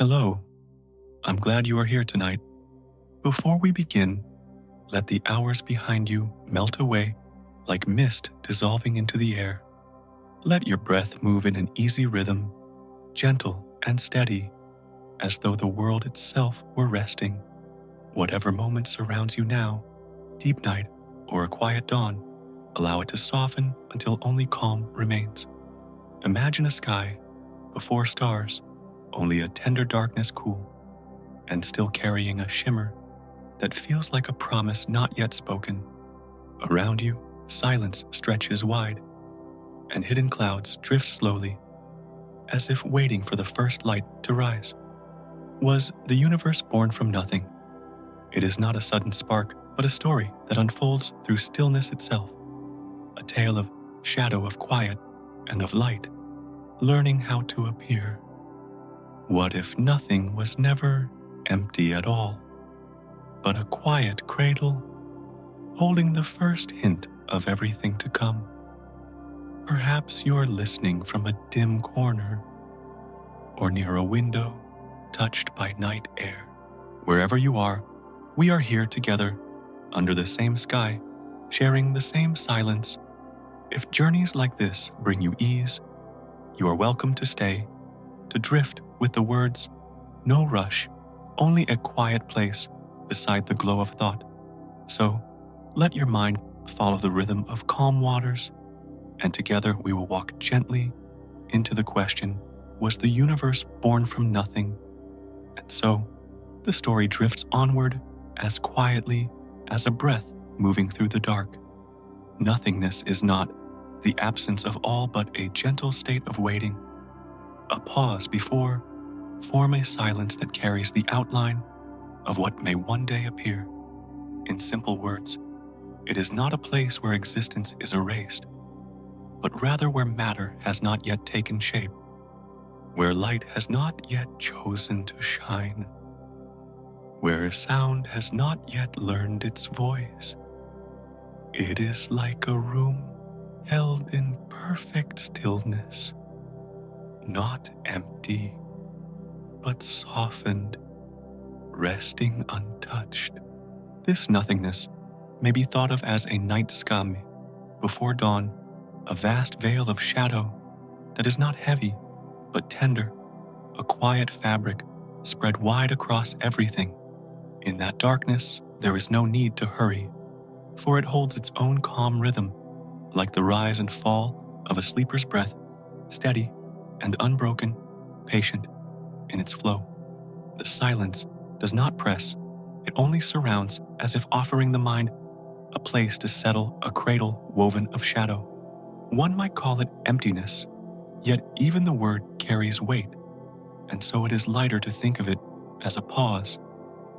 Hello, I'm glad you are here tonight. Before we begin, let the hours behind you melt away like mist dissolving into the air. Let your breath move in an easy rhythm, gentle and steady, as though the world itself were resting. Whatever moment surrounds you now, deep night or a quiet dawn, allow it to soften until only calm remains. Imagine a sky before stars, only a tender darkness cool, and still carrying a shimmer that feels like a promise not yet spoken. Around you, silence stretches wide, and hidden clouds drift slowly, as if waiting for the first light to rise. Was the universe born from nothing? It is not a sudden spark, but a story that unfolds through stillness itself. A tale of shadow, of quiet, and of light, learning how to appear. What if nothing was never empty at all, but a quiet cradle holding the first hint of everything to come? Perhaps you're listening from a dim corner or near a window touched by night air. Wherever you are, we are here together under the same sky, sharing the same silence. If journeys like this bring you ease, you are welcome to stay, to drift with the words, no rush, only a quiet place beside the glow of thought. So, let your mind follow the rhythm of calm waters, and together we will walk gently into the question, was the universe born from nothing? And so, the story drifts onward as quietly as a breath moving through the dark. Nothingness is not the absence of all, but a gentle state of waiting, a pause before form a silence that carries the outline of what may one day appear. In simple words, it is not a place where existence is erased, but rather where matter has not yet taken shape, where light has not yet chosen to shine, where sound has not yet learned its voice. It is like a room held in perfect stillness, not empty, but softened, resting untouched. This nothingness may be thought of as a night sky before dawn, a vast veil of shadow that is not heavy, but tender, a quiet fabric spread wide across everything. In that darkness, there is no need to hurry, for it holds its own calm rhythm, like the rise and fall of a sleeper's breath, steady and unbroken, patient in its flow. The silence does not press, it only surrounds as if offering the mind a place to settle, a cradle woven of shadow. One might call it emptiness, yet even the word carries weight, and so it is lighter to think of it as a pause,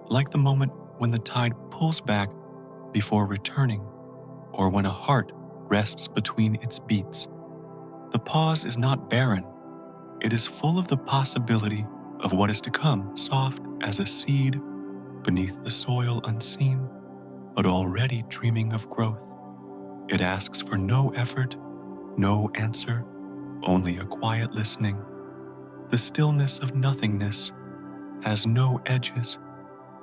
like the moment when the tide pulls back before returning, or when a heart rests between its beats. The pause is not barren, it is full of the possibility of what is to come, soft as a seed beneath the soil unseen, but already dreaming of growth. It asks for no effort, no answer, only a quiet listening. The stillness of nothingness has no edges,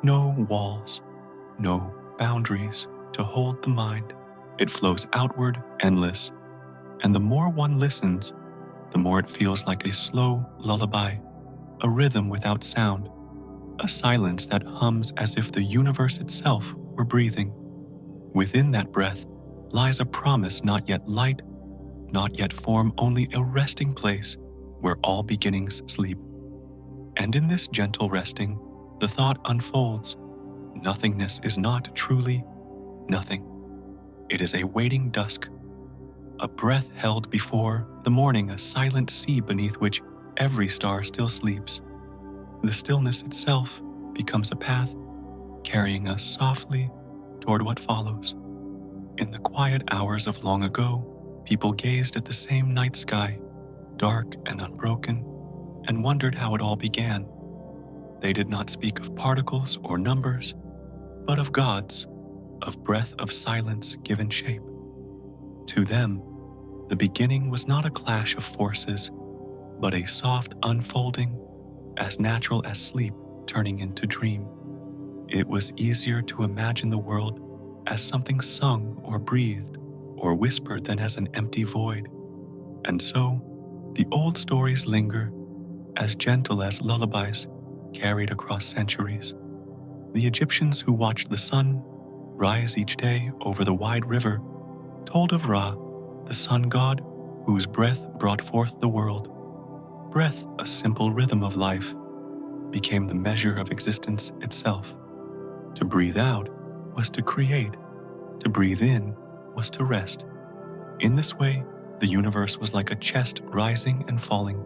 no walls, no boundaries to hold the mind. It flows outward, endless, and the more one listens, the more it feels like a slow lullaby, a rhythm without sound, a silence that hums as if the universe itself were breathing. Within that breath lies a promise not yet light, not yet form, only a resting place where all beginnings sleep. And in this gentle resting, the thought unfolds, nothingness is not truly nothing. It is a waiting dusk, a breath held before the morning, a silent sea beneath which every star still sleeps. The stillness itself becomes a path, carrying us softly toward what follows. In the quiet hours of long ago, people gazed at the same night sky, dark and unbroken, and wondered how it all began. They did not speak of particles or numbers, but of gods, of breath of silence given shape. To them, the beginning was not a clash of forces, but a soft unfolding, as natural as sleep turning into dream. It was easier to imagine the world as something sung or breathed or whispered than as an empty void. And so, the old stories linger, as gentle as lullabies carried across centuries. The Egyptians who watched the sun rise each day over the wide river told of Ra, the sun god whose breath brought forth the world. Breath, a simple rhythm of life, became the measure of existence itself. To breathe out was to create, to breathe in was to rest. In this way, the universe was like a chest rising and falling,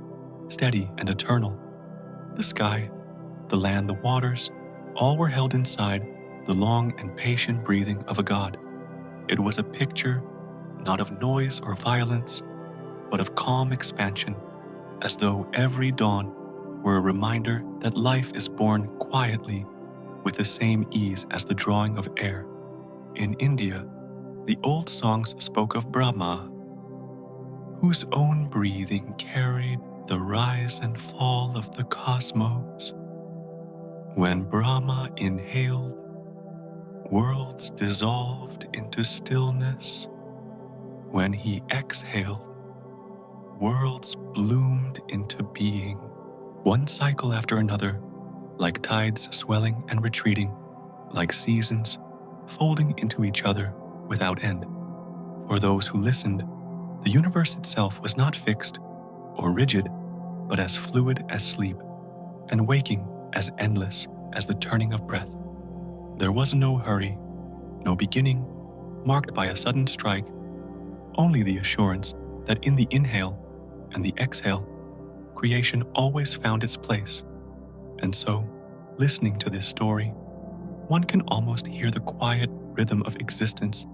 steady and eternal. The sky, the land, the waters, all were held inside the long and patient breathing of a god. It was a picture not of noise or violence, but of calm expansion, as though every dawn were a reminder that life is born quietly with the same ease as the drawing of air. In India, the old songs spoke of Brahma, whose own breathing carried the rise and fall of the cosmos. When Brahma inhaled, worlds dissolved into stillness. When he exhaled, worlds bloomed into being. One cycle after another, like tides swelling and retreating, like seasons folding into each other without end. For those who listened, the universe itself was not fixed or rigid, but as fluid as sleep, and waking as endless as the turning of breath. There was no hurry, no beginning marked by a sudden strike, only the assurance that in the inhale and the exhale, creation always found its place. And so, listening to this story, one can almost hear the quiet rhythm of existence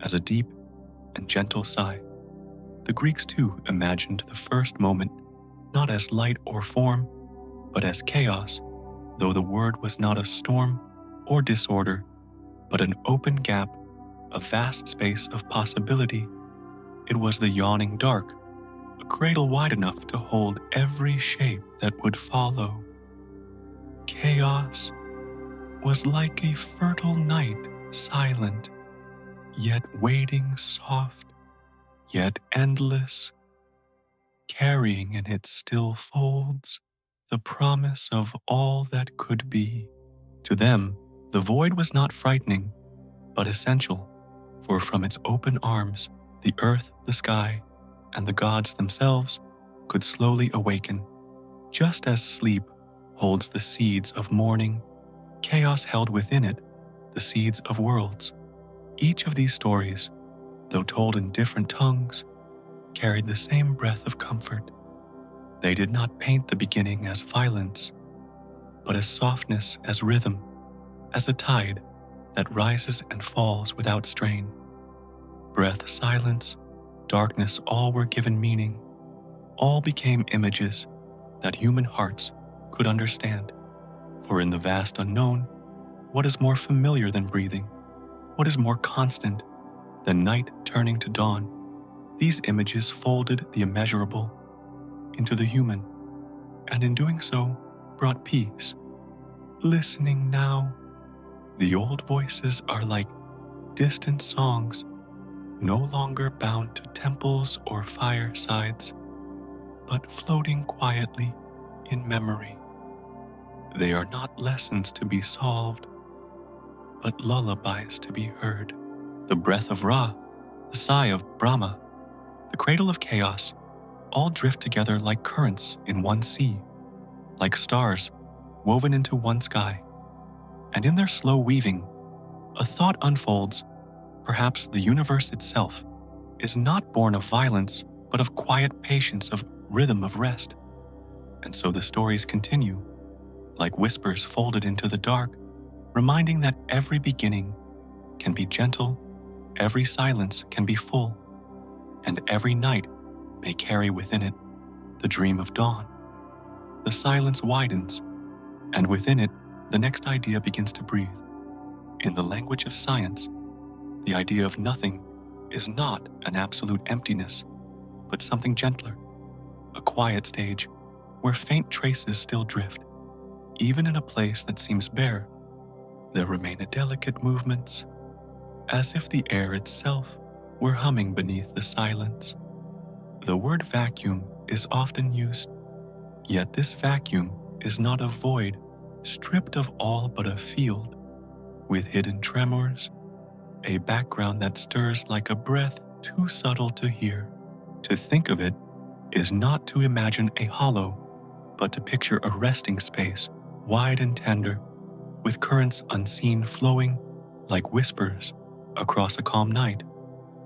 as a deep and gentle sigh. The Greeks too imagined the first moment not as light or form, but as chaos, though the word was not a storm or disorder, but an open gap, a vast space of possibility. It was the yawning dark, a cradle wide enough to hold every shape that would follow. Chaos was like a fertile night, silent, yet waiting, soft, yet endless, carrying in its still folds the promise of all that could be. To them, the void was not frightening, but essential, for from its open arms, the earth, the sky, and the gods themselves could slowly awaken. Just as sleep holds the seeds of morning, chaos held within it the seeds of worlds. Each of these stories, though told in different tongues, carried the same breath of comfort. They did not paint the beginning as violence, but as softness, as rhythm, as a tide that rises and falls without strain. Breath, silence, darkness, all were given meaning. All became images that human hearts could understand. For in the vast unknown, what is more familiar than breathing? What is more constant than night turning to dawn? These images folded the immeasurable into the human, and in doing so, brought peace. Listening now, the old voices are like distant songs, no longer bound to temples or firesides, but floating quietly in memory. They are not lessons to be solved, but lullabies to be heard. The breath of Ra, the sigh of Brahma, the cradle of chaos, all drift together like currents in one sea, like stars woven into one sky. And in their slow weaving, a thought unfolds. Perhaps the universe itself is not born of violence, but of quiet patience, of rhythm, of rest. And so the stories continue, like whispers folded into the dark, reminding that every beginning can be gentle, every silence can be full, and every night may carry within it the dream of dawn. The silence widens, and within it, the next idea begins to breathe. In the language of science, the idea of nothing is not an absolute emptiness, but something gentler, a quiet stage where faint traces still drift. Even in a place that seems bare, there remain delicate movements, as if the air itself were humming beneath the silence. The word vacuum is often used, yet this vacuum is not a void stripped of all but a field, with hidden tremors, a background that stirs like a breath too subtle to hear. To think of it is not to imagine a hollow, but to picture a resting space, wide and tender, with currents unseen flowing like whispers across a calm night.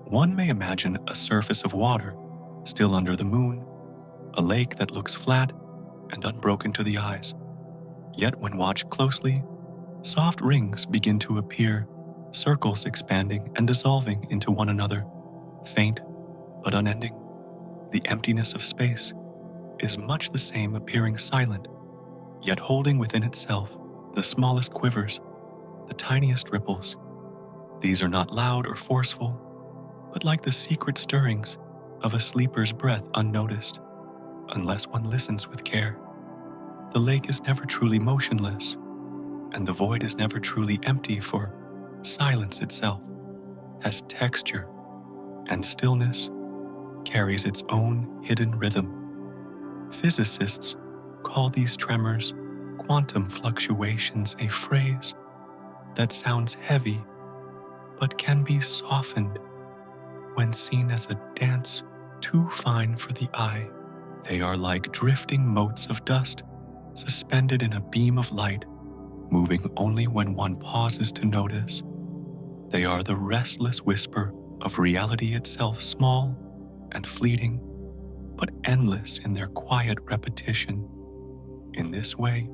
One may imagine a surface of water, still under the moon, a lake that looks flat and unbroken to the eyes. Yet when watched closely, soft rings begin to appear, circles expanding and dissolving into one another, faint but unending. The emptiness of space is much the same, appearing silent, yet holding within itself the smallest quivers, the tiniest ripples. These are not loud or forceful, but like the secret stirrings of a sleeper's breath, unnoticed, unless one listens with care. The lake is never truly motionless, and the void is never truly empty, for silence itself has texture, and stillness carries its own hidden rhythm. Physicists call these tremors quantum fluctuations, a phrase that sounds heavy but can be softened when seen as a dance too fine for the eye. They are like drifting motes of dust suspended in a beam of light, moving only when one pauses to notice. They are the restless whisper of reality itself, small and fleeting, but endless in their quiet repetition. In this way,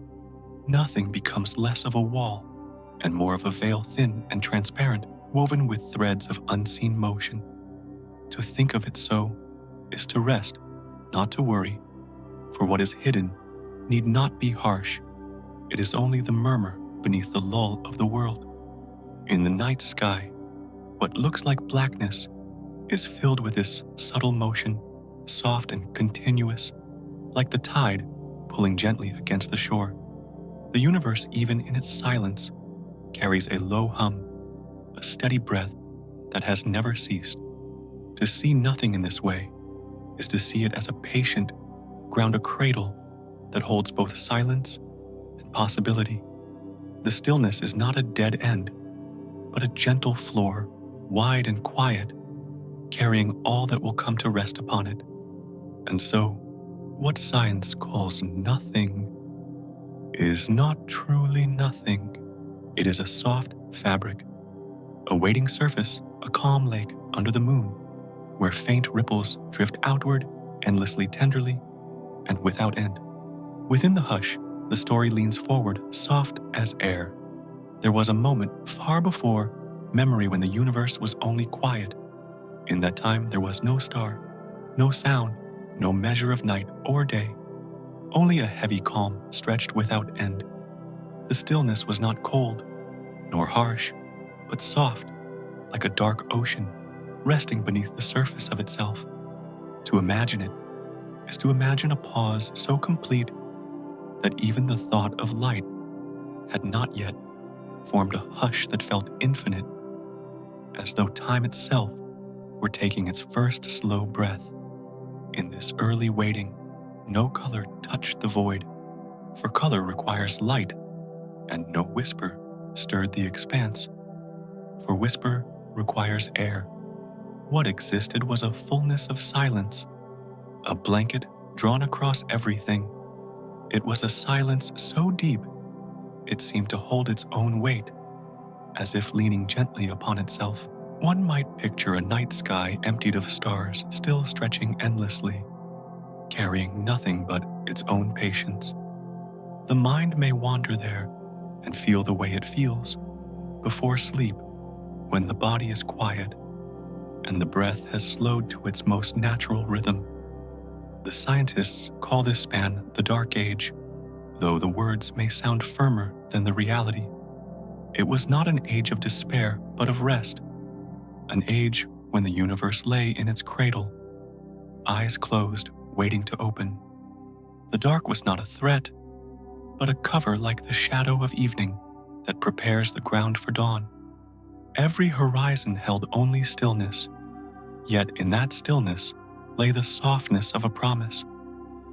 nothing becomes less of a wall and more of a veil, thin and transparent, woven with threads of unseen motion. To think of it so is to rest, not to worry, for what is hidden need not be harsh. It is only the murmur beneath the lull of the world. In the night sky, what looks like blackness is filled with this subtle motion, soft and continuous, like the tide pulling gently against the shore. The universe, even in its silence, carries a low hum, a steady breath that has never ceased. To see nothing in this way is to see it as a patient, ground cradle that holds both silence and possibility. The stillness is not a dead end, but a gentle floor, wide and quiet, carrying all that will come to rest upon it. And so, what science calls nothing is not truly nothing. It is a soft fabric, a waiting surface, a calm lake under the moon, where faint ripples drift outward endlessly, tenderly, and without end. Within the hush, the story leans forward, soft as air. There was a moment far before memory when the universe was only quiet. In that time, there was no star, no sound, no measure of night or day, only a heavy calm stretched without end. The stillness was not cold, nor harsh, but soft, like a dark ocean, resting beneath the surface of itself. To imagine it is to imagine a pause so complete that even the thought of light had not yet formed a hush that felt infinite, as though time itself were taking its first slow breath. In this early waiting, no color touched the void, for color requires light, and no whisper stirred the expanse, for whisper requires air. What existed was a fullness of silence, a blanket drawn across everything. It was a silence so deep, it seemed to hold its own weight, as if leaning gently upon itself. One might picture a night sky emptied of stars, still stretching endlessly, carrying nothing but its own patience. The mind may wander there and feel the way it feels before sleep, when the body is quiet and the breath has slowed to its most natural rhythm. The scientists call this span the Dark Age, though the words may sound firmer than the reality. It was not an age of despair, but of rest, an age when the universe lay in its cradle, eyes closed, waiting to open. The dark was not a threat, but a cover like the shadow of evening that prepares the ground for dawn. Every horizon held only stillness, yet in that stillness lay the softness of a promise,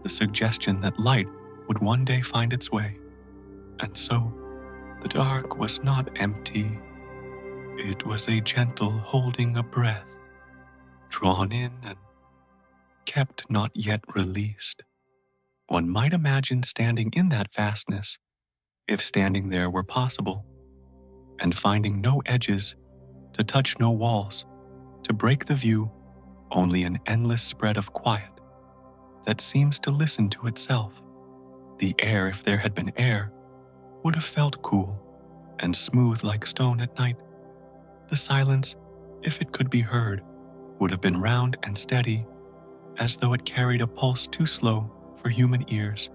the suggestion that light would one day find its way. And so, the dark was not empty. It was a gentle holding a breath, drawn in and kept not yet released. One might imagine standing in that vastness, if standing there were possible, and finding no edges, to touch no walls, to break the view, only an endless spread of quiet that seems to listen to itself. The air, if there had been air, would have felt cool and smooth like stone at night. The silence, if it could be heard, would have been round and steady, as though it carried a pulse too slow for human ears.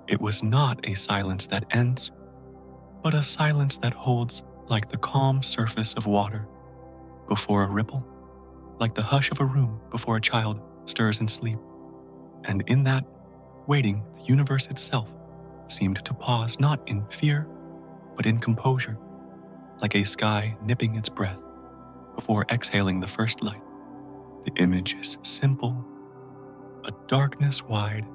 It was not a silence that ends, but a silence that holds like the calm surface of water before a ripple, like the hush of a room before a child stirs in sleep. And in that waiting, the universe itself seemed to pause not in fear, but in composure, like a sky nipping its breath before exhaling the first light. The image is simple, a darkness wide,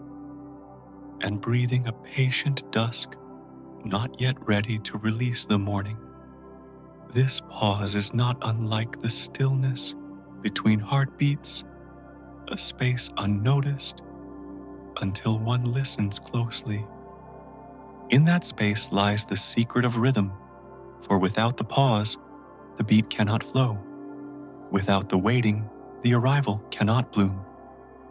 and breathing a patient dusk, not yet ready to release the morning. This pause is not unlike the stillness between heartbeats, a space unnoticed until one listens closely. In that space lies the secret of rhythm, for without the pause, the beat cannot flow. Without the waiting, the arrival cannot bloom.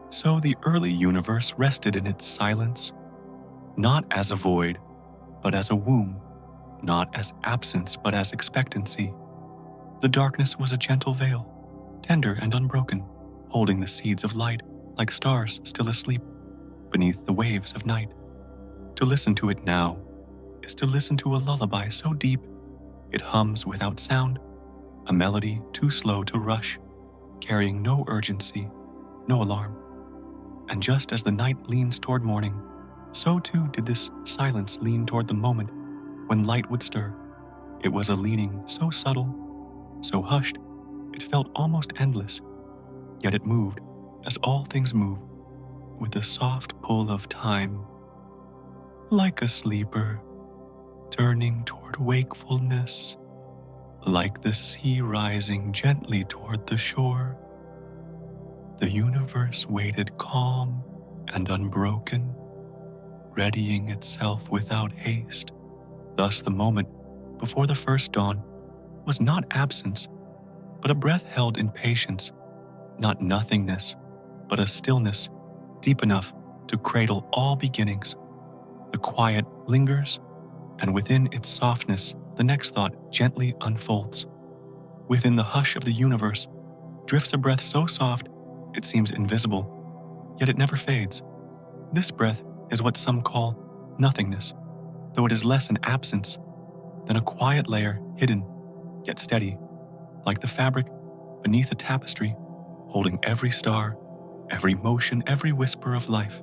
So the early universe rested in its silence, not as a void, but as a womb, not as absence, but as expectancy. The darkness was a gentle veil, tender and unbroken, holding the seeds of light like stars still asleep beneath the waves of night. To listen to it now is to listen to a lullaby so deep it hums without sound, a melody too slow to rush, carrying no urgency, no alarm. And just as the night leans toward morning, so too did this silence lean toward the moment when light would stir. It was a leaning so subtle, so hushed, it felt almost endless, yet it moved, as all things move, with the soft pull of time, like a sleeper turning toward wakefulness, like the sea rising gently toward the shore. The universe waited calm and unbroken, readying itself without haste. Thus the moment before the first dawn was not absence, but a breath held in patience, not nothingness, but a stillness deep enough to cradle all beginnings. The quiet lingers, and within its softness, the next thought gently unfolds. Within the hush of the universe drifts a breath so soft it seems invisible, yet it never fades. This breath is what some call nothingness, though it is less an absence than a quiet layer hidden, yet steady, like the fabric beneath a tapestry, holding every star, every motion, every whisper of life.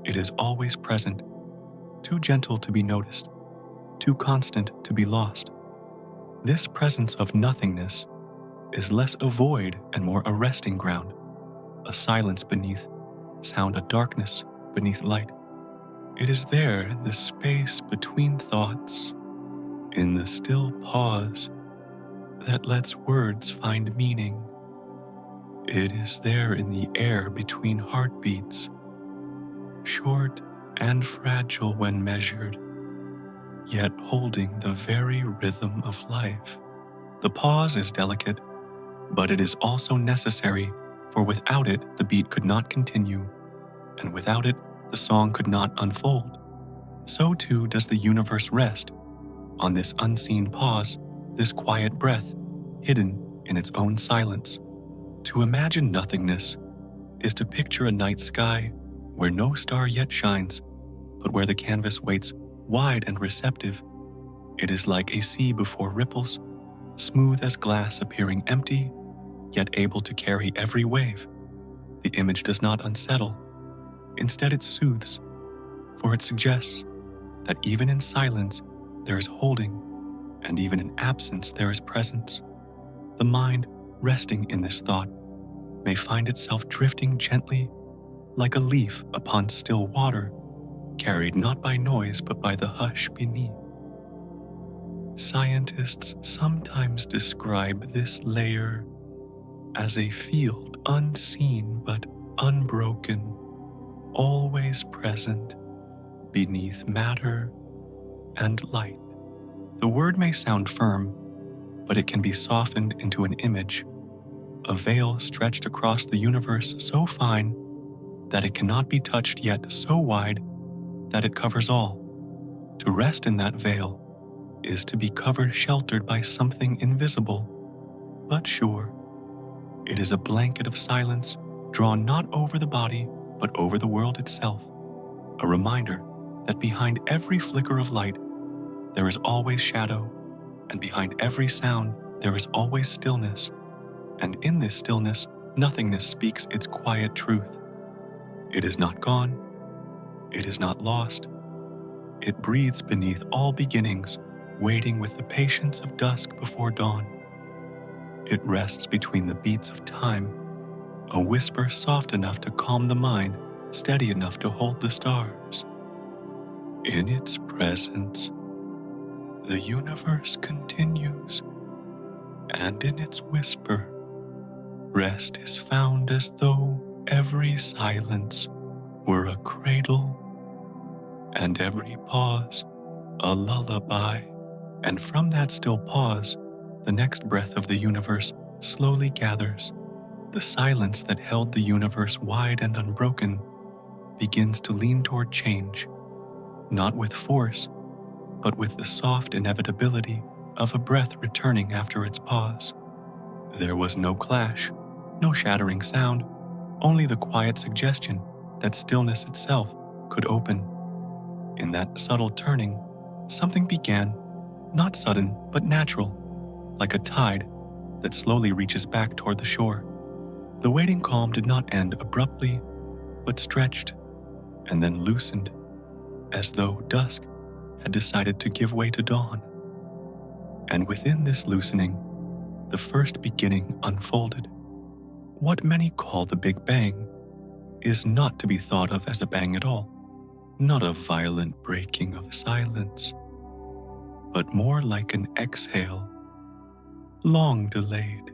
It is always present, too gentle to be noticed, too constant to be lost. This presence of nothingness is less a void and more a resting ground, a silence beneath sound, a darkness beneath light. It is there in the space between thoughts, in the still pause that lets words find meaning. It is there in the air between heartbeats, short and fragile when measured, yet holding the very rhythm of life. The pause is delicate, but it is also necessary, for without it the beat could not continue, and without it the song could not unfold. So too does the universe rest on this unseen pause, this quiet breath, hidden in its own silence. To imagine nothingness is to picture a night sky where no star yet shines, but where the canvas waits wide and receptive. It is like a sea before ripples, smooth as glass appearing empty, yet able to carry every wave. The image does not unsettle. Instead it soothes, for it suggests that even in silence there is holding, and even in absence there is presence. The mind, resting in this thought, may find itself drifting gently like a leaf upon still water, carried not by noise but by the hush beneath. Scientists sometimes describe this layer as a field unseen but unbroken, always present beneath matter and light. The word may sound firm, but it can be softened into an image, a veil stretched across the universe so fine that it cannot be touched, yet so wide that it covers all. To rest in that veil is to be covered, sheltered by something invisible, but sure. It is a blanket of silence drawn not over the body, but over the world itself, a reminder that behind every flicker of light, there is always shadow, and behind every sound, there is always stillness. And in this stillness, nothingness speaks its quiet truth. It is not gone. It is not lost. It breathes beneath all beginnings, waiting with the patience of dusk before dawn. It rests between the beats of time, a whisper soft enough to calm the mind, steady enough to hold the stars. In its presence, the universe continues, and in its whisper, rest is found as though every silence were a cradle, and every pause a lullaby. And from that still pause, the next breath of the universe slowly gathers. The silence that held the universe wide and unbroken begins to lean toward change, not with force, but with the soft inevitability of a breath returning after its pause. There was no clash, no shattering sound, only the quiet suggestion that stillness itself could open. In that subtle turning, something began, not sudden, but natural, like a tide that slowly reaches back toward the shore. The waiting calm did not end abruptly, but stretched and then loosened, as though dusk had decided to give way to dawn. And within this loosening, the first beginning unfolded. What many call the Big Bang is not to be thought of as a bang at all, not a violent breaking of silence, but more like an exhale, long delayed.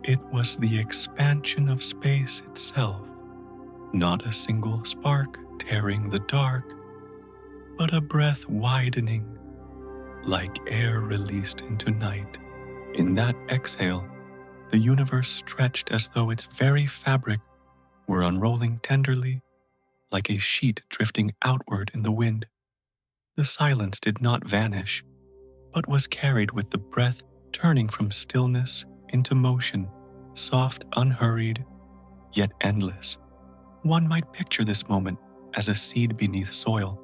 It was the expansion of space itself, not a single spark tearing the dark, but a breath widening, like air released into night. In that exhale, the universe stretched as though its very fabric were unrolling tenderly, like a sheet drifting outward in the wind. The silence did not vanish, but was carried with the breath turning from stillness into motion, soft, unhurried, yet endless. One might picture this moment as a seed beneath soil,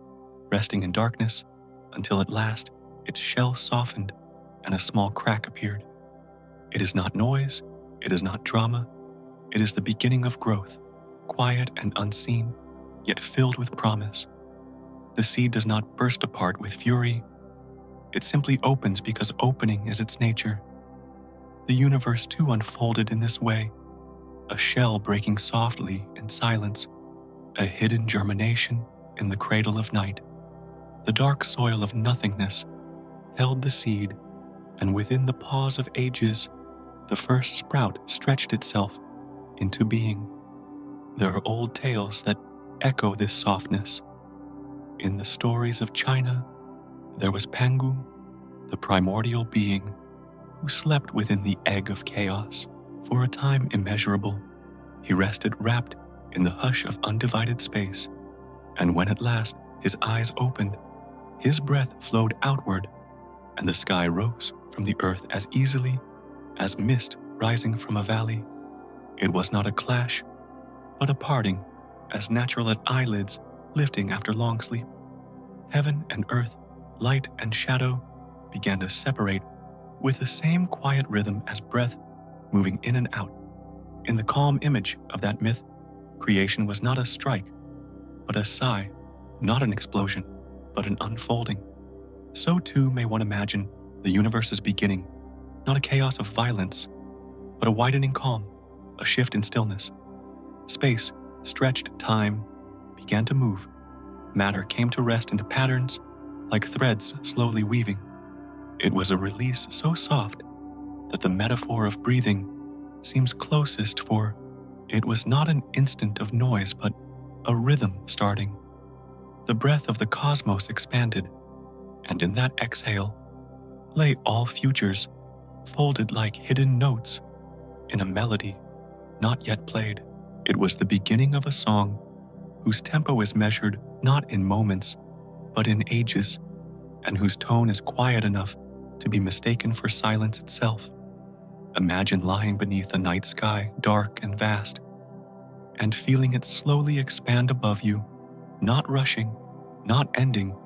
resting in darkness until at last its shell softened and a small crack appeared. It is not noise, it is not drama, it is the beginning of growth, quiet and unseen, yet filled with promise. The seed does not burst apart with fury, it simply opens because opening is its nature. The universe too unfolded in this way, a shell breaking softly in silence, a hidden germination in the cradle of night. The dark soil of nothingness held the seed, and within the pause of ages, the first sprout stretched itself into being. There are old tales that echo this softness. In the stories of China, there was Pangu, the primordial being who slept within the egg of chaos for a time immeasurable. He rested wrapped in the hush of undivided space, and when at last his eyes opened, his breath flowed outward, and the sky rose from the earth as easily as mist rising from a valley. It was not a clash, but a parting, as natural as eyelids lifting after long sleep. Heaven and earth, light and shadow, began to separate with the same quiet rhythm as breath moving in and out. In the calm image of that myth, creation was not a strike, but a sigh, not an explosion, but an unfolding. So too may one imagine the universe's beginning, not a chaos of violence, but a widening calm, a shift in stillness. Space, stretched time, began to move. Matter came to rest into patterns, like threads slowly weaving. It was a release so soft that the metaphor of breathing seems closest, for it was not an instant of noise but a rhythm starting. The breath of the cosmos expanded, and in that exhale lay all futures, folded like hidden notes in a melody not yet played. It was the beginning of a song whose tempo is measured not in moments, but in ages, and whose tone is quiet enough to be mistaken for silence itself. Imagine lying beneath a night sky, dark and vast, and feeling it slowly expand above you, not rushing, not ending,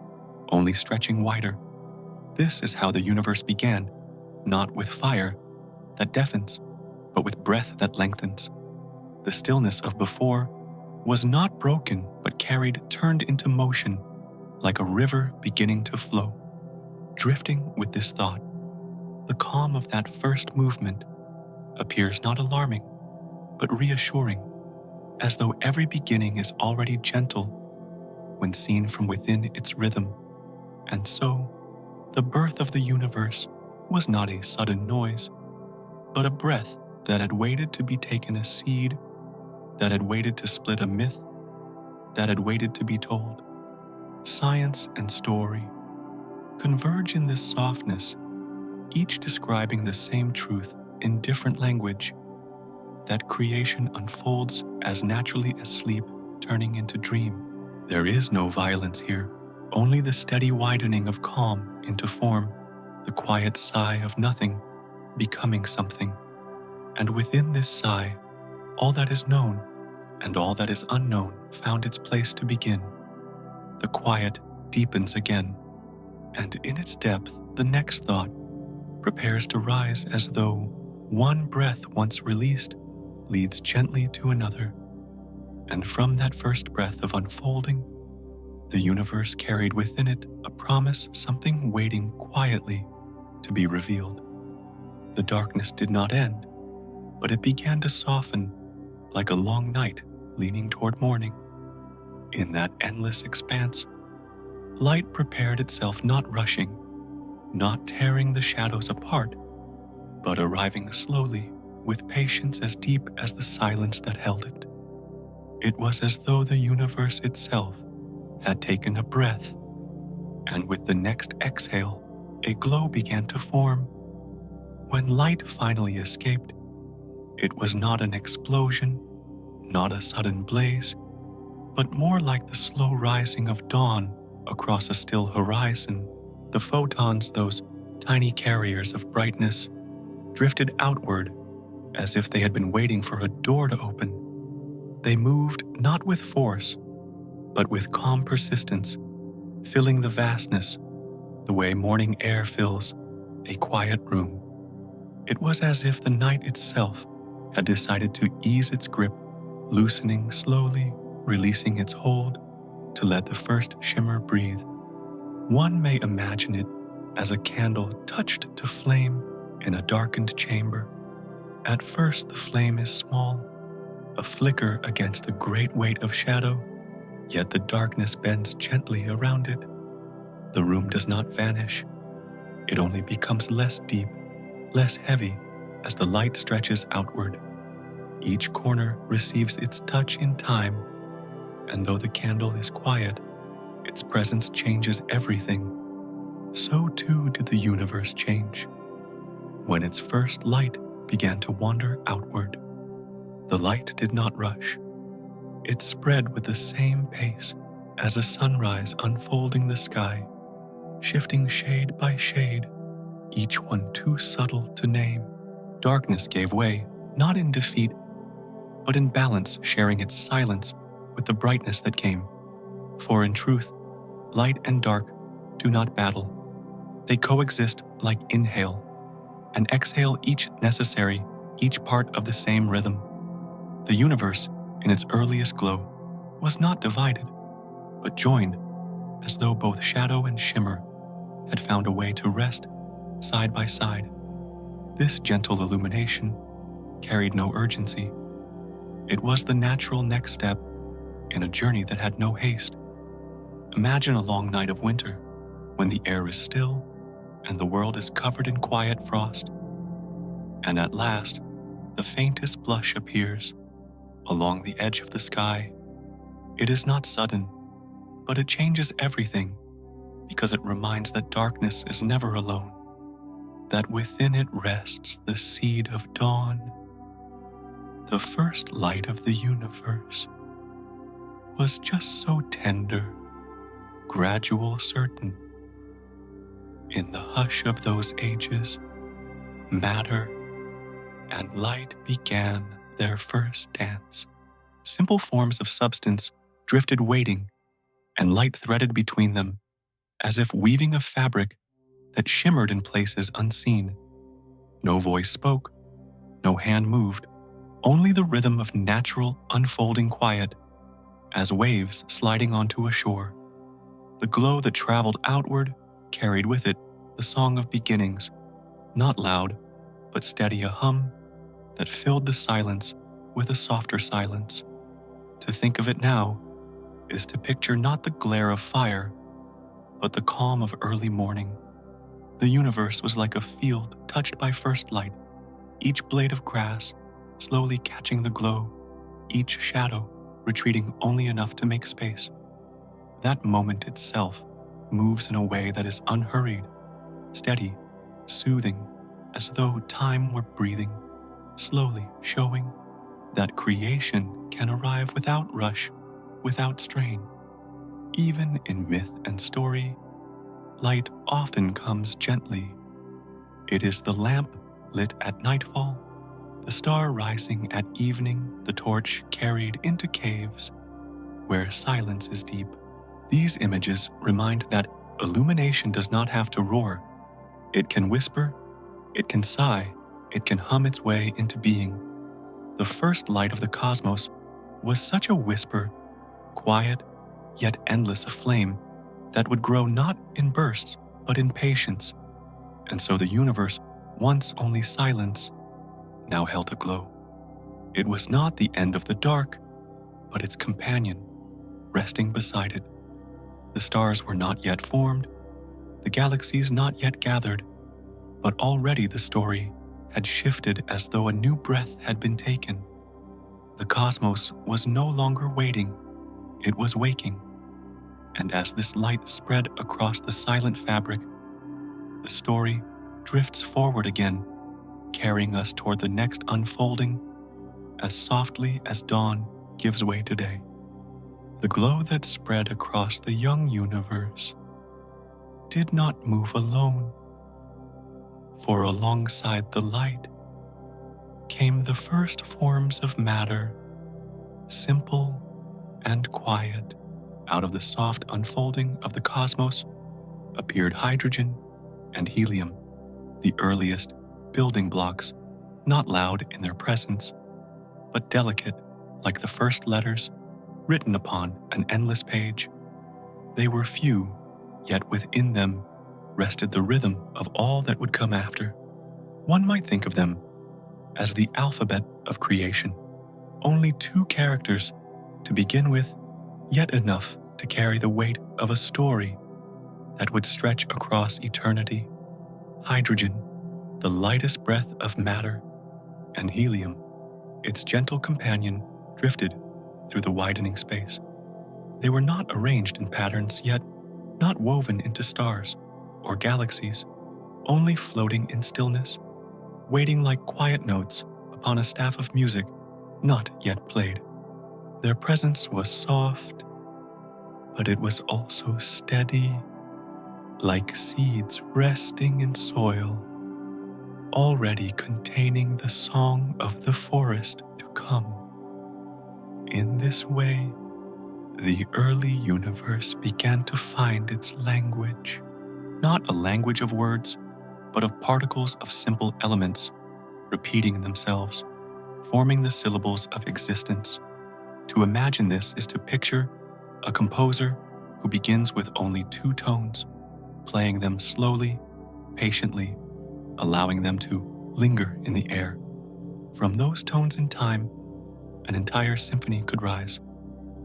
only stretching wider. This is how the universe began, not with fire that deafens, but with breath that lengthens. The stillness of before was not broken, but turned into motion, like a river beginning to flow. Drifting with this thought, the calm of that first movement appears not alarming, but reassuring, as though every beginning is already gentle when seen from within its rhythm. And so, the birth of the universe was not a sudden noise, but a breath that had waited to be taken a seed, that had waited to split a myth, that had waited to be told. Science and story converge in this softness, each describing the same truth in different language, that creation unfolds as naturally as sleep turning into dream. There is no violence here, only the steady widening of calm into form, the quiet sigh of nothing becoming something. And within this sigh, all that is known and all that is unknown found its place to begin. The quiet deepens again, and in its depth the next thought prepares to rise, as though one breath once released leads gently to another. And from that first breath of unfolding, the universe carried within it a promise, something waiting quietly to be revealed. The darkness did not end, but it began to soften, like a long night leaning toward morning. In that endless expanse, light prepared itself, not rushing, not tearing the shadows apart, but arriving slowly with patience as deep as the silence that held it. It was as though the universe itself had taken a breath, and with the next exhale, a glow began to form. When light finally escaped, it was not an explosion, not a sudden blaze, but more like the slow rising of dawn across a still horizon. The photons, those tiny carriers of brightness, drifted outward as if they had been waiting for a door to open. They moved not with force, but with calm persistence, filling the vastness the way morning air fills a quiet room. It was as if the night itself had decided to ease its grip, loosening slowly, releasing its hold to let the first shimmer breathe. One may imagine it as a candle touched to flame in a darkened chamber. At first the flame is small, a flicker against the great weight of shadow, yet the darkness bends gently around it. The room does not vanish. It only becomes less deep, less heavy as the light stretches outward. Each corner receives its touch in time, and though the candle is quiet, its presence changes everything. So too did the universe change. When its first light began to wander outward, the light did not rush. It spread with the same pace as a sunrise unfolding the sky, shifting shade by shade, each one too subtle to name. Darkness gave way, not in defeat, but in balance, sharing its silence with the brightness that came. For in truth, light and dark do not battle. They coexist like inhale and exhale, each necessary, each part of the same rhythm. The universe, in its earliest glow, was not divided. but joined as though both shadow and shimmer had found a way to rest side by side. This gentle illumination carried no urgency. It was the natural next step in a journey that had no haste. Imagine a long night of winter when the air is still and the world is covered in quiet frost. And at last, the faintest blush appears along the edge of the sky. It is not sudden, but it changes everything because it reminds that darkness is never alone, that within it rests the seed of dawn. The first light of the universe was just so tender, gradual, certain. In the hush of those ages, matter and light began their first dance. Simple forms of substance drifted waiting, and light threaded between them, as if weaving a fabric that shimmered in places unseen. No voice spoke, no hand moved, only the rhythm of natural, unfolding quiet, as waves sliding onto a shore. The glow that traveled outward carried with it the song of beginnings, not loud, but steady, a hum that filled the silence with a softer silence. To think of it now is to picture not the glare of fire, but the calm of early morning. The universe was like a field touched by first light, each blade of grass slowly catching the glow, each shadow retreating only enough to make space. That moment itself moves in a way that is unhurried, steady, soothing, as though time were breathing, slowly showing that creation can arrive without rush, without strain. Even in myth and story, light often comes gently. It is the lamp lit at nightfall, the star rising at evening, the torch carried into caves where silence is deep. These images remind that illumination does not have to roar. It can whisper, it can sigh, it can hum its way into being. The first light of the cosmos was such a whisper, quiet yet endless, a flame that would grow not in bursts but in patience. And so the universe, once only silence, now held a glow. It was not the end of the dark, but its companion, resting beside it. The stars were not yet formed, the galaxies not yet gathered, but already the story had shifted as though a new breath had been taken. The cosmos was no longer waiting, it was waking. And as this light spread across the silent fabric, the story drifts forward again, carrying us toward the next unfolding, as softly as dawn gives way to day. The glow that spread across the young universe did not move alone, for alongside the light came the first forms of matter, simple and quiet. Out of the soft unfolding of the cosmos appeared hydrogen and helium, the earliest building blocks, not loud in their presence, but delicate like the first letters written upon an endless page. They were few, yet within them rested the rhythm of all that would come after. One might think of them as the alphabet of creation, only 2 characters to begin with, yet enough to carry the weight of a story that would stretch across eternity. Hydrogen, the lightest breath of matter, and helium, its gentle companion, drifted through the widening space. They were not arranged in patterns, yet not woven into stars or galaxies, only floating in stillness, waiting like quiet notes upon a staff of music not yet played. Their presence was soft, but it was also steady, like seeds resting in soil, already containing the song of the forest to come. In this way, the early universe began to find its language, not a language of words, but of particles of simple elements, repeating themselves, forming the syllables of existence. To imagine this is to picture a composer who begins with only 2 tones, playing them slowly, patiently, allowing them to linger in the air. From those tones in time, an entire symphony could rise.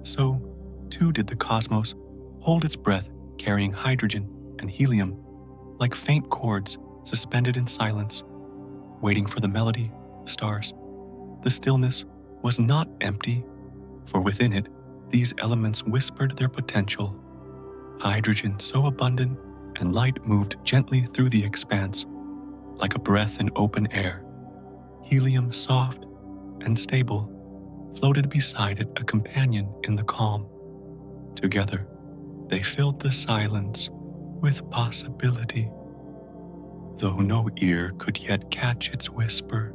So, too did the cosmos hold its breath, carrying hydrogen and helium like faint chords suspended in silence, waiting for the melody of stars. The stillness was not empty, for within it, these elements whispered their potential. Hydrogen so abundant and light moved gently through the expanse, like a breath in open air. Helium soft and stable floated beside it, a companion in the calm. Together, they filled the silence with possibility. Though no ear could yet catch its whisper,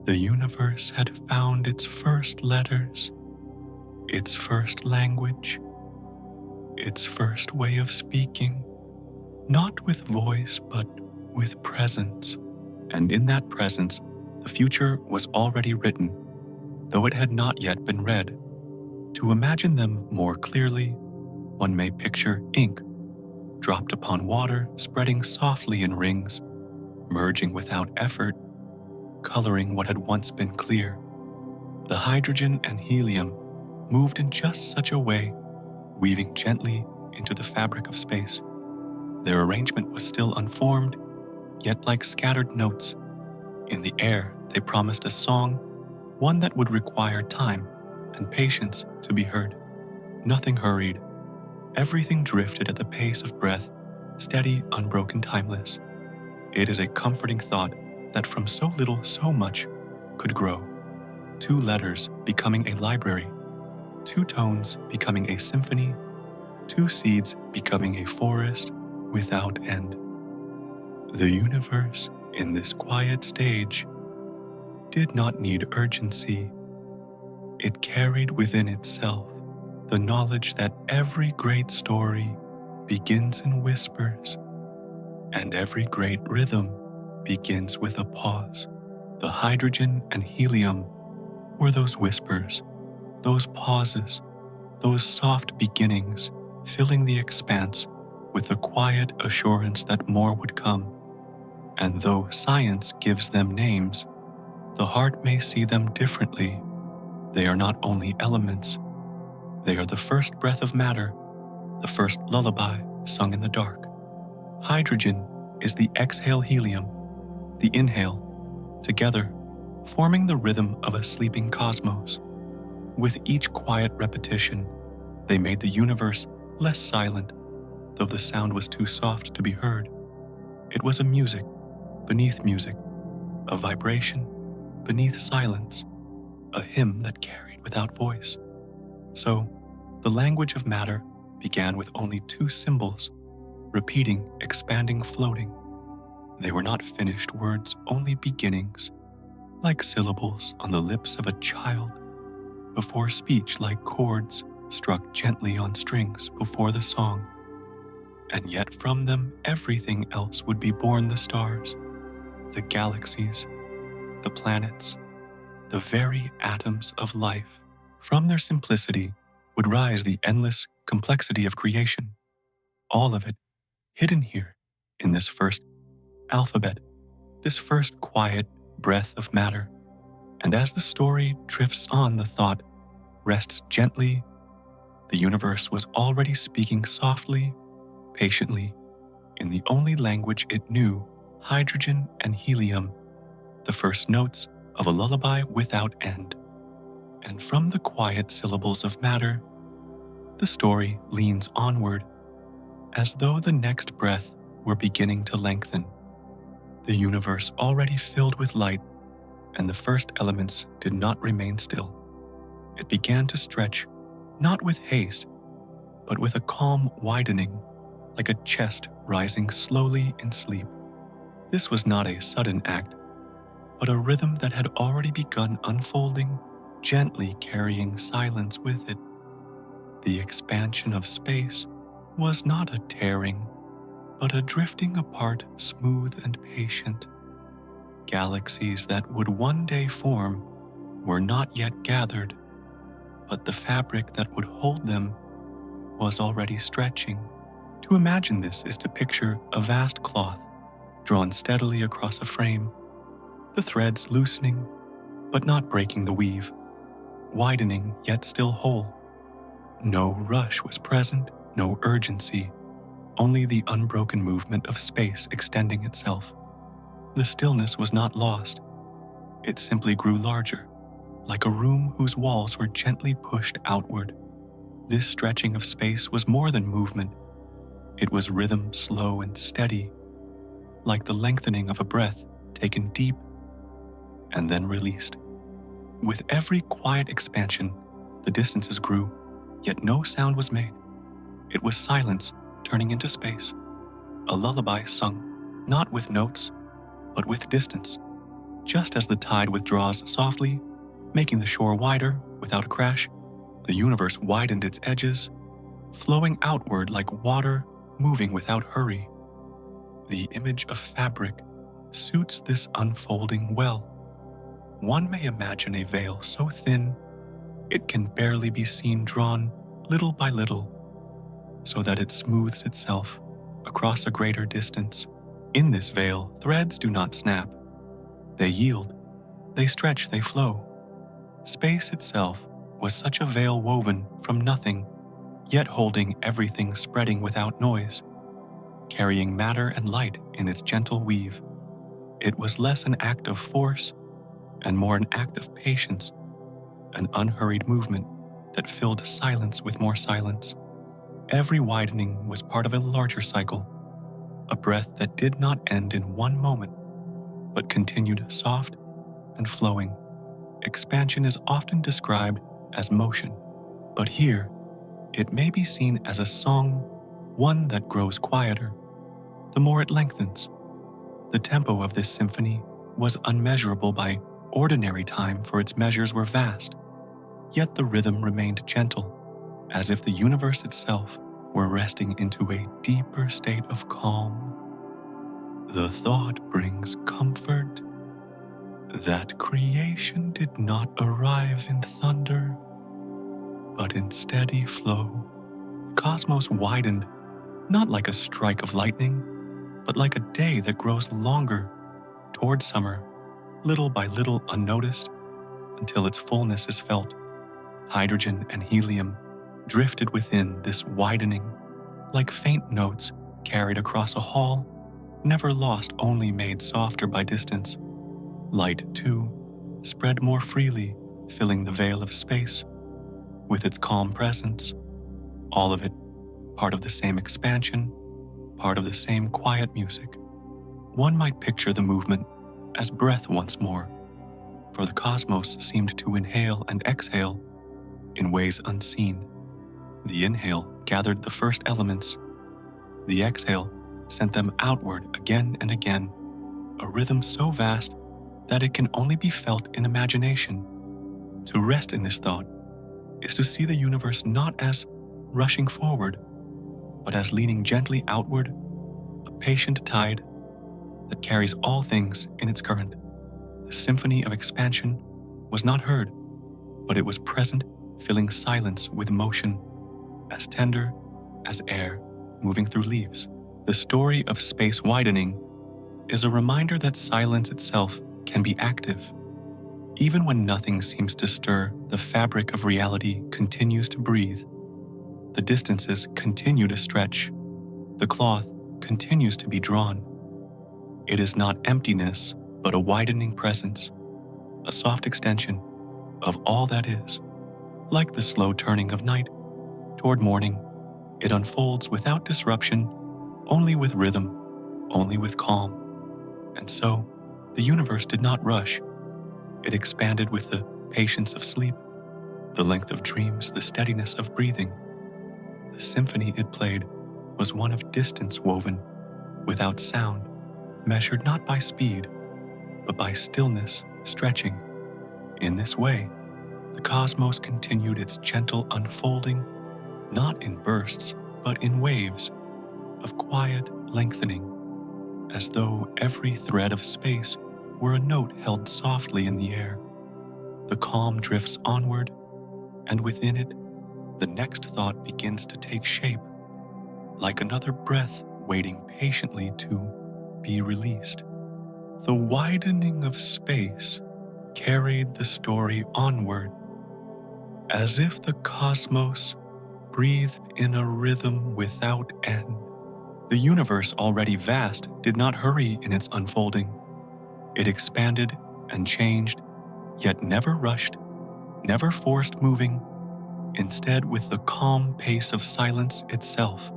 the universe had found its first letters, its first language, its first way of speaking, not with voice but with presence. And in that presence, the future was already written, though it had not yet been read. To imagine them more clearly, one may picture ink dropped upon water, spreading softly in rings, merging without effort, coloring what had once been clear. The hydrogen and helium moved in just such a way, weaving gently into the fabric of space. Their arrangement was still unformed, yet like scattered notes. In the air, they promised a song, one that would require time and patience to be heard. Nothing hurried. Everything drifted at the pace of breath, steady, unbroken, timeless. It is a comforting thought that from so little, so much could grow. 2 letters becoming a library, 2 tones becoming a symphony, 2 seeds becoming a forest without end. The universe, in this quiet stage, did not need urgency. It carried within itself the knowledge that every great story begins in whispers, and every great rhythm begins with a pause. The hydrogen and helium were those whispers, those pauses, those soft beginnings, filling the expanse with the quiet assurance that more would come. And though science gives them names, the heart may see them differently. They are not only elements, they are the first breath of matter, the first lullaby sung in the dark. Hydrogen is the exhale, helium, the inhale, together, forming the rhythm of a sleeping cosmos. With each quiet repetition, they made the universe less silent, though the sound was too soft to be heard. It was a music beneath music, a vibration beneath silence, a hymn that carried without voice. So, the language of matter began with only 2 symbols, repeating, expanding, floating. They were not finished words, only beginnings, like syllables on the lips of a child, before speech, like chords struck gently on strings before the song. And yet from them everything else would be born: the stars, the galaxies, the planets, the very atoms of life. From their simplicity would rise the endless complexity of creation, all of it hidden here in this first alphabet, this first quiet breath of matter. And as the story drifts on, the thought rests gently. The universe was already speaking softly, patiently, in the only language it knew: hydrogen and helium, the first notes of a lullaby without end. And from the quiet syllables of matter, the story leans onward, as though the next breath were beginning to lengthen. The universe already filled with light, and the first elements did not remain still. It began to stretch, not with haste, but with a calm widening, like a chest rising slowly in sleep. This was not a sudden act, but a rhythm that had already begun unfolding, gently carrying silence with it. The expansion of space was not a tearing, but a drifting apart, smooth and patient. Galaxies that would one day form were not yet gathered, but the fabric that would hold them was already stretching. To imagine this is to picture a vast cloth drawn steadily across a frame, the threads loosening but not breaking the weave, widening yet still whole. No rush was present, no urgency, only the unbroken movement of space extending itself. The stillness was not lost. It simply grew larger, like a room whose walls were gently pushed outward. This stretching of space was more than movement. It was rhythm, slow and steady, like the lengthening of a breath taken deep and then released. With every quiet expansion, the distances grew, yet no sound was made. It was silence turning into space, a lullaby sung, not with notes, but with distance. Just as the tide withdraws softly, making the shore wider without a crash, the universe widened its edges, flowing outward like water moving without hurry. The image of fabric suits this unfolding well. One may imagine a veil so thin it can barely be seen, drawn little by little, so that it smooths itself across a greater distance. In this veil, threads do not snap. They yield, they stretch, they flow. Space itself was such a veil woven from nothing, yet holding everything, spreading without noise, carrying matter and light in its gentle weave. It was less an act of force and more an act of patience, an unhurried movement that filled silence with more silence. Every widening was part of a larger cycle, a breath that did not end in one moment, but continued soft and flowing. Expansion is often described as motion, but here it may be seen as a song, one that grows quieter the more it lengthens. The tempo of this symphony was unmeasurable by ordinary time, for its measures were vast, yet the rhythm remained gentle, as if the universe itself were resting into a deeper state of calm. The thought brings comfort that creation did not arrive in thunder, but in steady flow. The cosmos widened, not like a strike of lightning, but like a day that grows longer toward summer, little by little, unnoticed, until its fullness is felt. Hydrogen and helium drifted within this widening, like faint notes carried across a hall, never lost, only made softer by distance. Light, too, spread more freely, filling the veil of space with its calm presence, all of it part of the same expansion, part of the same quiet music. One might picture the movement as breath once more, for the cosmos seemed to inhale and exhale in ways unseen. The inhale gathered the first elements. The exhale sent them outward again and again, a rhythm so vast that it can only be felt in imagination. To rest in this thought is to see the universe not as rushing forward, but as leaning gently outward, a patient tide that carries all things in its current. The symphony of expansion was not heard, but it was present, filling silence with motion, as tender as air moving through leaves. The story of space widening is a reminder that silence itself can be active. Even when nothing seems to stir, the fabric of reality continues to breathe. The distances continue to stretch. The cloth continues to be drawn. It is not emptiness, but a widening presence, a soft extension of all that is. Like the slow turning of night toward morning, it unfolds without disruption, only with rhythm, only with calm. And so, the universe did not rush. It expanded with the patience of sleep, the length of dreams, the steadiness of breathing. The symphony it played was one of distance woven, without sound, measured not by speed, but by stillness, stretching. In this way, the cosmos continued its gentle unfolding, not in bursts, but in waves of quiet lengthening, as though every thread of space were a note held softly in the air. The calm drifts onward, and within it, the next thought begins to take shape, like another breath waiting patiently to be released. The widening of space carried the story onward, as if the cosmos breathed in a rhythm without end. The universe, already vast, did not hurry in its unfolding. It expanded and changed, yet never rushed, never forced moving, instead with the calm pace of silence itself.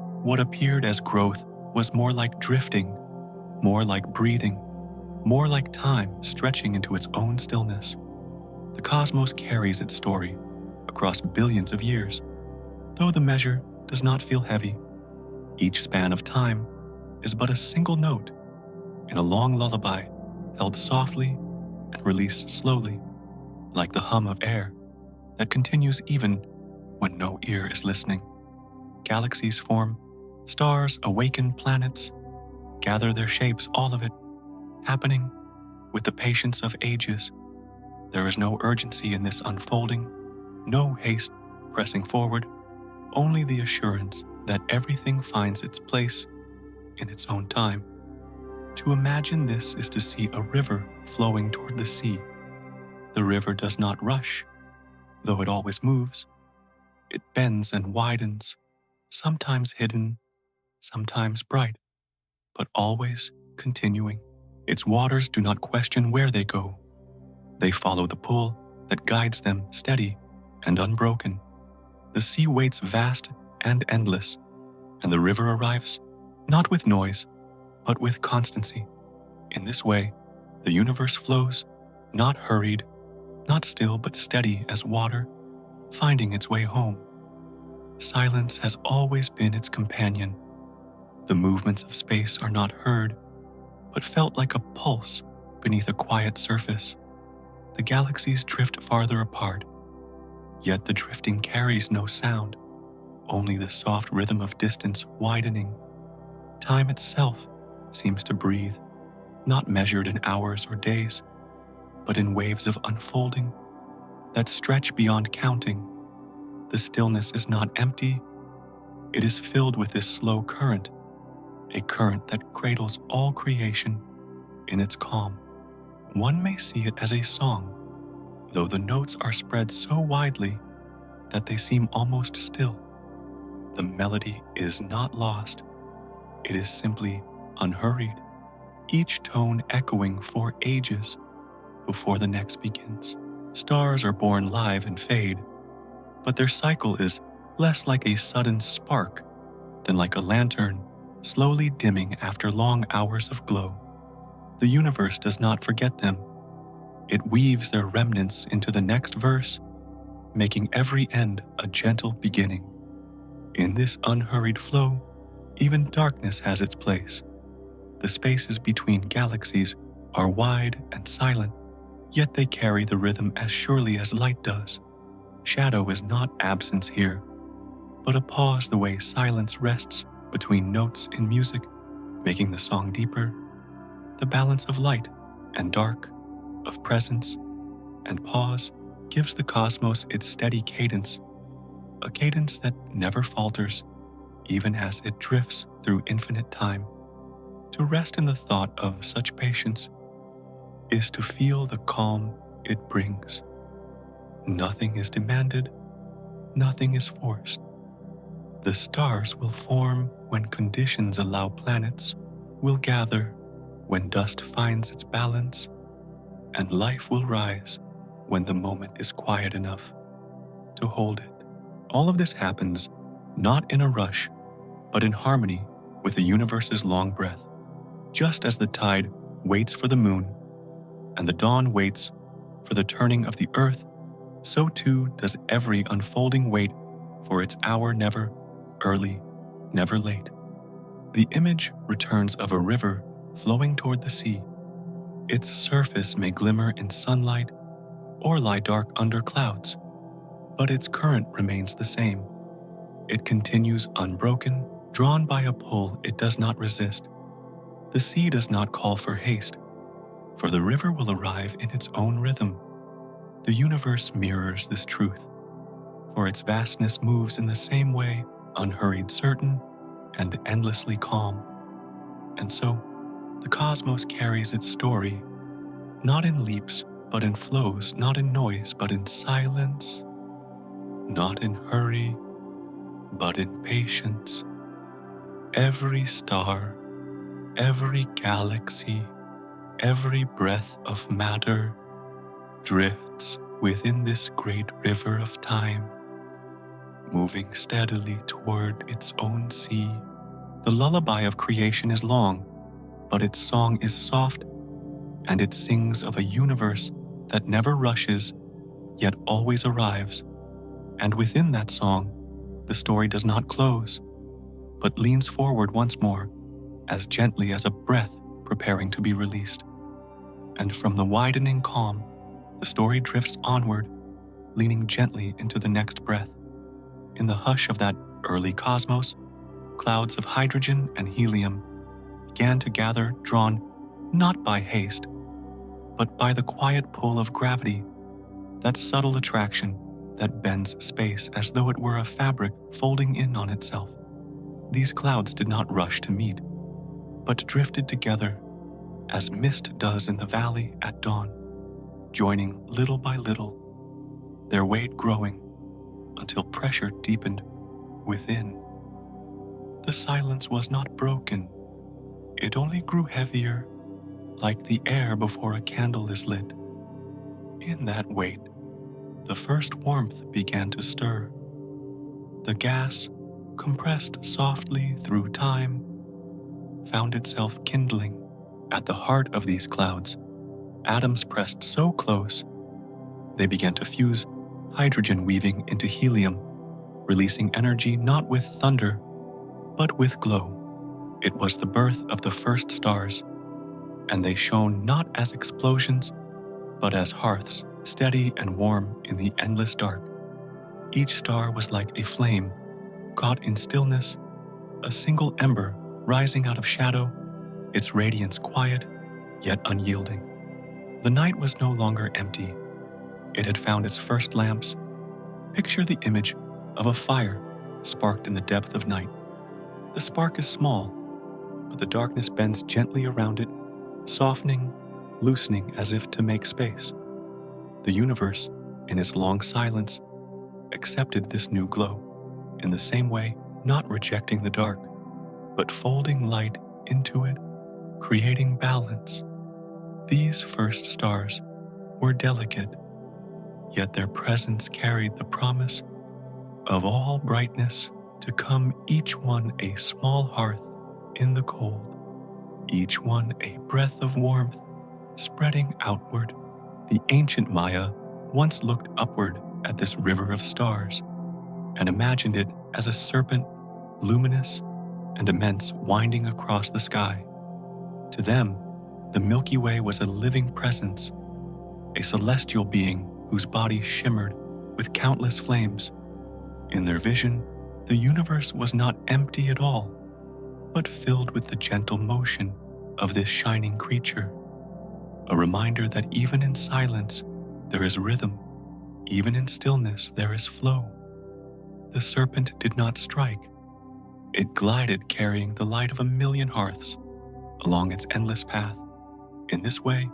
What appeared as growth was more like drifting, more like breathing, more like time stretching into its own stillness. The cosmos carries its story across billions of years, though the measure does not feel heavy. Each span of time is but a single note in a long lullaby held softly and released slowly, like the hum of air that continues even when no ear is listening. Galaxies form, stars awaken, planets gather their shapes, all of it happening with the patience of ages. There is no urgency in this unfolding, no haste pressing forward, only the assurance that everything finds its place in its own time. To imagine this is to see a river flowing toward the sea. The river does not rush, though it always moves. It bends and widens, sometimes hidden, sometimes bright, but always continuing. Its waters do not question where they go. They follow the pull that guides them, steady and unbroken. The sea waits, vast and endless, and the river arrives, not with noise, but with constancy. In this way, the universe flows, not hurried, not still, but steady as water, finding its way home. Silence has always been its companion. The movements of space are not heard, but felt like a pulse beneath a quiet surface. The galaxies drift farther apart, yet the drifting carries no sound, only the soft rhythm of distance widening. Time itself seems to breathe, not measured in hours or days, but in waves of unfolding that stretch beyond counting. The stillness is not empty, it is filled with this slow current, a current that cradles all creation in its calm. One may see it as a song, though the notes are spread so widely that they seem almost still. The melody is not lost, it is simply unhurried, each tone echoing for ages before the next begins. Stars are born live and fade, but their cycle is less like a sudden spark than like a lantern slowly dimming after long hours of glow. The universe does not forget them. It weaves their remnants into the next verse, making every end a gentle beginning. In this unhurried flow, even darkness has its place. The spaces between galaxies are wide and silent, yet they carry the rhythm as surely as light does. Shadow is not absence here, but a pause the way silence rests between notes in music, making the song deeper. The balance of light and dark, of presence and pause, gives the cosmos its steady cadence, a cadence that never falters, even as it drifts through infinite time. To rest in the thought of such patience is to feel the calm it brings. Nothing is demanded, nothing is forced. The stars will form when conditions allow, planets will gather when dust finds its balance, and life will rise when the moment is quiet enough to hold it. All of this happens not in a rush, but in harmony with the universe's long breath. Just as the tide waits for the moon and the dawn waits for the turning of the earth, so too does every unfolding wait for its hour, never early, never late. The image returns of a river flowing toward the sea. Its surface may glimmer in sunlight or lie dark under clouds, but its current remains the same. It continues unbroken, drawn by a pull it does not resist. The sea does not call for haste, for the river will arrive in its own rhythm. The universe mirrors this truth. for its vastness moves in the same way, unhurried, certain, and endlessly calm. And so, the cosmos carries its story, not in leaps, but in flows, not in noise, but in silence, not in hurry, but in patience. Every star, every galaxy, every breath of matter drifts within this great river of time, moving steadily toward its own sea. The lullaby of creation is long, but its song is soft, and it sings of a universe that never rushes, yet always arrives. And within that song, the story does not close, but leans forward once more, as gently as a breath preparing to be released. And from the widening calm, the story drifts onward, leaning gently into the next breath. In the hush of that early cosmos, clouds of hydrogen and helium began to gather, drawn not by haste, but by the quiet pull of gravity, that subtle attraction that bends space as though it were a fabric folding in on itself. These clouds did not rush to meet, but drifted together as mist does in the valley at dawn, joining little by little, their weight growing until pressure deepened within. The silence was not broken. It only grew heavier, like the air before a candle is lit. In that weight, the first warmth began to stir. The gas, compressed softly through time, found itself kindling at the heart of these clouds. Atoms pressed so close, they began to fuse, hydrogen weaving into helium, releasing energy not with thunder, but with glow. It was the birth of the first stars, and they shone not as explosions, but as hearths, steady and warm in the endless dark. Each star was like a flame, caught in stillness, a single ember rising out of shadow, its radiance quiet, yet unyielding. The night was no longer empty. It had found its first lamps. Picture the image of a fire sparked in the depth of night. The spark is small, but the darkness bends gently around it, softening, loosening as if to make space. The universe, in its long silence, accepted this new glow, in the same way, not rejecting the dark, but folding light into it, creating balance. These first stars were delicate, yet their presence carried the promise of all brightness to come, each one a small hearth in the cold, each one a breath of warmth spreading outward. The ancient Maya once looked upward at this river of stars and imagined it as a serpent, luminous and immense, winding across the sky. To them, the Milky Way was a living presence, a celestial being whose body shimmered with countless flames. In their vision, the universe was not empty at all, but filled with the gentle motion of this shining creature, a reminder that even in silence there is rhythm, even in stillness there is flow. The serpent did not strike. It glided carrying the light of a million hearths along its endless path. In this way,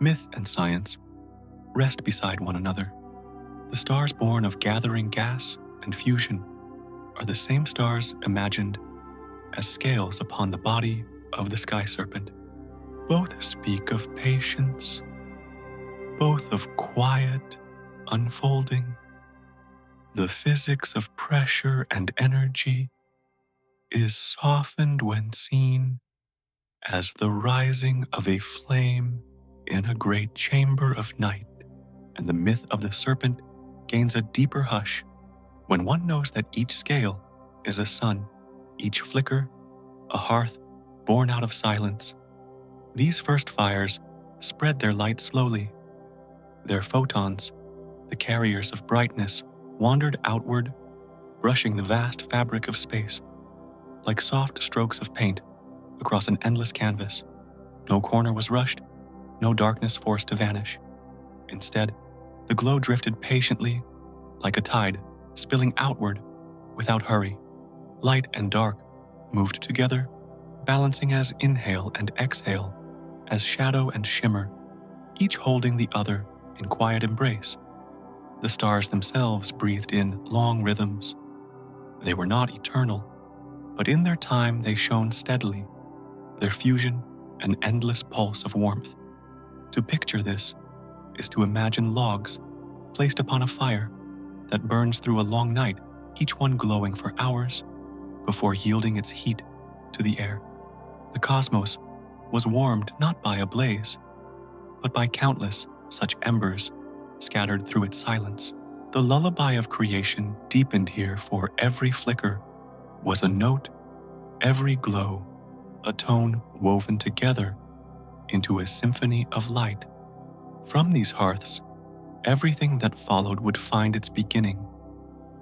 myth and science rest beside one another. The stars born of gathering gas and fusion are the same stars imagined as scales upon the body of the sky serpent. Both speak of patience, both of quiet unfolding. The physics of pressure and energy is softened when seen as the rising of a flame in a great chamber of night, and the myth of the serpent gains a deeper hush when one knows that each scale is a sun, each flicker a hearth born out of silence. These first fires spread their light slowly. Their photons, the carriers of brightness, wandered outward, brushing the vast fabric of space, like soft strokes of paint across an endless canvas. No corner was rushed, no darkness forced to vanish. Instead, the glow drifted patiently, like a tide, spilling outward without hurry. Light and dark moved together, balancing as inhale and exhale, as shadow and shimmer, each holding the other in quiet embrace. The stars themselves breathed in long rhythms. They were not eternal, but in their time they shone steadily, their fusion an endless pulse of warmth. To picture this is to imagine logs placed upon a fire that burns through a long night, each one glowing for hours before yielding its heat to the air. The cosmos was warmed not by a blaze, but by countless such embers scattered through its silence. The lullaby of creation deepened here, for every flicker was a note, every glow a tone woven together into a symphony of light. From these hearths, everything that followed would find its beginning.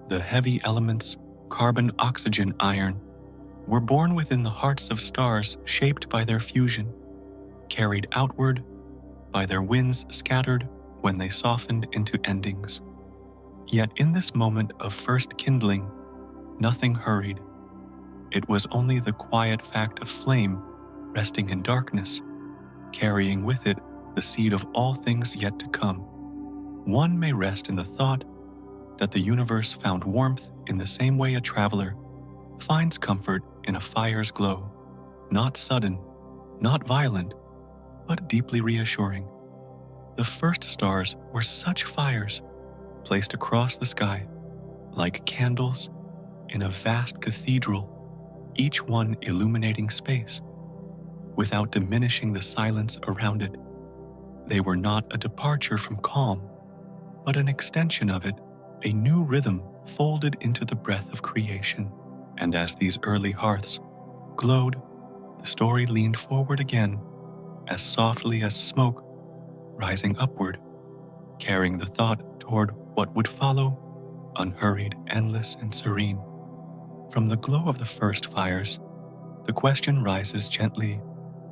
The heavy elements, carbon, oxygen, iron, were born within the hearts of stars, shaped by their fusion, carried outward by their winds, scattered when they softened into endings. Yet in this moment of first kindling, nothing hurried. It was only the quiet fact of flame resting in darkness, carrying with it the seed of all things yet to come. One may rest in the thought that the universe found warmth in the same way a traveler finds comfort in a fire's glow, not sudden, not violent, but deeply reassuring. The first stars were such fires, placed across the sky, like candles in a vast cathedral, each one illuminating space, without diminishing the silence around it. They were not a departure from calm, but an extension of it, a new rhythm folded into the breath of creation. And as these early hearths glowed, the story leaned forward again, as softly as smoke, rising upward, carrying the thought toward what would follow, unhurried, endless, and serene. From the glow of the first fires, the question rises gently,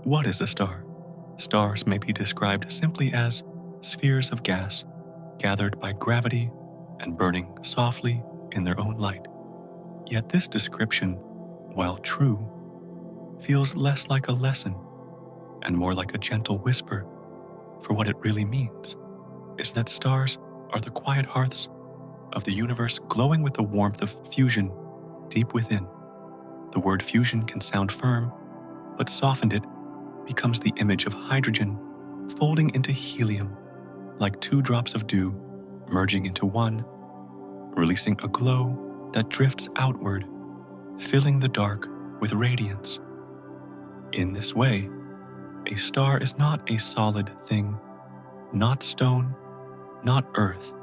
what is a star? Stars may be described simply as spheres of gas, gathered by gravity and burning softly in their own light. Yet this description, while true, feels less like a lesson and more like a gentle whisper, for what it really means is that stars are the quiet hearths of the universe, glowing with the warmth of fusion deep within. The word fusion can sound firm, but softened it becomes the image of hydrogen folding into helium, like two drops of dew merging into one, releasing a glow that drifts outward, filling the dark with radiance. In this way, a star is not a solid thing, not stone, not earth,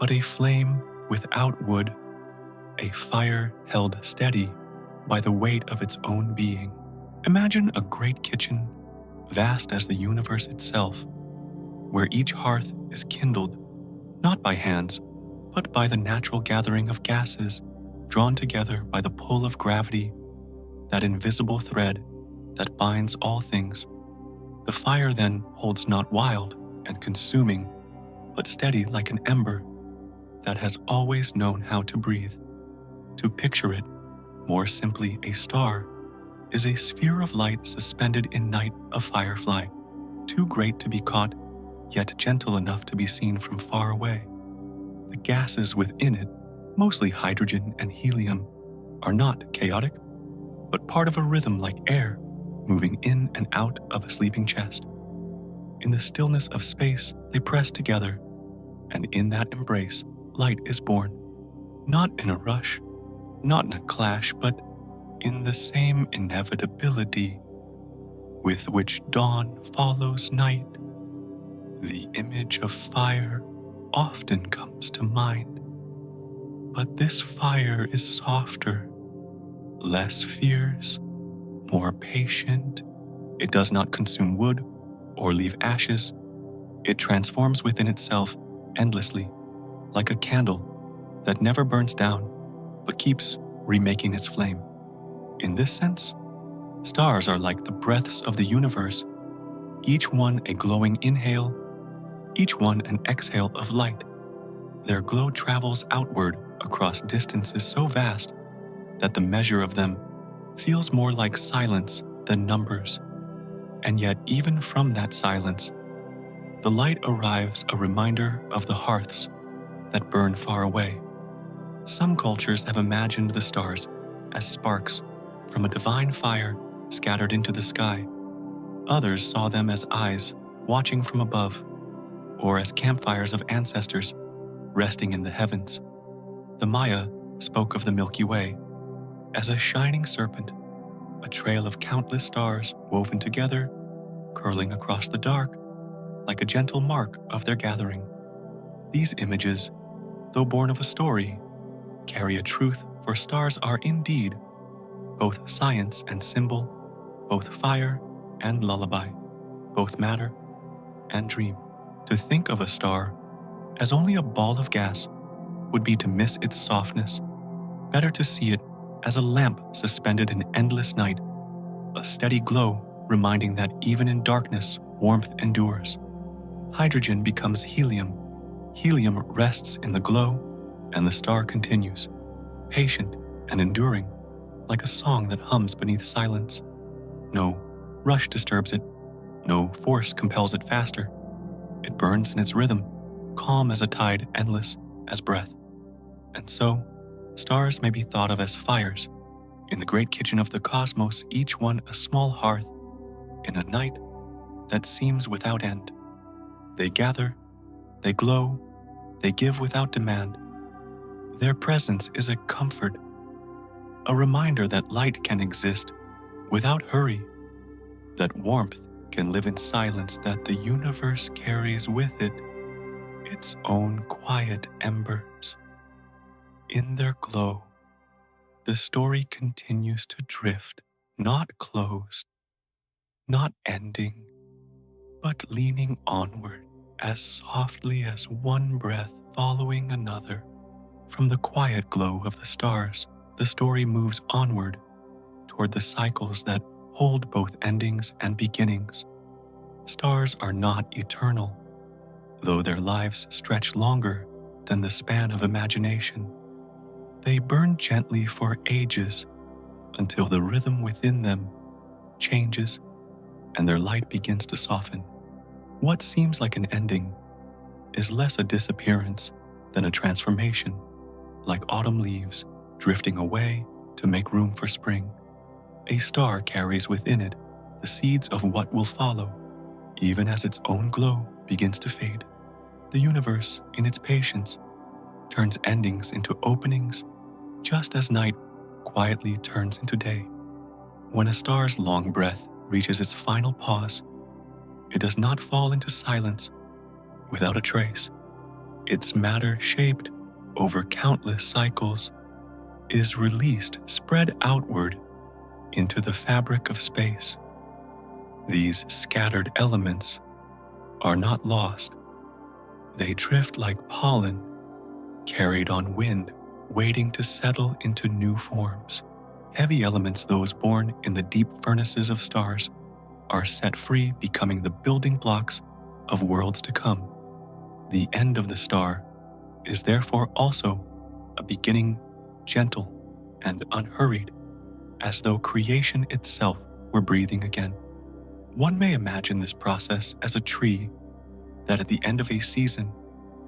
but a flame without wood, a fire held steady by the weight of its own being. Imagine a great kitchen, vast as the universe itself, where each hearth is kindled, not by hands, but by the natural gathering of gases drawn together by the pull of gravity, that invisible thread that binds all things. The fire then holds not wild and consuming, but steady like an ember that has always known how to breathe. To picture it, more simply, a star is a sphere of light suspended in night, a firefly, too great to be caught, yet gentle enough to be seen from far away. The gases within it, mostly hydrogen and helium, are not chaotic, but part of a rhythm like air moving in and out of a sleeping chest. In the stillness of space, they press together, and in that embrace, light is born, not in a rush, not in a clash, but in the same inevitability with which dawn follows night. The image of fire often comes to mind, but this fire is softer, less fierce, more patient. It does not consume wood or leave ashes. It transforms within itself endlessly, like a candle that never burns down, but keeps remaking its flame. In this sense, stars are like the breaths of the universe, each one a glowing inhale, each one an exhale of light. Their glow travels outward across distances so vast that the measure of them feels more like silence than numbers. And yet, even from that silence, the light arrives a reminder of the hearths that burn far away. Some cultures have imagined the stars as sparks from a divine fire scattered into the sky. Others saw them as eyes watching from above, or as campfires of ancestors resting in the heavens. The Maya spoke of the Milky Way as a shining serpent, a trail of countless stars woven together, curling across the dark like a gentle mark of their gathering. These images, though born of a story, carry a truth, for stars are indeed both science and symbol, both fire and lullaby, both matter and dream. To think of a star as only a ball of gas would be to miss its softness. Better to see it as a lamp suspended in endless night, a steady glow reminding that even in darkness, warmth endures. Hydrogen becomes helium. Helium rests in the glow, and the star continues, patient and enduring, like a song that hums beneath silence. No rush disturbs it. No force compels it faster. It burns in its rhythm, calm as a tide, endless as breath. And so, stars may be thought of as fires. In the great kitchen of the cosmos, each one a small hearth, in a night that seems without end. They gather, they glow, they give without demand. Their presence is a comfort, a reminder that light can exist without hurry, that warmth can live in silence, that the universe carries with it its own quiet embers. In their glow, the story continues to drift, not closed, not ending, but leaning onward as softly as one breath following another. From the quiet glow of the stars, the story moves onward toward the cycles that hold both endings and beginnings. Stars are not eternal, though their lives stretch longer than the span of imagination. They burn gently for ages until the rhythm within them changes and their light begins to soften. What seems like an ending is less a disappearance than a transformation, like autumn leaves drifting away to make room for spring. A star carries within it the seeds of what will follow, even as its own glow begins to fade. The universe, in its patience, turns endings into openings, just as night quietly turns into day. When a star's long breath reaches its final pause, it does not fall into silence without a trace. Its matter, shaped over countless cycles, is released, spread outward into the fabric of space. These scattered elements are not lost. They drift like pollen, carried on wind, waiting to settle into new forms. Heavy elements, those born in the deep furnaces of stars, are set free, becoming the building blocks of worlds to come. The end of the star is therefore also a beginning, gentle and unhurried, as though creation itself were breathing again. One may imagine this process as a tree that at the end of a season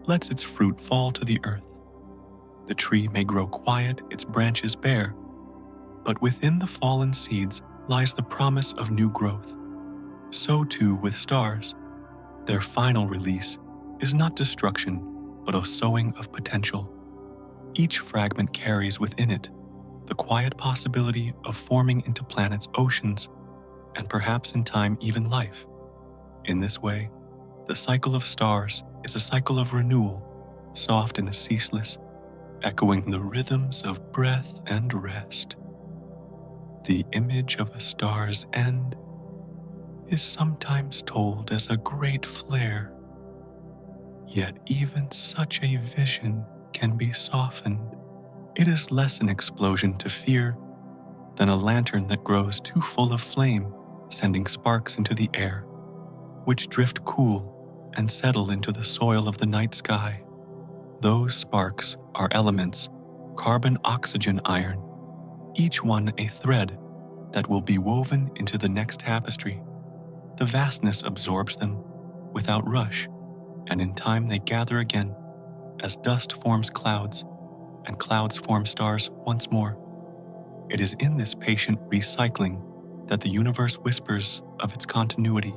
lets its fruit fall to the earth. The tree may grow quiet, its branches bare, but within the fallen seeds lies the promise of new growth. So too with stars, their final release is not destruction, but a sowing of potential. Each fragment carries within it the quiet possibility of forming into planets, oceans, and perhaps in time even life. In this way, the cycle of stars is a cycle of renewal, soft and ceaseless, echoing the rhythms of breath and rest. The image of a star's end is sometimes told as a great flare, yet even such a vision can be softened. It is less an explosion to fear than a lantern that grows too full of flame, sending sparks into the air, which drift cool and settle into the soil of the night sky. Those sparks are elements carbon-oxygen iron, each one a thread that will be woven into the next tapestry. The vastness absorbs them without rush, and in time they gather again as dust forms clouds and clouds form stars once more. It is in this patient recycling that the universe whispers of its continuity.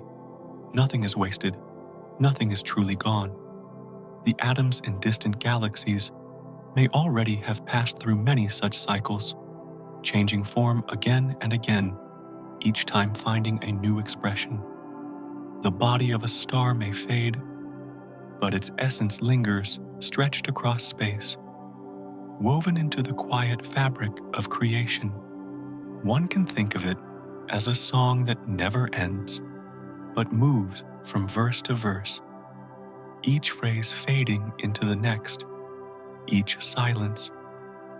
Nothing is wasted, nothing is truly gone. The atoms in distant galaxies may already have passed through many such cycles, changing form again and again, each time finding a new expression. The body of a star may fade, but its essence lingers, stretched across space. Woven into the quiet fabric of creation, one can think of it as a song that never ends, but moves from verse to verse, each phrase fading into the next, each silence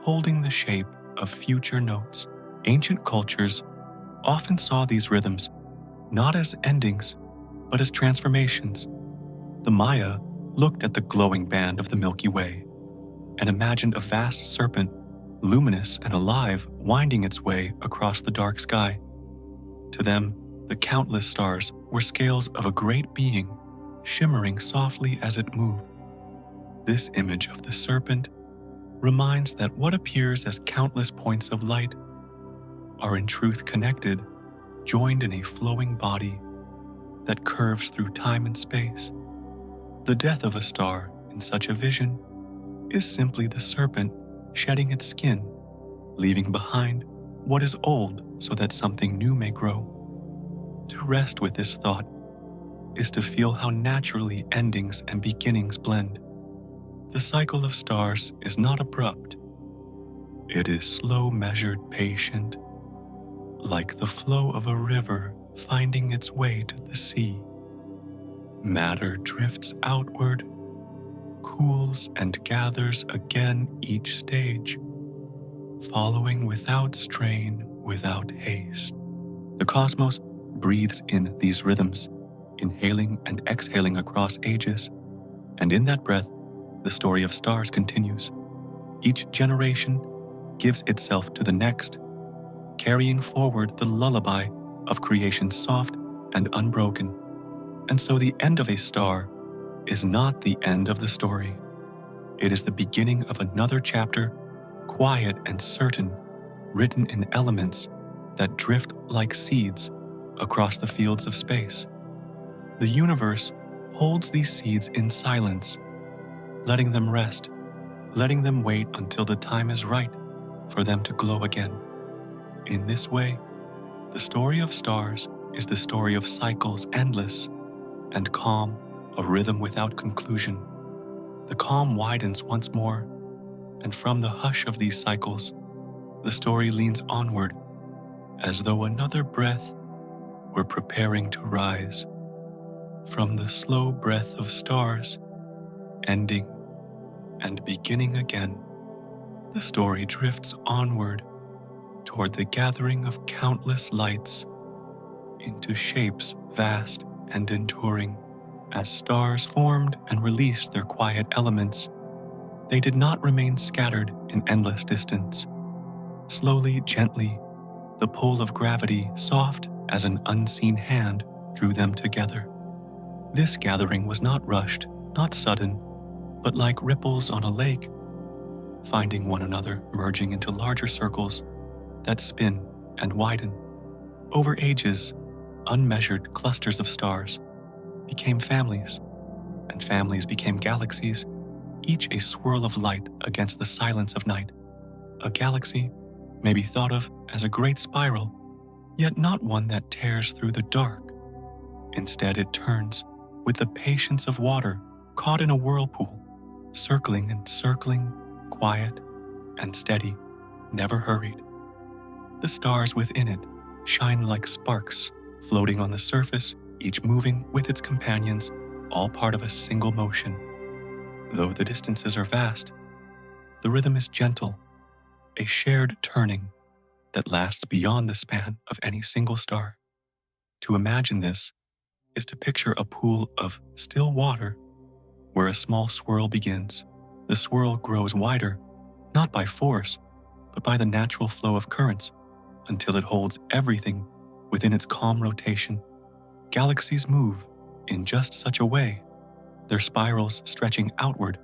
holding the shape of future notes. Ancient cultures often saw these rhythms not as endings, but as transformations. The Maya looked at the glowing band of the Milky Way and imagined a vast serpent, luminous and alive, winding its way across the dark sky. To them, the countless stars were scales of a great being, shimmering softly as it moved. This image of the serpent reminds that what appears as countless points of light are in truth connected, joined in a flowing body that curves through time and space. The death of a star in such a vision is simply the serpent shedding its skin, leaving behind what is old so that something new may grow. To rest with this thought is to feel how naturally endings and beginnings blend. The cycle of stars is not abrupt. It is slow, measured, patient, like the flow of a river finding its way to the sea. Matter drifts outward, cools and gathers again each stage, following without strain, without haste. The cosmos breathes in these rhythms, inhaling and exhaling across ages, and in that breath, the story of stars continues. Each generation gives itself to the next, carrying forward the lullaby of creation soft and unbroken. And so the end of a star is not the end of the story. It is the beginning of another chapter, quiet and certain, written in elements that drift like seeds across the fields of space. The universe holds these seeds in silence, letting them rest, letting them wait until the time is right for them to glow again. In this way, the story of stars is the story of cycles endless and calm, a rhythm without conclusion. The calm widens once more, and from the hush of these cycles, the story leans onward as though another breath were preparing to rise. From the slow breath of stars, ending and beginning again, the story drifts onward toward the gathering of countless lights into shapes vast and enduring. As stars formed and released their quiet elements, they did not remain scattered in endless distance. Slowly, gently, the pull of gravity, soft as an unseen hand, drew them together. This gathering was not rushed, not sudden, but like ripples on a lake, finding one another, merging into larger circles that spin and widen. Over ages, unmeasured clusters of stars became families, and families became galaxies, each a swirl of light against the silence of night. A galaxy may be thought of as a great spiral, yet not one that tears through the dark. Instead, it turns with the patience of water caught in a whirlpool, circling and circling, quiet and steady, never hurried. The stars within it shine like sparks, floating on the surface, each moving with its companions, all part of a single motion. Though the distances are vast, the rhythm is gentle, a shared turning that lasts beyond the span of any single star. To imagine this is to picture a pool of still water where a small swirl begins. The swirl grows wider, not by force, but by the natural flow of currents, until it holds everything within its calm rotation. Galaxies move in just such a way, their spirals stretching outward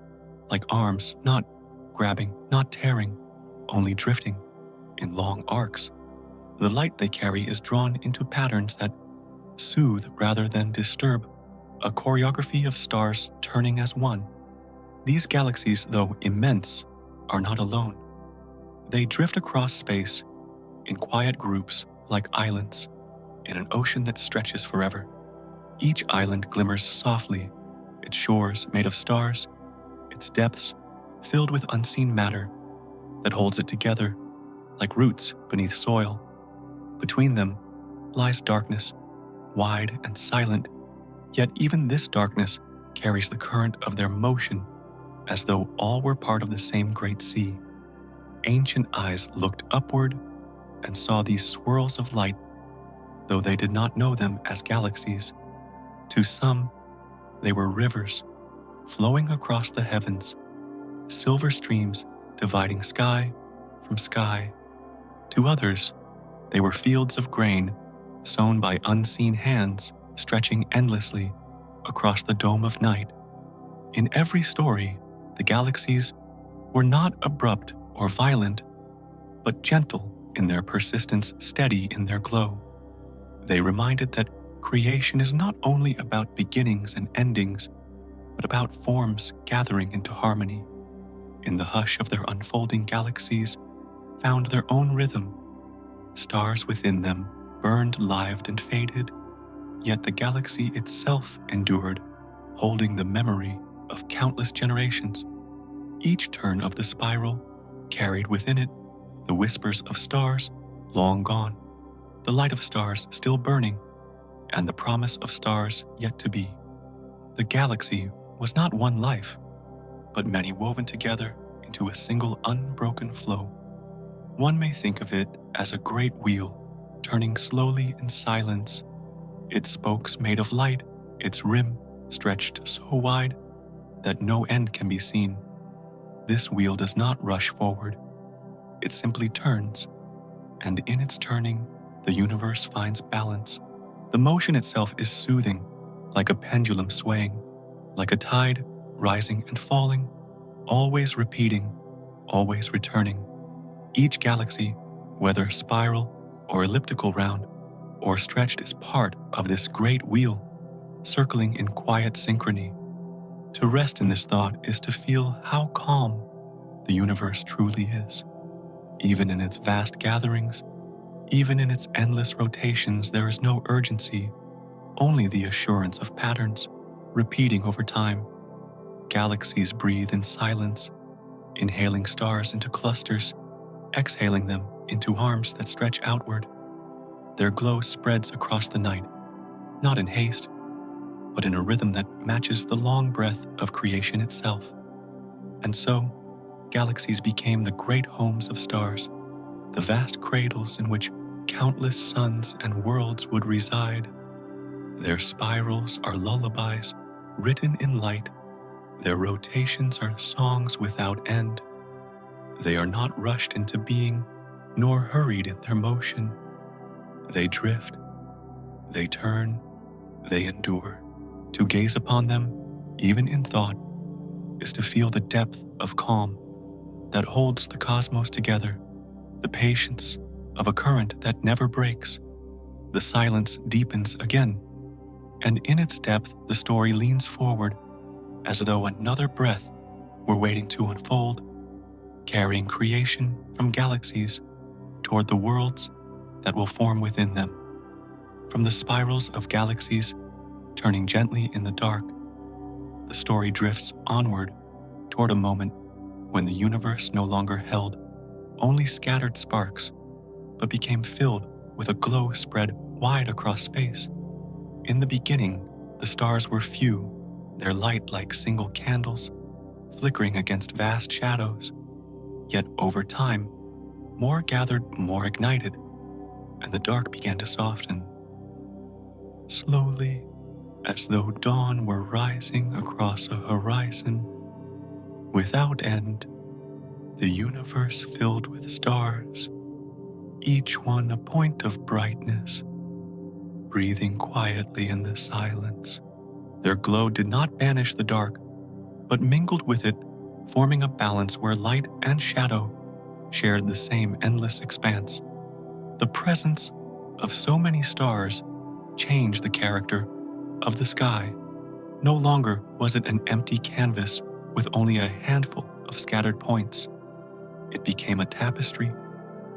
like arms, not grabbing, not tearing, only drifting in long arcs. The light they carry is drawn into patterns that soothe rather than disturb, a choreography of stars turning as one. These galaxies, though immense, are not alone. They drift across space in quiet groups like islands in an ocean that stretches forever. Each island glimmers softly, its shores made of stars, its depths filled with unseen matter that holds it together like roots beneath soil. Between them lies darkness, wide and silent, yet even this darkness carries the current of their motion as though all were part of the same great sea. Ancient eyes looked upward and saw these swirls of light, though they did not know them as galaxies. To some, they were rivers flowing across the heavens, silver streams dividing sky from sky. To others, they were fields of grain sown by unseen hands stretching endlessly across the dome of night. In every story, the galaxies were not abrupt or violent, but gentle in their persistence, steady in their glow. They reminded that creation is not only about beginnings and endings, but about forms gathering into harmony. In the hush of their unfolding galaxies found their own rhythm. Stars within them burned, lived, and faded, yet the galaxy itself endured, holding the memory of countless generations. Each turn of the spiral carried within it the whispers of stars long gone, the light of stars still burning, and the promise of stars yet to be. The galaxy was not one life, but many woven together into a single unbroken flow. One may think of it as a great wheel turning slowly in silence, its spokes made of light, its rim stretched so wide that no end can be seen. This wheel does not rush forward. It simply turns, and in its turning, the universe finds balance. The motion itself is soothing, like a pendulum swaying, like a tide rising and falling, always repeating, always returning. Each galaxy, whether spiral or elliptical round, or stretched, is part of this great wheel, circling in quiet synchrony. To rest in this thought is to feel how calm the universe truly is. Even in its vast gatherings, even in its endless rotations, there is no urgency, only the assurance of patterns repeating over time. Galaxies breathe in silence, inhaling stars into clusters, exhaling them into arms that stretch outward. Their glow spreads across the night, not in haste, but in a rhythm that matches the long breath of creation itself. And so, galaxies became the great homes of stars, the vast cradles in which countless suns and worlds would reside. Their spirals are lullabies written in light. Their rotations are songs without end. They are not rushed into being, nor hurried in their motion. They drift, they turn, they endure. To gaze upon them, even in thought, is to feel the depth of calm that holds the cosmos together, the patience of a current that never breaks. The silence deepens again, and in its depth the story leans forward as though another breath were waiting to unfold, carrying creation from galaxies toward the worlds that will form within them. From the spirals of galaxies turning gently in the dark, the story drifts onward toward a moment when the universe no longer held only scattered sparks, but became filled with a glow spread wide across space. In the beginning, the stars were few, their light like single candles, flickering against vast shadows. Yet over time, more gathered, more ignited, and the dark began to soften. Slowly, as though dawn were rising across a horizon without end, The universe filled with stars, each one a point of brightness, breathing quietly in the silence. Their glow did not banish the dark, but mingled with it, forming a balance where light and shadow shared the same endless expanse. The presence of so many stars changed the character of the sky. No longer was it an empty canvas with only a handful of scattered points. It became a tapestry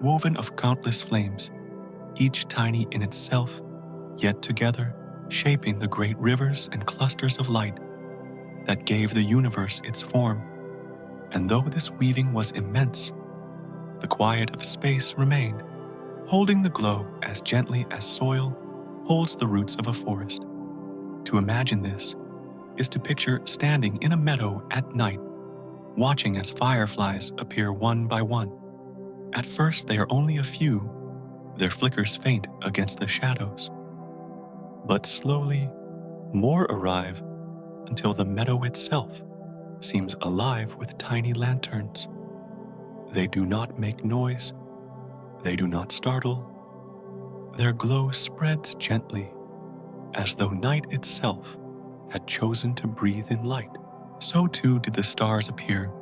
woven of countless flames, each tiny in itself, yet together shaping the great rivers and clusters of light that gave the universe its form. And though this weaving was immense, the quiet of space remained, holding the glow as gently as soil holds the roots of a forest. To imagine this is to picture standing in a meadow at night, watching as fireflies appear one by one. At first, they are only a few, their flickers faint against the shadows. But slowly, more arrive until the meadow itself seems alive with tiny lanterns. They do not make noise, they do not startle. Their glow spreads gently, as though night itself had chosen to breathe in light. So too did the stars appear,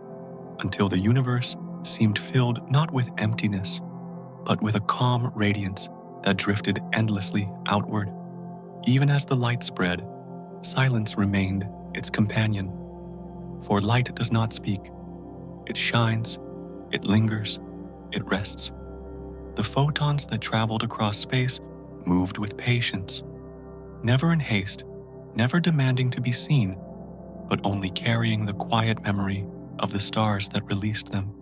until the universe seemed filled not with emptiness, but with a calm radiance that drifted endlessly outward. Even as the light spread, silence remained its companion. For light does not speak. It shines, it lingers, it rests. The photons that traveled across space moved with patience, never in haste, never demanding to be seen, but only carrying the quiet memory of the stars that released them.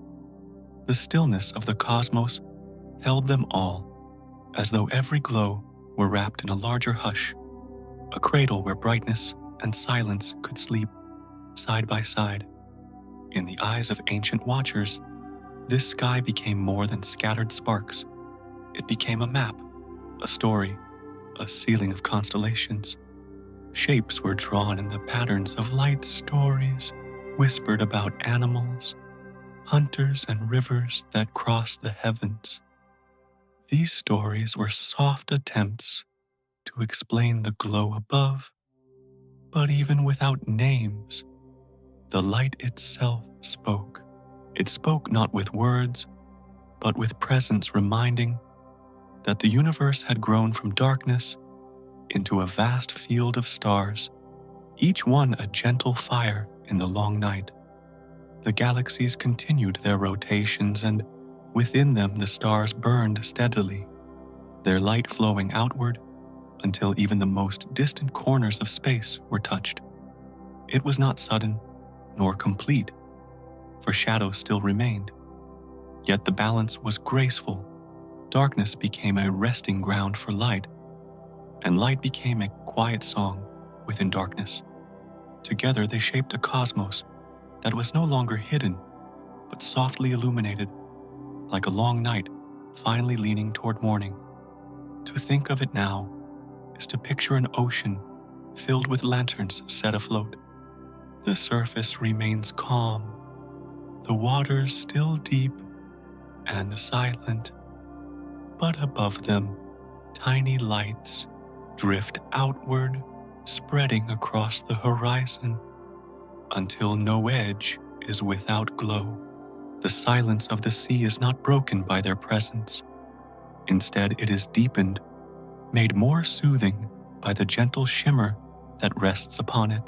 The stillness of the cosmos held them all, as though every glow were wrapped in a larger hush, a cradle where brightness and silence could sleep side by side. In the eyes of ancient watchers, this sky became more than scattered sparks. It became a map, a story, a ceiling of constellations. Shapes were drawn in the patterns of light, stories whispered about animals, hunters, and rivers that crossed the heavens. These stories were soft attempts to explain the glow above, but even without names, the light itself spoke. It spoke not with words, but with presence, reminding that the universe had grown from darkness into a vast field of stars, each one a gentle fire in the long night. The galaxies continued their rotations, and within them the stars burned steadily, their light flowing outward until even the most distant corners of space were touched. It was not sudden nor complete, for shadow still remained. Yet the balance was graceful. Darkness became a resting ground for light, and light became a quiet song within darkness. Together they shaped a cosmos that was no longer hidden, but softly illuminated, like a long night finally leaning toward morning. To think of it now is to picture an ocean filled with lanterns set afloat. The surface remains calm, the waters still deep and silent, but above them, tiny lights drift outward, spreading across the horizon until no edge is without glow. The silence of the sea is not broken by their presence. Instead, it is deepened, made more soothing by the gentle shimmer that rests upon it.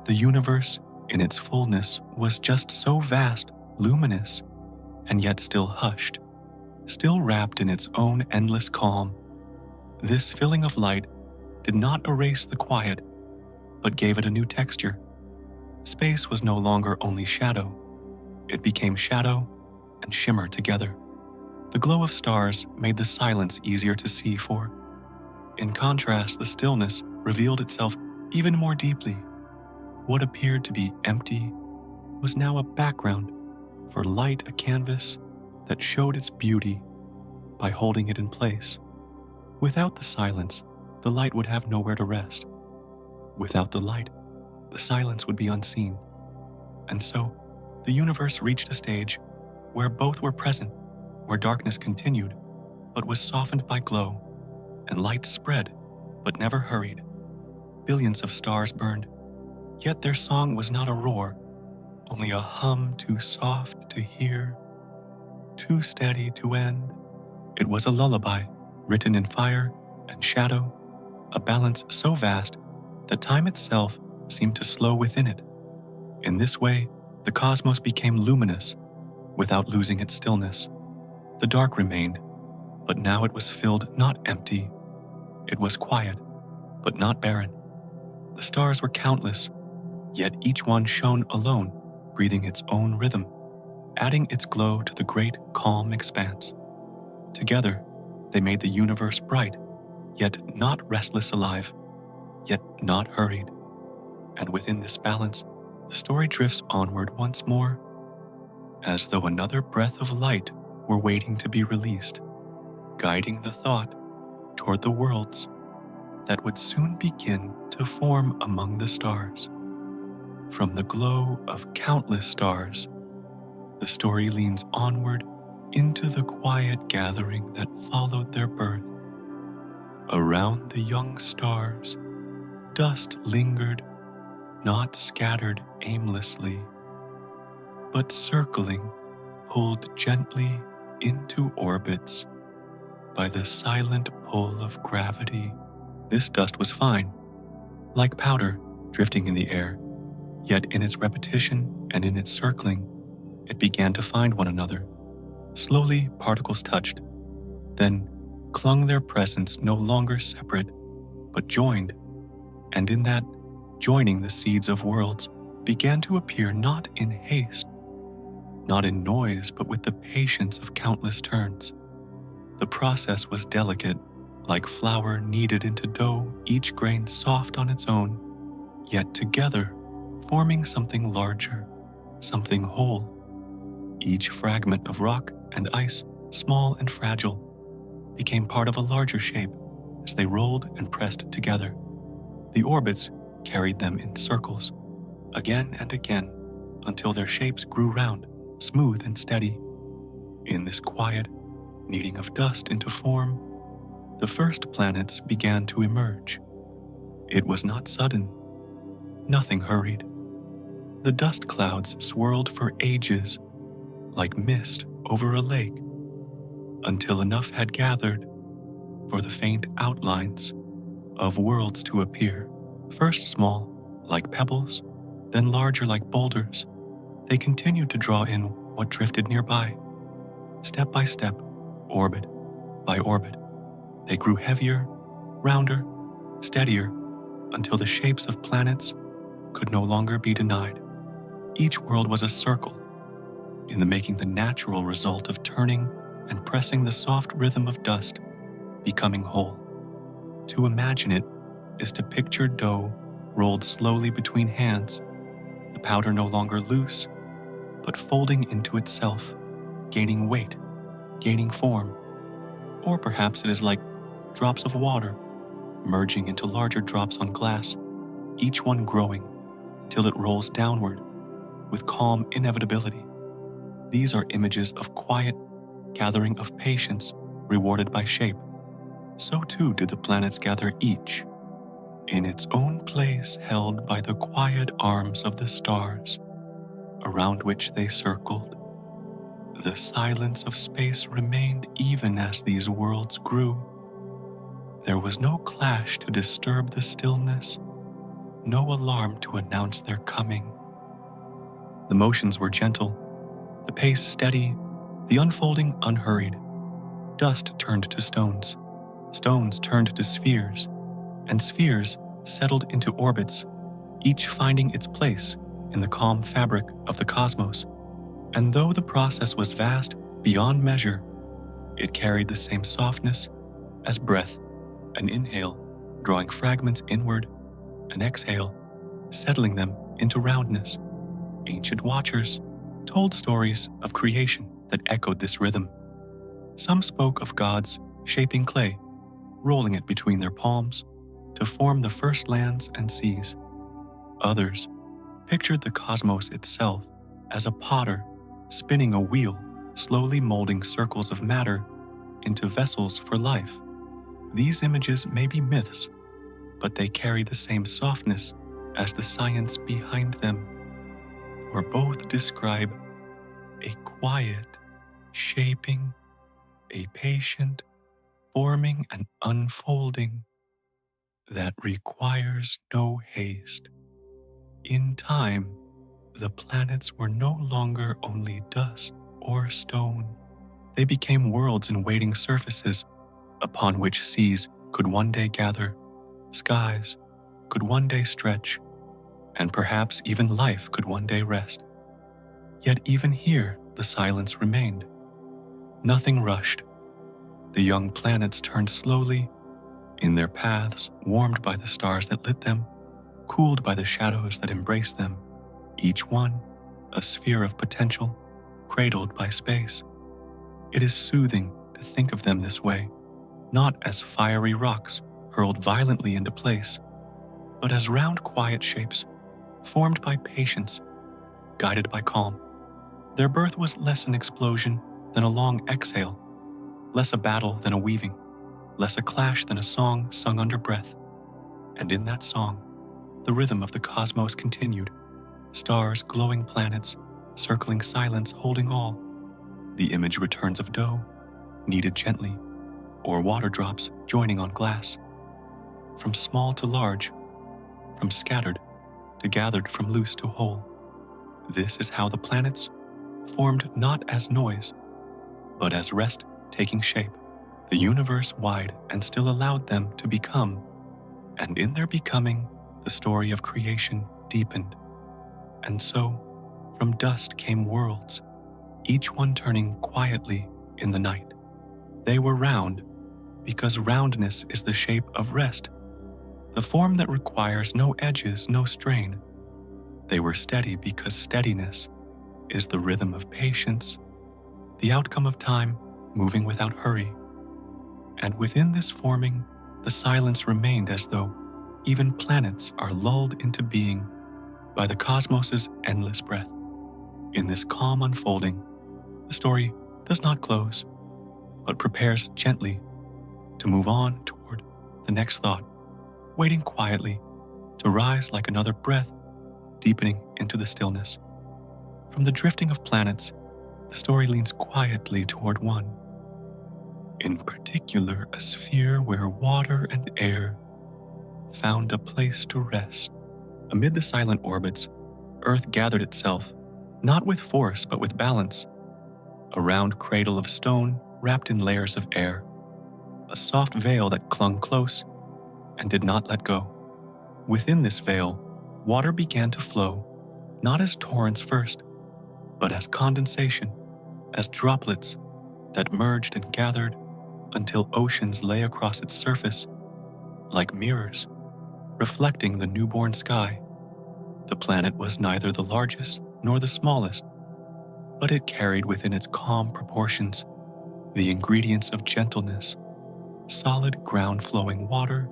The universe, in its fullness, was just so vast, luminous, and yet still hushed, still wrapped in its own endless calm. This filling of light did not erase the quiet, but gave it a new texture. Space was no longer only shadow. It became shadow and shimmer together. The glow of stars made the silence easier to see, for, in contrast, the stillness revealed itself even more deeply. What appeared to be empty was now a background for light, a canvas that showed its beauty by holding it in place. Without the silence, the light would have nowhere to rest. Without the light, the silence would be unseen. And so, the universe reached a stage where both were present, where darkness continued, but was softened by glow, and light spread, but never hurried. Billions of stars burned, yet their song was not a roar, only a hum too soft to hear, too steady to end. It was a lullaby, written in fire and shadow, a balance so vast that time itself seemed to slow within it. In this way, the cosmos became luminous without losing its stillness. The dark remained, but now it was filled not empty. It was quiet, but not barren. The stars were countless, yet each one shone alone, breathing its own rhythm, adding its glow to the great calm expanse. Together, they made the universe bright, yet not restless alive, yet not hurried. And within this balance, the story drifts onward once more, as though another breath of light were waiting to be released, guiding the thought toward the worlds that would soon begin to form among the stars. From the glow of countless stars, the story leans onward into the quiet gathering that followed their birth. Around the young stars, dust lingered, not scattered aimlessly, but circling, pulled gently into orbits by the silent pull of gravity. This dust was fine, like powder drifting in the air, yet in its repetition and in its circling, it began to find one another. Slowly, particles touched, then clung their presence no longer separate, but joined, and in that joining the seeds of worlds began to appear not in haste, not in noise, but with the patience of countless turns. The process was delicate, like flour kneaded into dough, each grain soft on its own, yet together forming something larger, something whole. Each fragment of rock and ice, small and fragile, became part of a larger shape as they rolled and pressed together. The orbits carried them in circles, again and again, until their shapes grew round, smooth and steady. In this quiet kneading of dust into form, the first planets began to emerge. It was not sudden. Nothing hurried. The dust clouds swirled for ages, like mist over a lake, until enough had gathered for the faint outlines of worlds to appear. First small, like pebbles, then larger like boulders. They continued to draw in what drifted nearby. Step by step, orbit by orbit, they grew heavier, rounder, steadier, until the shapes of planets could no longer be denied. Each world was a circle, in the making the natural result of turning and pressing the soft rhythm of dust, becoming whole. To imagine it is to picture dough rolled slowly between hands, the powder no longer loose, but folding into itself, gaining weight, gaining form. Or perhaps it is like drops of water merging into larger drops on glass, each one growing till it rolls downward with calm inevitability. These are images of quiet gathering of patience rewarded by shape. So too did the planets gather, each in its own place, held by the quiet arms of the stars around which they circled. The silence of space remained even as these worlds grew. There was no clash to disturb the stillness, no alarm to announce their coming. The motions were gentle, the pace steady, the unfolding unhurried. Dust turned to stones, stones turned to spheres, and spheres settled into orbits, each finding its place in the calm fabric of the cosmos. And though the process was vast beyond measure, it carried the same softness as breath, an inhale drawing fragments inward, an exhale settling them into roundness. Ancient watchers told stories of creation that echoed this rhythm. Some spoke of gods shaping clay, rolling it between their palms to form the first lands and seas. Others pictured the cosmos itself as a potter spinning a wheel, slowly molding circles of matter into vessels for life. These images may be myths, but they carry the same softness as the science behind them, for both describe a quiet shaping, a patient forming and unfolding that requires no haste. In time, the planets were no longer only dust or stone. They became worlds in waiting surfaces upon which seas could one day gather, skies could one day stretch, and perhaps even life could one day rest. Yet even here, the silence remained. Nothing rushed. The young planets turned slowly, in their paths warmed by the stars that lit them, cooled by the shadows that embraced them, each one a sphere of potential, cradled by space. It is soothing to think of them this way, not as fiery rocks hurled violently into place, but as round quiet shapes, formed by patience, guided by calm. Their birth was less an explosion than a long exhale, less a battle than a weaving, less a clash than a song sung under breath. And in that song, the rhythm of the cosmos continued, stars, glowing planets, circling silence, holding all. The image returns of dough, kneaded gently, or water drops joining on glass. From small to large, from scattered to gathered, from loose to whole. This is how the planets formed not as noise, but as rest taking shape. The universe wide and still allowed them to become, and in their becoming, the story of creation deepened. And so, from dust came worlds, each one turning quietly in the night. They were round, because roundness is the shape of rest, the form that requires no edges, no strain. They were steady because steadiness is the rhythm of patience, the outcome of time moving without hurry. And within this forming, the silence remained as though even planets are lulled into being by the cosmos's endless breath. In this calm unfolding, the story does not close, but prepares gently to move on toward the next thought, waiting quietly to rise like another breath, deepening into the stillness. From the drifting of planets, the story leans quietly toward one, in particular a sphere where water and air found a place to rest. Amid the silent orbits, Earth gathered itself, not with force but with balance, a round cradle of stone wrapped in layers of air, a soft veil that clung close and did not let go. Within this veil, water began to flow, not as torrents first, but as condensation, as droplets that merged and gathered until oceans lay across its surface, like mirrors, reflecting the newborn sky. The planet was neither the largest nor the smallest, but it carried within its calm proportions the ingredients of gentleness, solid ground-flowing water,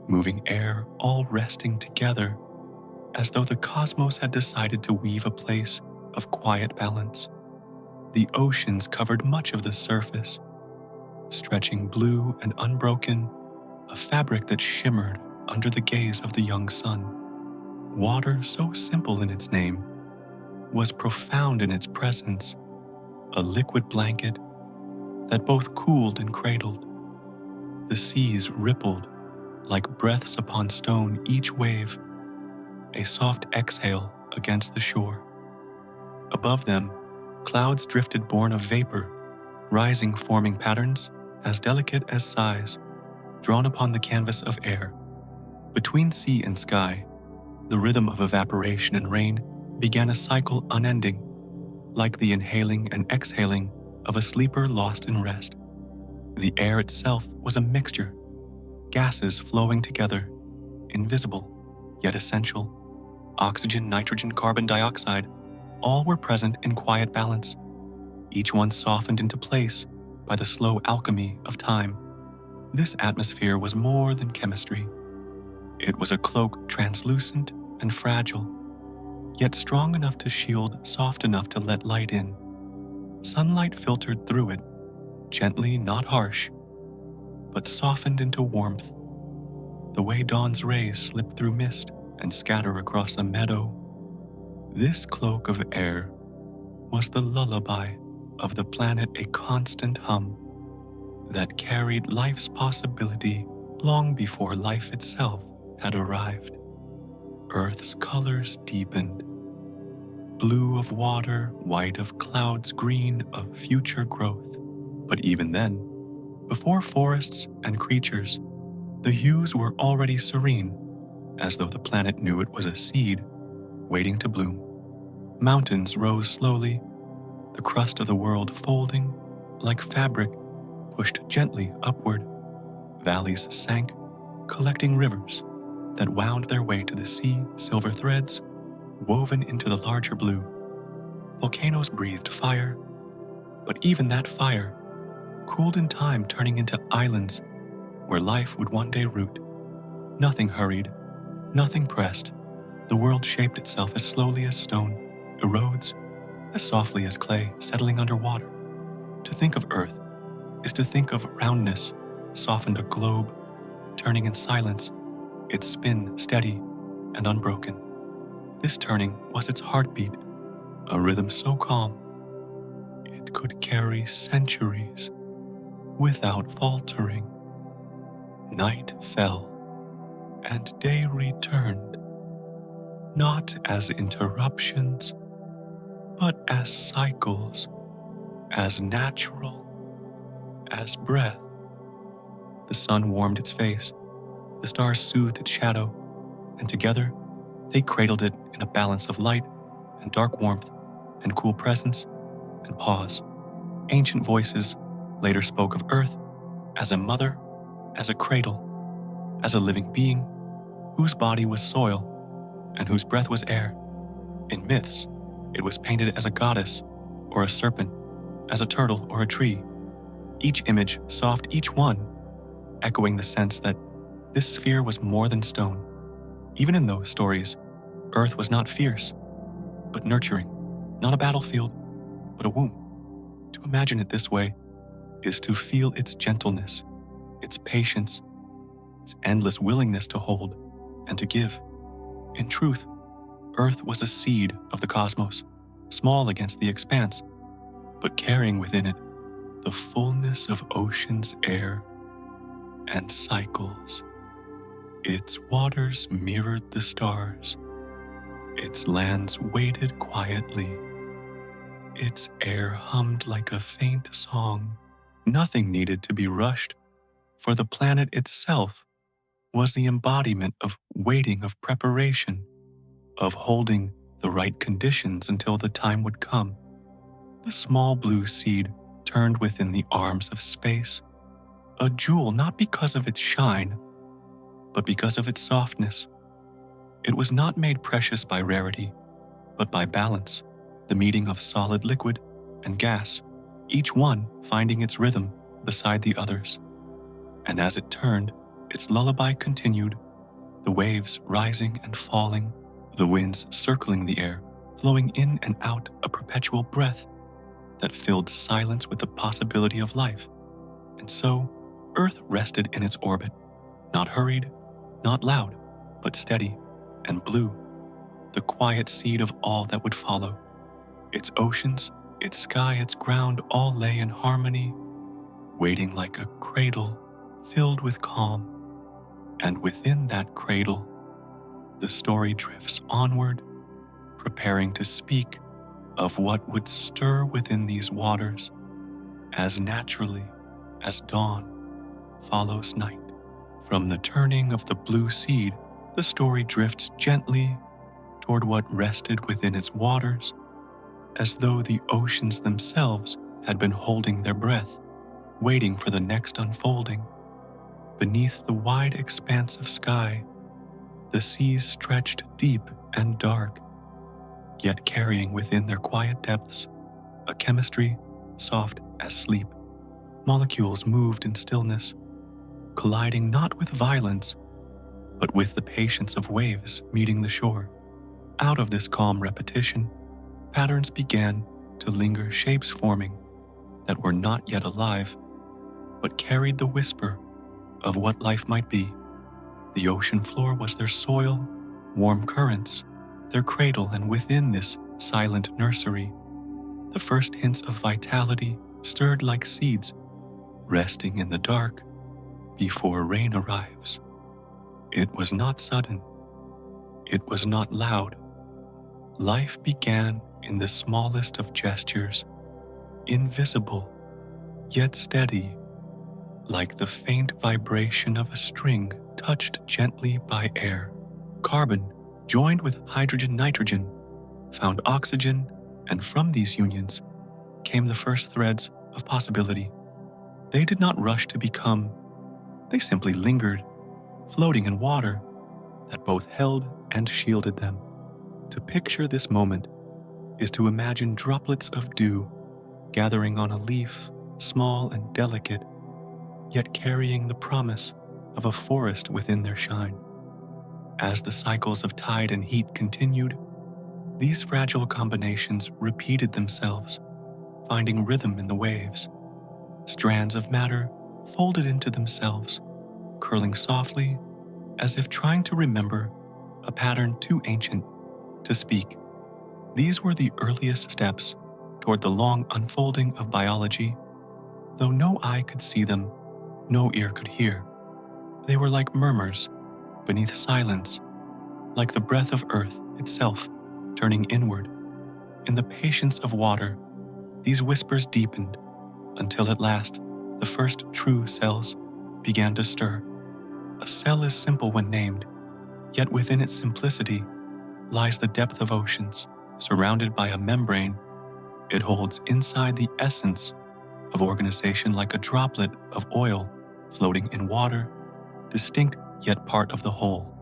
moving air, all resting together, as though the cosmos had decided to weave a place of quiet balance. The oceans covered much of the surface, stretching blue and unbroken, a fabric that shimmered under the gaze of the young sun. Water, so simple in its name, was profound in its presence, a liquid blanket that both cooled and cradled. The seas rippled like breaths upon stone, each wave a soft exhale against the shore. Above them, clouds drifted born of vapor, rising, forming patterns as delicate as sighs drawn upon the canvas of air. Between sea and sky, the rhythm of evaporation and rain began a cycle unending, like the inhaling and exhaling of a sleeper lost in rest. The air itself was a mixture, gases flowing together, invisible, yet essential. Oxygen, nitrogen, carbon dioxide, all were present in quiet balance, each one softened into place by the slow alchemy of time. This atmosphere was more than chemistry. It was a cloak translucent and fragile, yet strong enough to shield, soft enough to let light in. Sunlight filtered through it, gently, not harsh, but softened into warmth, the way dawn's rays slip through mist and scatter across a meadow. This cloak of air was the lullaby of the planet, a constant hum that carried life's possibility long before life itself had arrived. Earth's colors deepened, blue of water, white of clouds, green of future growth. But even then, before forests and creatures, the hues were already serene, as though the planet knew it was a seed waiting to bloom. Mountains rose slowly, the crust of the world folding like fabric pushed gently upward. Valleys sank, collecting rivers that wound their way to the sea, silver threads woven into the larger blue. Volcanoes breathed fire, but even that fire cooled in time, turning into islands where life would one day root. Nothing hurried, nothing pressed. The world shaped itself as slowly as stone erodes, as softly as clay settling underwater. To think of Earth is to think of roundness, softened a globe, turning in silence, its spin steady and unbroken. This turning was its heartbeat, a rhythm so calm it could carry centuries without faltering. Night fell, and day returned, not as interruptions, but as cycles, as natural as breath. The sun warmed its face, the stars soothed its shadow, and together they cradled it in a balance of light and dark warmth and cool presence and pause. Ancient voices later spoke of Earth as a mother, as a cradle, as a living being whose body was soil and whose breath was air. In myths, it was painted as a goddess or a serpent, as a turtle or a tree, each image soft, each one echoing the sense that this sphere was more than stone. Even in those stories, Earth was not fierce, but nurturing, not a battlefield, but a womb. To imagine it this way is to feel its gentleness, its patience, its endless willingness to hold and to give. In truth, Earth was a seed of the cosmos, small against the expanse, but carrying within it the fullness of ocean's air and cycles. Its waters mirrored the stars, its lands waited quietly, its air hummed like a faint song. Nothing needed to be rushed, for the planet itself was the embodiment of waiting, of preparation, of holding the right conditions until the time would come. The small blue seed turned within the arms of space, a jewel not because of its shine, but because of its softness. It was not made precious by rarity, but by balance, the meeting of solid liquid and gas, each one finding its rhythm beside the others. And as it turned, its lullaby continued, the waves rising and falling, the winds circling the air, flowing in and out, a perpetual breath that filled silence with the possibility of life. And so, Earth rested in its orbit, not hurried, not loud, but steady and blue, the quiet seed of all that would follow. Its oceans, its sky, its ground all lay in harmony, waiting like a cradle filled with calm. And within that cradle, the story drifts onward, preparing to speak of what would stir within these waters as naturally as dawn follows night. From the turning of the blue seed, the story drifts gently toward what rested within its waters, as though the oceans themselves had been holding their breath, waiting for the next unfolding. Beneath the wide expanse of sky, the seas stretched deep and dark, yet carrying within their quiet depths a chemistry soft as sleep. Molecules moved in stillness, colliding not with violence, but with the patience of waves meeting the shore. Out of this calm repetition, patterns began to linger, shapes forming that were not yet alive, but carried the whisper of what life might be. The ocean floor was their soil, warm currents, their cradle, and within this silent nursery, the first hints of vitality stirred like seeds, resting in the dark before rain arrives. It was not sudden. It was not loud. Life began in the smallest of gestures, invisible, yet steady, like the faint vibration of a string touched gently by air. Carbon, joined with hydrogen-nitrogen, found oxygen, and from these unions came the first threads of possibility. They did not rush to become, they simply lingered, floating in water that both held and shielded them. To picture this moment is to imagine droplets of dew gathering on a leaf, small and delicate, yet carrying the promise of a forest within their shine. As the cycles of tide and heat continued, these fragile combinations repeated themselves, finding rhythm in the waves. Strands of matter folded into themselves, curling softly as if trying to remember a pattern too ancient to speak. These were the earliest steps toward the long unfolding of biology. Though no eye could see them, no ear could hear. They were like murmurs beneath silence, like the breath of earth itself turning inward. In the patience of water, these whispers deepened until at last the first true cells began to stir. A cell is simple when named, yet within its simplicity lies the depth of oceans. Surrounded by a membrane, it holds inside the essence of organization like a droplet of oil floating in water, distinct yet part of the whole.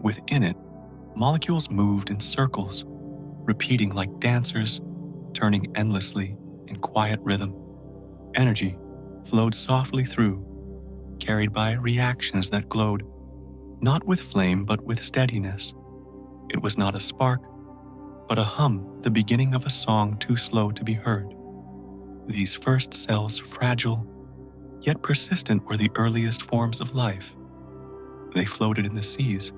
Within it, molecules moved in circles, repeating like dancers, turning endlessly in quiet rhythm. Energy flowed softly through, carried by reactions that glowed, not with flame but with steadiness. It was not a spark, but a hum, the beginning of a song too slow to be heard. These first cells, fragile, yet persistent, were the earliest forms of life. They floated in the seas,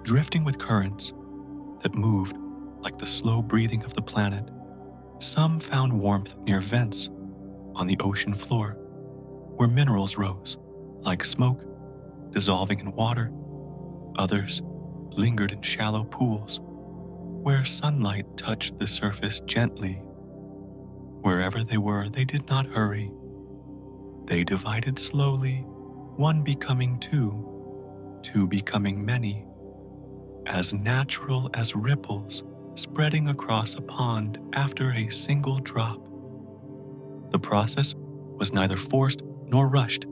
drifting with currents that moved like the slow breathing of the planet. Some found warmth near vents on the ocean floor, where minerals rose like smoke, dissolving in water. Others lingered in shallow pools, where sunlight touched the surface gently. Wherever they were, they did not hurry. They divided slowly, one becoming two, two becoming many, as natural as ripples spreading across a pond after a single drop. The process was neither forced nor rushed.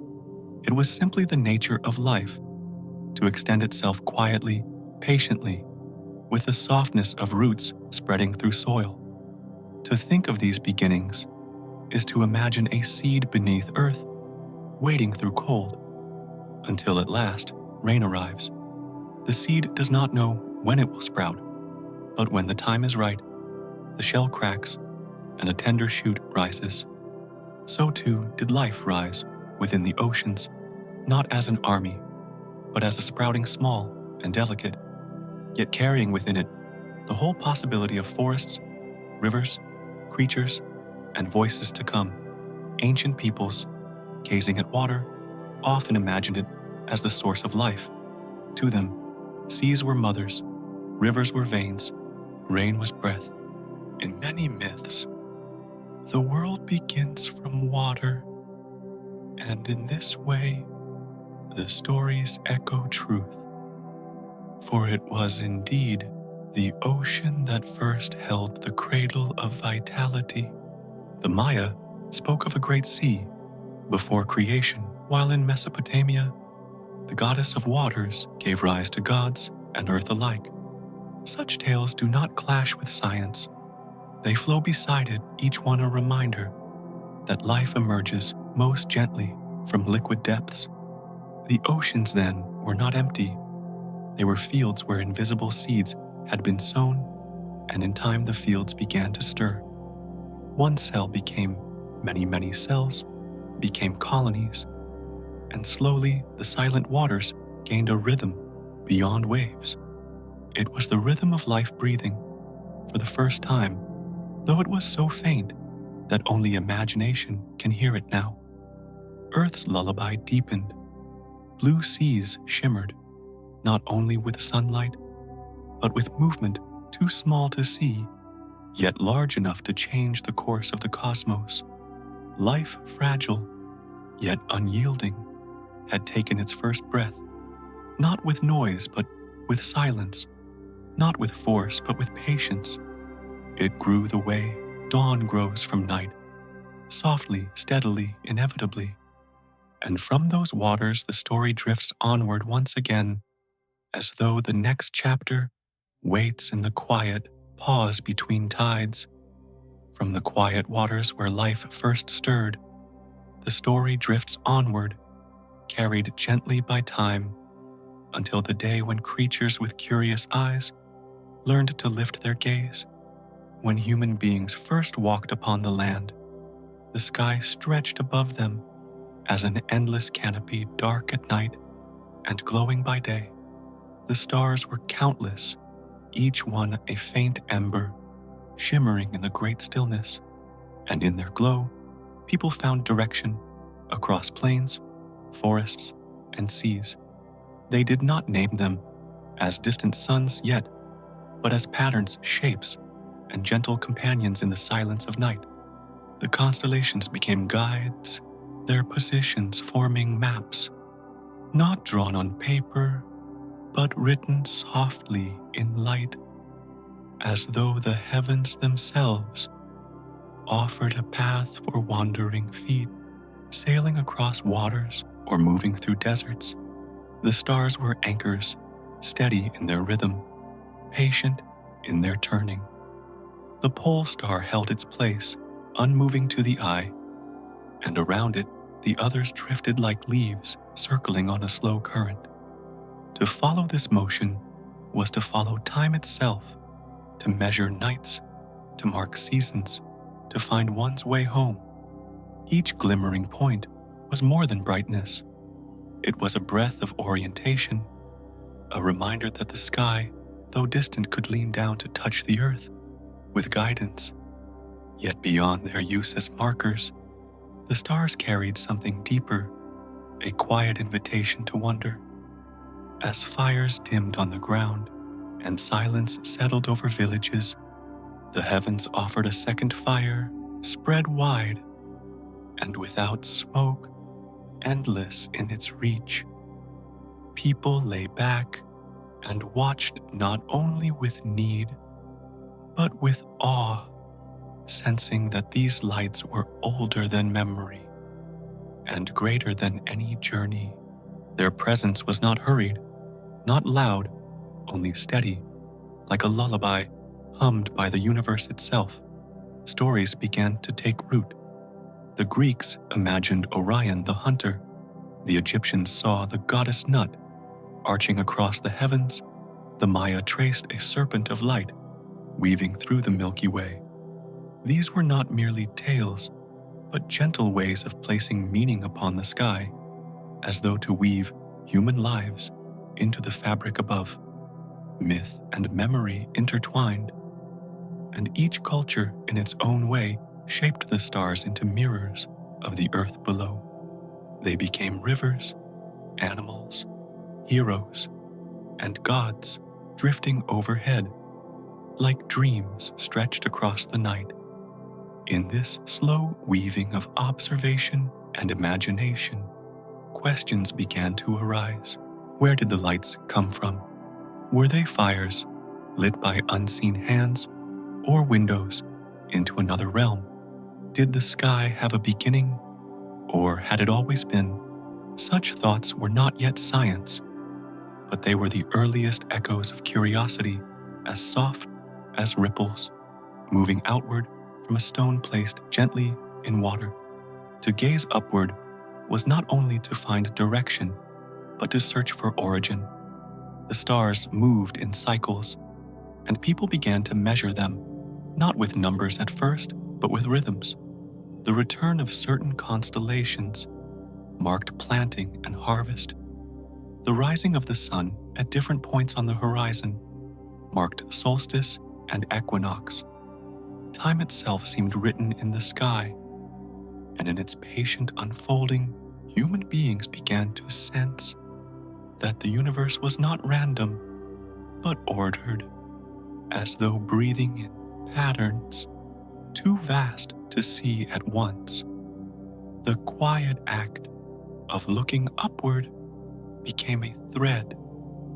It was simply the nature of life, to extend itself quietly, patiently, with the softness of roots spreading through soil. To think of these beginnings is to imagine a seed beneath earth, wading through cold, until at last rain arrives. The seed does not know when it will sprout, but when the time is right, the shell cracks and a tender shoot rises. So too did life rise within the oceans, not as an army, but as a sprouting small and delicate, yet carrying within it the whole possibility of forests, rivers, creatures, and voices to come. Ancient peoples, gazing at water, often imagined it as the source of life. To them, seas were mothers, rivers were veins, rain was breath. In many myths, the world begins from water, and in this way, the stories echo truth. For it was indeed the ocean that first held the cradle of vitality. The Maya spoke of a great sea before creation, while in Mesopotamia, the goddess of waters gave rise to gods and earth alike. Such tales do not clash with science. They flow beside it, each one a reminder that life emerges most gently from liquid depths. The oceans, then, were not empty. They were fields where invisible seeds had been sown, and in time the fields began to stir. One cell became many cells, became colonies, and slowly the silent waters gained a rhythm beyond waves. It was the rhythm of life breathing for the first time, though it was so faint that only imagination can hear it now. Earth's lullaby deepened. Blue seas shimmered, not only with sunlight, but with movement too small to see, yet large enough to change the course of the cosmos. Life fragile, yet unyielding, had taken its first breath, not with noise, but with silence, not with force, but with patience. It grew the way dawn grows from night, softly, steadily, inevitably. And from those waters the story drifts onward once again, as though the next chapter waits in the quiet pause between tides. From the quiet waters where life first stirred, the story drifts onward, carried gently by time, until the day when creatures with curious eyes learned to lift their gaze. When human beings first walked upon the land, the sky stretched above them as an endless canopy, dark at night and glowing by day. The stars were countless, each one a faint ember, shimmering in the great stillness, and in their glow, people found direction across plains, forests, and seas. They did not name them as distant suns yet, but as patterns, shapes, and gentle companions in the silence of night. The constellations became guides, their positions forming maps, not drawn on paper, but written softly in light, as though the heavens themselves offered a path for wandering feet, sailing across waters or moving through deserts. The stars were anchors, steady in their rhythm, patient in their turning. The pole star held its place, unmoving to the eye, and around it the others drifted like leaves circling on a slow current. To follow this motion was to follow time itself, to measure nights, to mark seasons, to find one's way home. Each glimmering point was more than brightness. It was a breath of orientation, a reminder that the sky, though distant, could lean down to touch the earth with guidance. Yet beyond their use as markers, the stars carried something deeper, a quiet invitation to wonder. As fires dimmed on the ground and silence settled over villages, the heavens offered a second fire, spread wide, and without smoke, endless in its reach. People lay back and watched not only with need, but with awe, sensing that these lights were older than memory and greater than any journey. Their presence was not hurried, not loud, only steady, like a lullaby hummed by the universe itself. Stories began to take root. The Greeks imagined Orion the hunter. The Egyptians saw the goddess Nut arching across the heavens. The Maya traced a serpent of light weaving through the Milky Way. These were not merely tales, but gentle ways of placing meaning upon the sky, as though to weave human lives into the fabric above. Myth and memory intertwined, and each culture in its own way shaped the stars into mirrors of the earth below. They became rivers, animals, heroes, and gods drifting overhead, like dreams stretched across the night. In this slow weaving of observation and imagination, questions began to arise. Where did the lights come from? Were they fires lit by unseen hands or windows into another realm? Did the sky have a beginning, or had it always been? Such thoughts were not yet science, but they were the earliest echoes of curiosity, as soft as ripples, moving outward from a stone placed gently in water. To gaze upward was not only to find direction, but to search for origin. The stars moved in cycles, and people began to measure them, not with numbers at first, but with rhythms. The return of certain constellations marked planting and harvest. The rising of the sun at different points on the horizon marked solstice and equinox. Time itself seemed written in the sky, and in its patient unfolding, human beings began to sense that the universe was not random, but ordered, as though breathing in patterns too vast to see at once. The quiet act of looking upward became a thread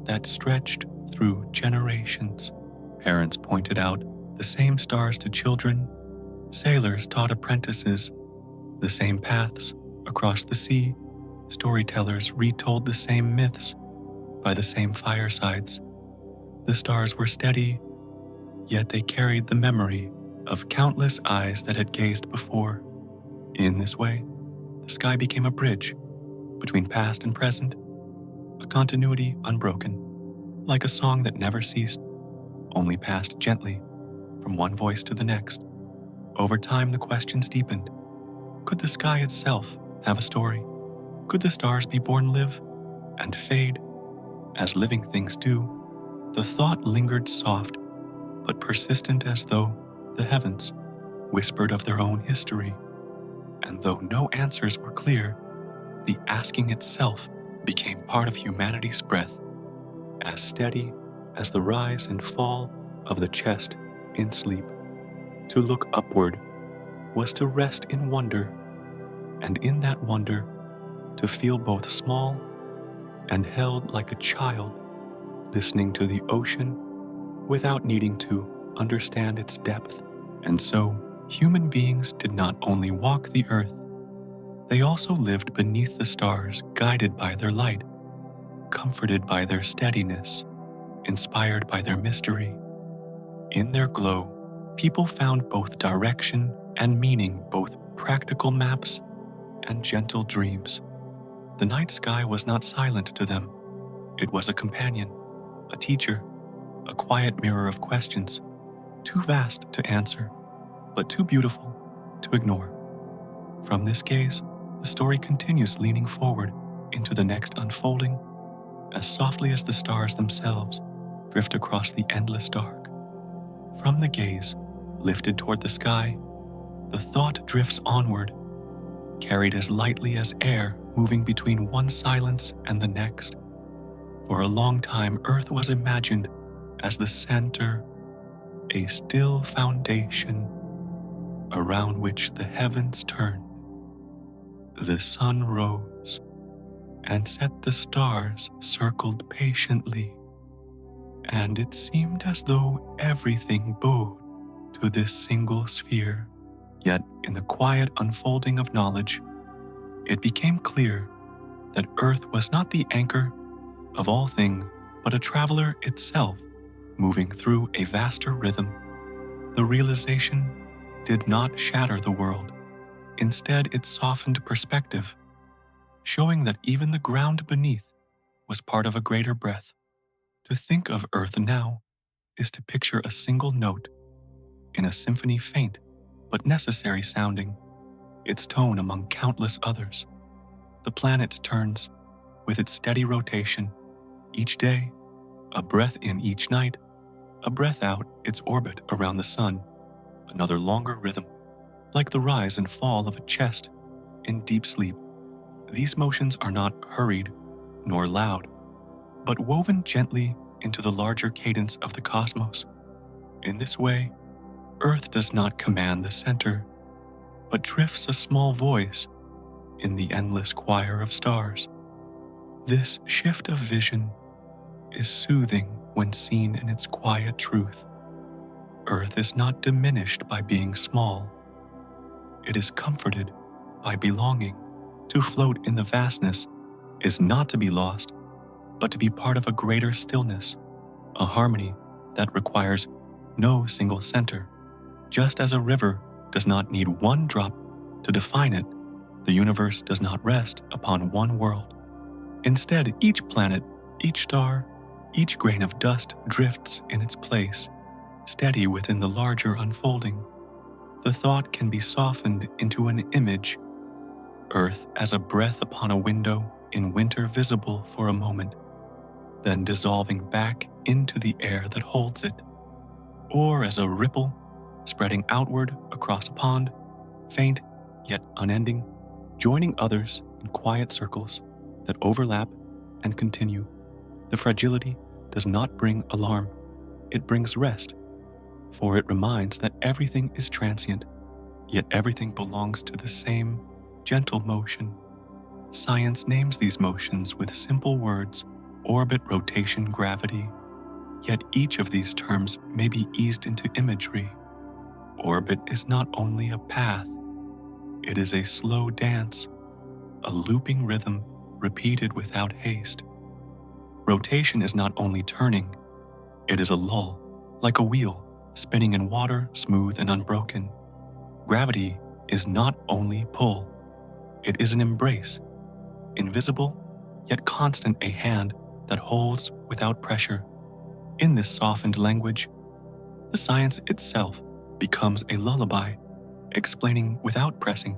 that stretched through generations. Parents pointed out the same stars to children, sailors taught apprentices the same paths across the sea, storytellers retold the same myths by the same firesides. The stars were steady, yet they carried the memory of countless eyes that had gazed before. In this way, the sky became a bridge between past and present, a continuity unbroken, like a song that never ceased, only passed gently from one voice to the next. Over time, the questions deepened. Could the sky itself have a story? Could the stars be born, live, and fade as living things do? The thought lingered soft, but persistent, as though the heavens whispered of their own history. And though no answers were clear, the asking itself became part of humanity's breath, as steady as the rise and fall of the chest in sleep. To look upward was to rest in wonder, and in that wonder, to feel both small and held like a child, listening to the ocean without needing to understand its depth. And so, human beings did not only walk the earth, they also lived beneath the stars, guided by their light, comforted by their steadiness, inspired by their mystery. In their glow, people found both direction and meaning, both practical maps and gentle dreams. The night sky was not silent to them. It was a companion, a teacher, a quiet mirror of questions, too vast to answer, but too beautiful to ignore. From this gaze, the story continues, leaning forward into the next unfolding, as softly as the stars themselves drift across the endless dark. From the gaze, lifted toward the sky, the thought drifts onward, carried as lightly as air moving between one silence and the next. For a long time, Earth was imagined as the center, a still foundation around which the heavens turned. The sun rose, and set the stars circled patiently, and it seemed as though everything bowed to this single sphere. Yet, in the quiet unfolding of knowledge, it became clear that Earth was not the anchor of all things, but a traveler itself, moving through a vaster rhythm. The realization did not shatter the world. Instead, it softened perspective, showing that even the ground beneath was part of a greater breath. To think of Earth now is to picture a single note in a symphony, faint but necessary sounding, its tone among countless others. The planet turns with its steady rotation, each day, a breath in each night, a breath out, its orbit around the sun, another longer rhythm, like the rise and fall of a chest in deep sleep. These motions are not hurried nor loud, but woven gently into the larger cadence of the cosmos. In this way, Earth does not command the center, but drifts a small voice in the endless choir of stars. This shift of vision is soothing when seen in its quiet truth. Earth is not diminished by being small. It is comforted by belonging. To float in the vastness is not to be lost, but to be part of a greater stillness, a harmony that requires no single center. Just as a river does not need one drop to define it, the universe does not rest upon one world. Instead, each planet, each star, each grain of dust drifts in its place, steady within the larger unfolding. The thought can be softened into an image, Earth as a breath upon a window in winter visible for a moment, then dissolving back into the air that holds it, or as a ripple spreading outward across a pond, faint yet unending, joining others in quiet circles that overlap and continue. The fragility does not bring alarm, it brings rest, for it reminds that everything is transient, yet everything belongs to the same gentle motion. Science names these motions with simple words: orbit, rotation, gravity. Yet each of these terms may be eased into imagery. Orbit is not only a path, it is a slow dance, a looping rhythm repeated without haste. Rotation is not only turning, it is a lull, like a wheel spinning in water, smooth and unbroken. Gravity is not only pull, it is an embrace, invisible yet constant, a hand that holds without pressure. In this softened language, the science itself becomes a lullaby, explaining without pressing,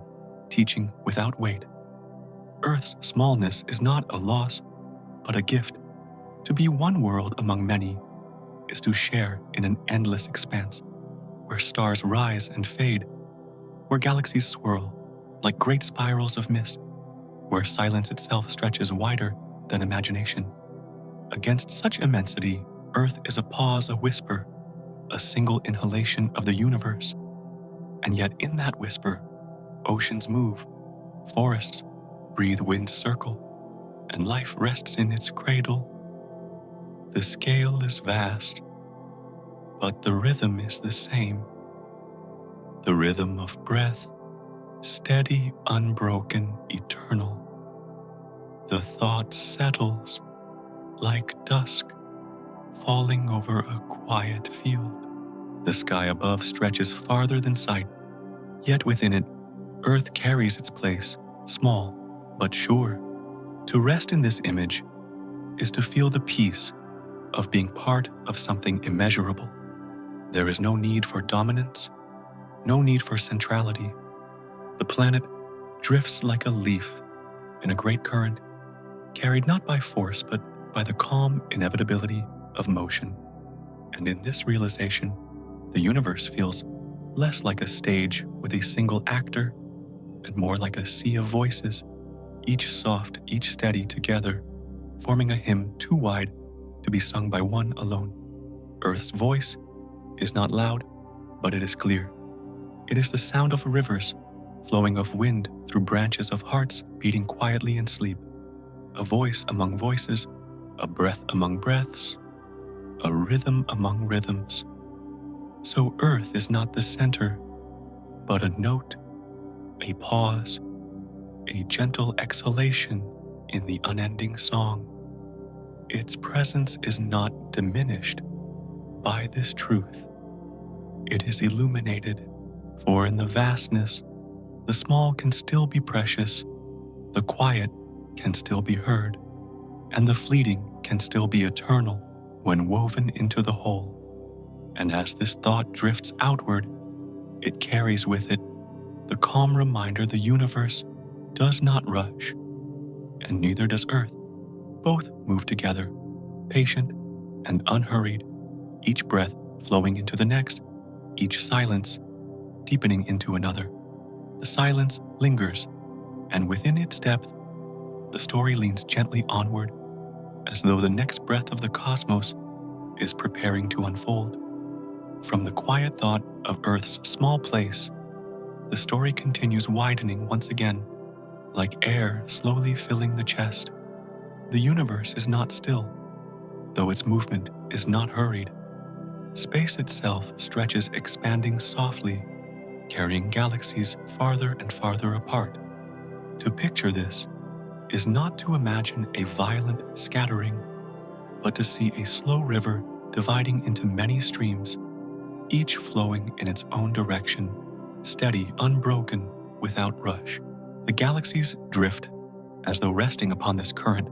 teaching without weight. Earth's smallness is not a loss, but a gift. To be one world among many is to share in an endless expanse, where stars rise and fade, where galaxies swirl like great spirals of mist, where silence itself stretches wider than imagination. Against such immensity, Earth is a pause, a whisper, a single inhalation of the universe. And yet in that whisper, oceans move, forests breathe, winds circle, and life rests in its cradle. The scale is vast, but the rhythm is the same. The rhythm of breath, steady, unbroken, eternal. The thought settles like dusk falling over a quiet field. The sky above stretches farther than sight, yet within it, Earth carries its place, small but sure. To rest in this image is to feel the peace of being part of something immeasurable. There is no need for dominance, no need for centrality. The planet drifts like a leaf in a great current, carried not by force but by the calm inevitability of motion. And in this realization, the universe feels less like a stage with a single actor and more like a sea of voices, each soft, each steady together, forming a hymn too wide to be sung by one alone. Earth's voice is not loud, but it is clear. It is the sound of rivers, flowing of wind through branches of hearts beating quietly in sleep, a voice among voices, a breath among breaths, a rhythm among rhythms. So Earth is not the center, but a note, a pause, a gentle exhalation in the unending song. Its presence is not diminished by this truth. It is illuminated, for in the vastness, the small can still be precious, the quiet can still be heard, and the fleeting can still be eternal when woven into the whole. And as this thought drifts outward, it carries with it the calm reminder the universe does not rush, and neither does Earth. Both move together, patient and unhurried, each breath flowing into the next, each silence deepening into another. The silence lingers, and within its depth, the story leans gently onward, as though the next breath of the cosmos is preparing to unfold. From the quiet thought of Earth's small place, the story continues widening once again, like air slowly filling the chest. The universe is not still, though its movement is not hurried. Space itself stretches, expanding softly, carrying galaxies farther and farther apart. To picture this is not to imagine a violent scattering, but to see a slow river dividing into many streams, each flowing in its own direction, steady, unbroken, without rush. The galaxies drift as though resting upon this current,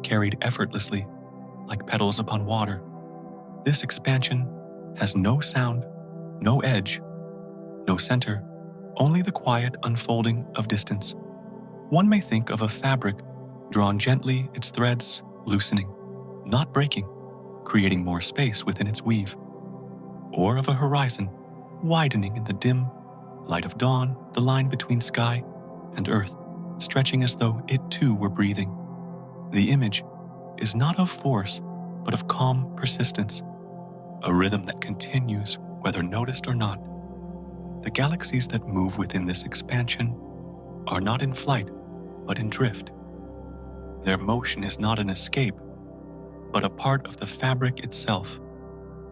carried effortlessly, like petals upon water. This expansion has no sound, no edge, No center, only the quiet unfolding of distance. One may think of a fabric drawn gently, its threads loosening, not breaking, creating more space within its weave. Or of a horizon widening in the dim light of dawn, the line between sky and earth stretching as though it too were breathing. The image is not of force, but of calm persistence, a rhythm that continues whether noticed or not. The galaxies that move within this expansion are not in flight, but in drift. Their motion is not an escape, but a part of the fabric itself,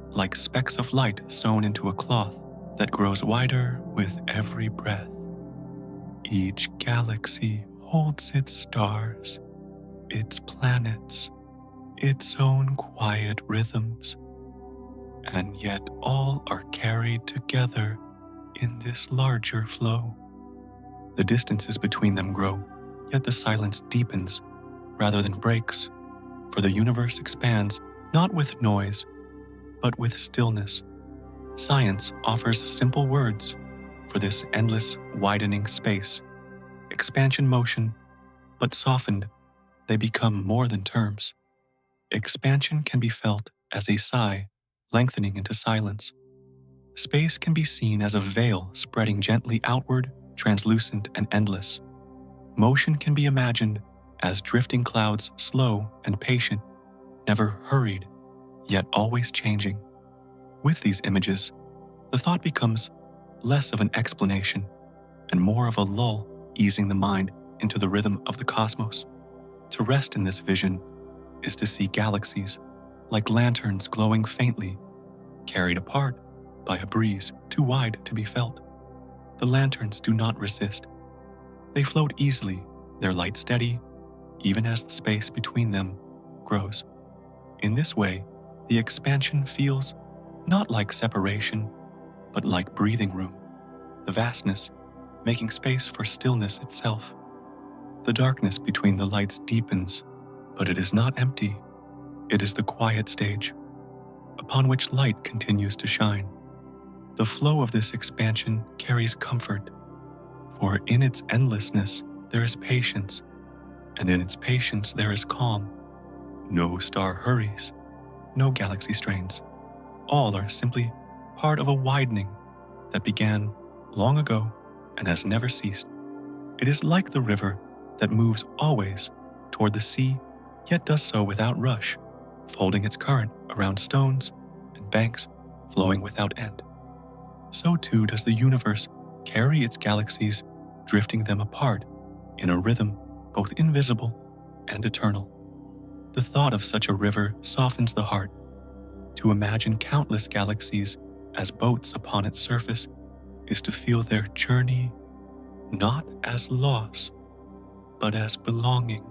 like specks of light sewn into a cloth that grows wider with every breath. Each galaxy holds its stars, its planets, its own quiet rhythms, and yet all are carried together in this larger flow. The distances between them grow, yet the silence deepens rather than breaks, for the universe expands not with noise, but with stillness. Science offers simple words for this endless widening space. Expansion motion, but softened, they become more than terms. Expansion can be felt as a sigh lengthening into silence. Space can be seen as a veil spreading gently outward, translucent and endless. Motion can be imagined as drifting clouds, slow and patient, never hurried, yet always changing. With these images, the thought becomes less of an explanation and more of a lull, easing the mind into the rhythm of the cosmos. To rest in this vision is to see galaxies like lanterns glowing faintly, carried apart by a breeze too wide to be felt. The lanterns do not resist. They float easily, their light steady, even as the space between them grows. In this way, the expansion feels not like separation, but like breathing room, the vastness making space for stillness itself. The darkness between the lights deepens, but it is not empty. It is the quiet stage, upon which light continues to shine. The flow of this expansion carries comfort, for in its endlessness there is patience, and in its patience there is calm. No star hurries, no galaxy strains. All are simply part of a widening that began long ago and has never ceased. It is like the river that moves always toward the sea, yet does so without rush, folding its current around stones and banks, flowing without end. So too does the universe carry its galaxies, drifting them apart in a rhythm both invisible and eternal. The thought of such a river softens the heart. To imagine countless galaxies as boats upon its surface is to feel their journey not as loss, but as belonging.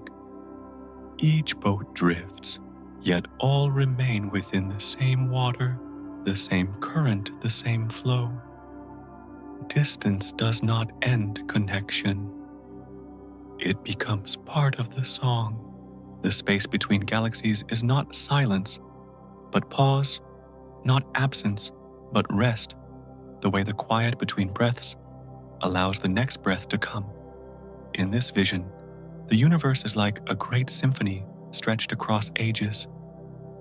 Each boat drifts, yet all remain within the same water, the same current, the same flow. Distance does not end connection. It becomes part of the song. The space between galaxies is not silence, but pause, not absence, but rest, the way the quiet between breaths allows the next breath to come. In this vision, the universe is like a great symphony stretched across ages.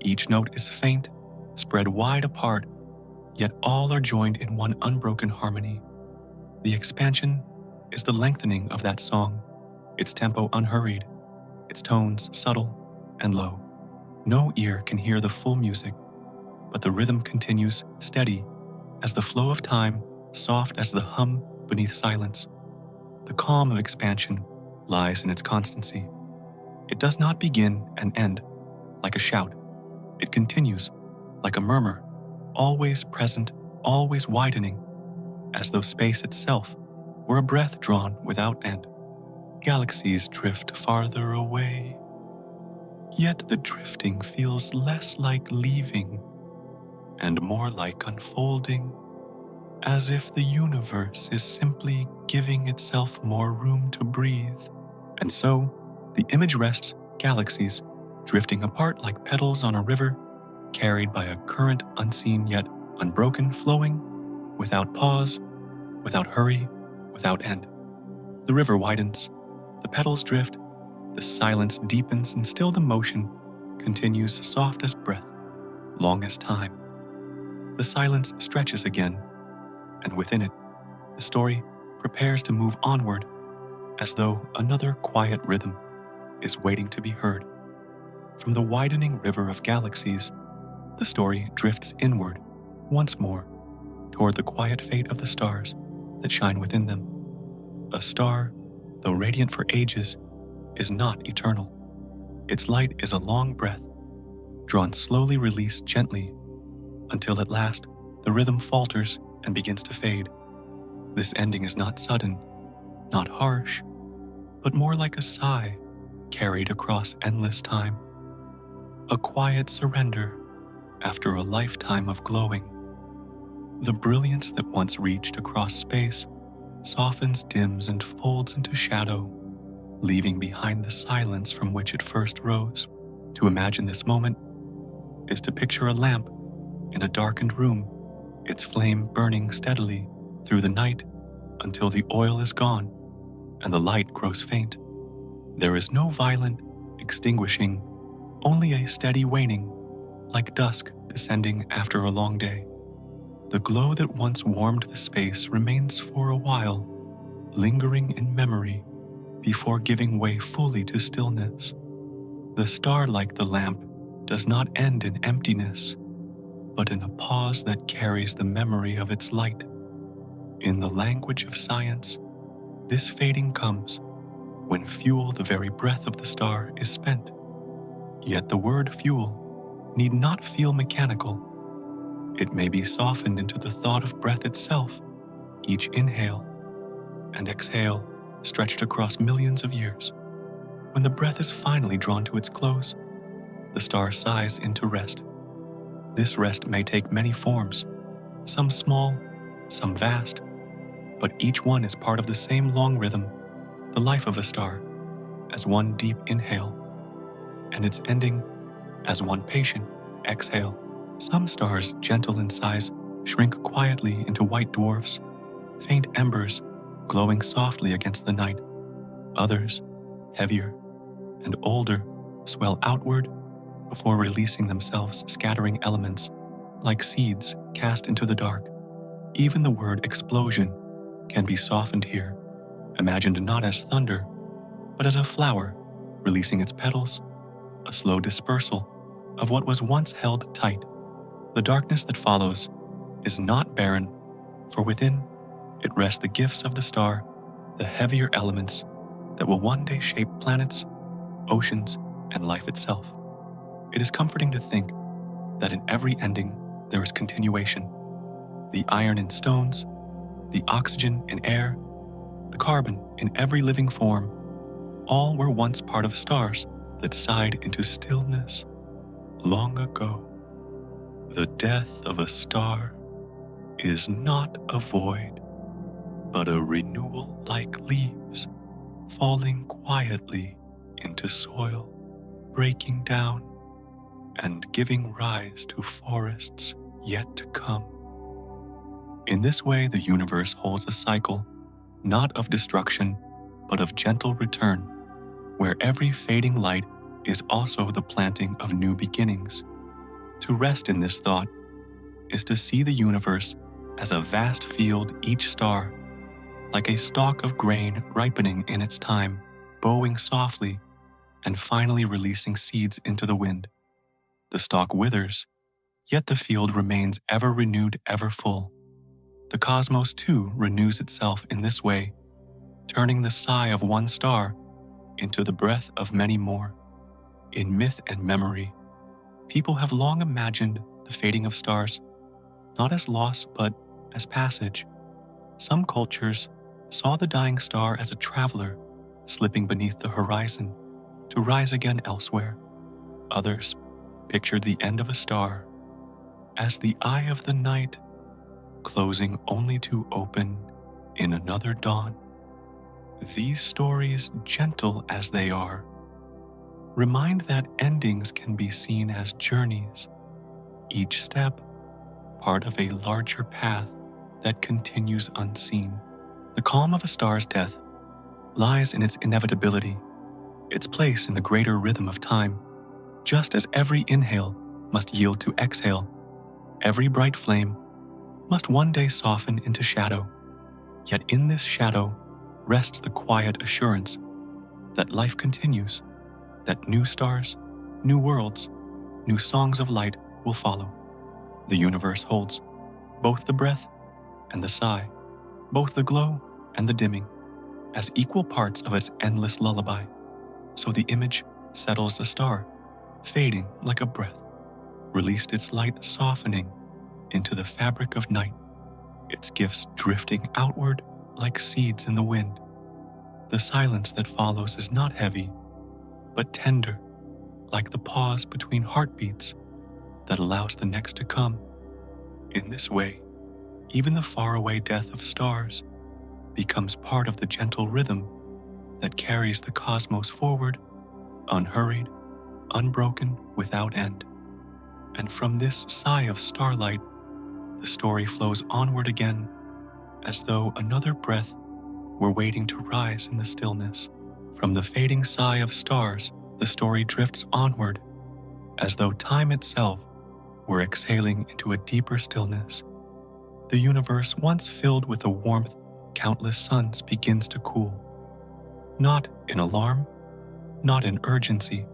Each note is faint, spread wide apart, yet all are joined in one unbroken harmony. The expansion is the lengthening of that song, its tempo unhurried, its tones subtle and low. No ear can hear the full music, but the rhythm continues steady as the flow of time, soft as the hum beneath silence. The calm of expansion lies in its constancy. It does not begin and end like a shout. It continues like a murmur, always present, always widening, as though space itself were a breath drawn without end. Galaxies drift farther away, yet the drifting feels less like leaving and more like unfolding, as if the universe is simply giving itself more room to breathe. And so, the image rests, galaxies drifting apart like petals on a river, carried by a current unseen yet unbroken, flowing without pause, without hurry, without end. The river widens, the petals drift, the silence deepens, and still the motion continues soft as breath, long as time. The silence stretches again, and within it, the story prepares to move onward as though another quiet rhythm is waiting to be heard. From the widening river of galaxies, the story drifts inward once more toward the quiet fate of the stars that shine within them. A star, though radiant for ages, is not eternal. Its light is a long breath, drawn slowly, released gently, until at last the rhythm falters and begins to fade. This ending is not sudden, not harsh, but more like a sigh carried across endless time. A quiet surrender after a lifetime of glowing. The brilliance that once reached across space softens, dims, and folds into shadow, leaving behind the silence from which it first rose. To imagine this moment is to picture a lamp in a darkened room, its flame burning steadily through the night until the oil is gone and the light grows faint. There is no violent extinguishing, only a steady waning, like dusk descending after a long day. The glow that once warmed the space remains for a while, lingering in memory before giving way fully to stillness. The star, like the lamp, does not end in emptiness, but in a pause that carries the memory of its light. In the language of science, this fading comes when fuel, the very breath of the star, is spent. Yet the word fuel need not feel mechanical. It may be softened into the thought of breath itself, each inhale and exhale stretched across millions of years. When the breath is finally drawn to its close, the star sighs into rest. This rest may take many forms, some small, some vast, but each one is part of the same long rhythm, the life of a star, as one deep inhale, and its ending as one patient exhale. Some stars, gentle in size, shrink quietly into white dwarfs, faint embers glowing softly against the night. Others, heavier and older, swell outward before releasing themselves, scattering elements like seeds cast into the dark. Even the word explosion can be softened here, imagined not as thunder, but as a flower releasing its petals, a slow dispersal of what was once held tight. The darkness that follows is not barren, for within it rest the gifts of the star, the heavier elements that will one day shape planets, oceans, and life itself. It is comforting to think that in every ending there is continuation. The iron in stones, the oxygen in air, the carbon in every living form, all were once part of stars that sighed into stillness long ago. The death of a star is not a void, but a renewal like leaves falling quietly into soil, breaking down and giving rise to forests yet to come. In this way, the universe holds a cycle, not of destruction, but of gentle return, where every fading light is also the planting of new beginnings. To rest in this thought is to see the universe as a vast field, each star, like a stalk of grain ripening in its time, bowing softly and finally releasing seeds into the wind. The stalk withers, yet the field remains ever renewed, ever full. The cosmos, too, renews itself in this way, turning the sigh of one star into the breath of many more. In myth and memory, people have long imagined the fading of stars, not as loss, but as passage. Some cultures saw the dying star as a traveler slipping beneath the horizon to rise again elsewhere. Others pictured the end of a star as the eye of the night, closing only to open in another dawn. These stories, gentle as they are, remind that endings can be seen as journeys, each step part of a larger path that continues unseen. The calm of a star's death lies in its inevitability, its place in the greater rhythm of time. Just as every inhale must yield to exhale, every bright flame must one day soften into shadow. Yet in this shadow rests the quiet assurance that life continues, that new stars, new worlds, new songs of light will follow. The universe holds both the breath and the sigh, both the glow and the dimming, as equal parts of its endless lullaby. So the image settles a star, fading like a breath, released its light softening into the fabric of night, its gifts drifting outward like seeds in the wind. The silence that follows is not heavy, but tender, like the pause between heartbeats that allows the next to come. In this way, even the faraway death of stars becomes part of the gentle rhythm that carries the cosmos forward, unhurried, unbroken, without end. And from this sigh of starlight, the story flows onward again, as though another breath were waiting to rise in the stillness. From the fading sigh of stars, the story drifts onward, as though time itself were exhaling into a deeper stillness. The universe, once filled with the warmth countless suns, begins to cool. Not in alarm, not in urgency,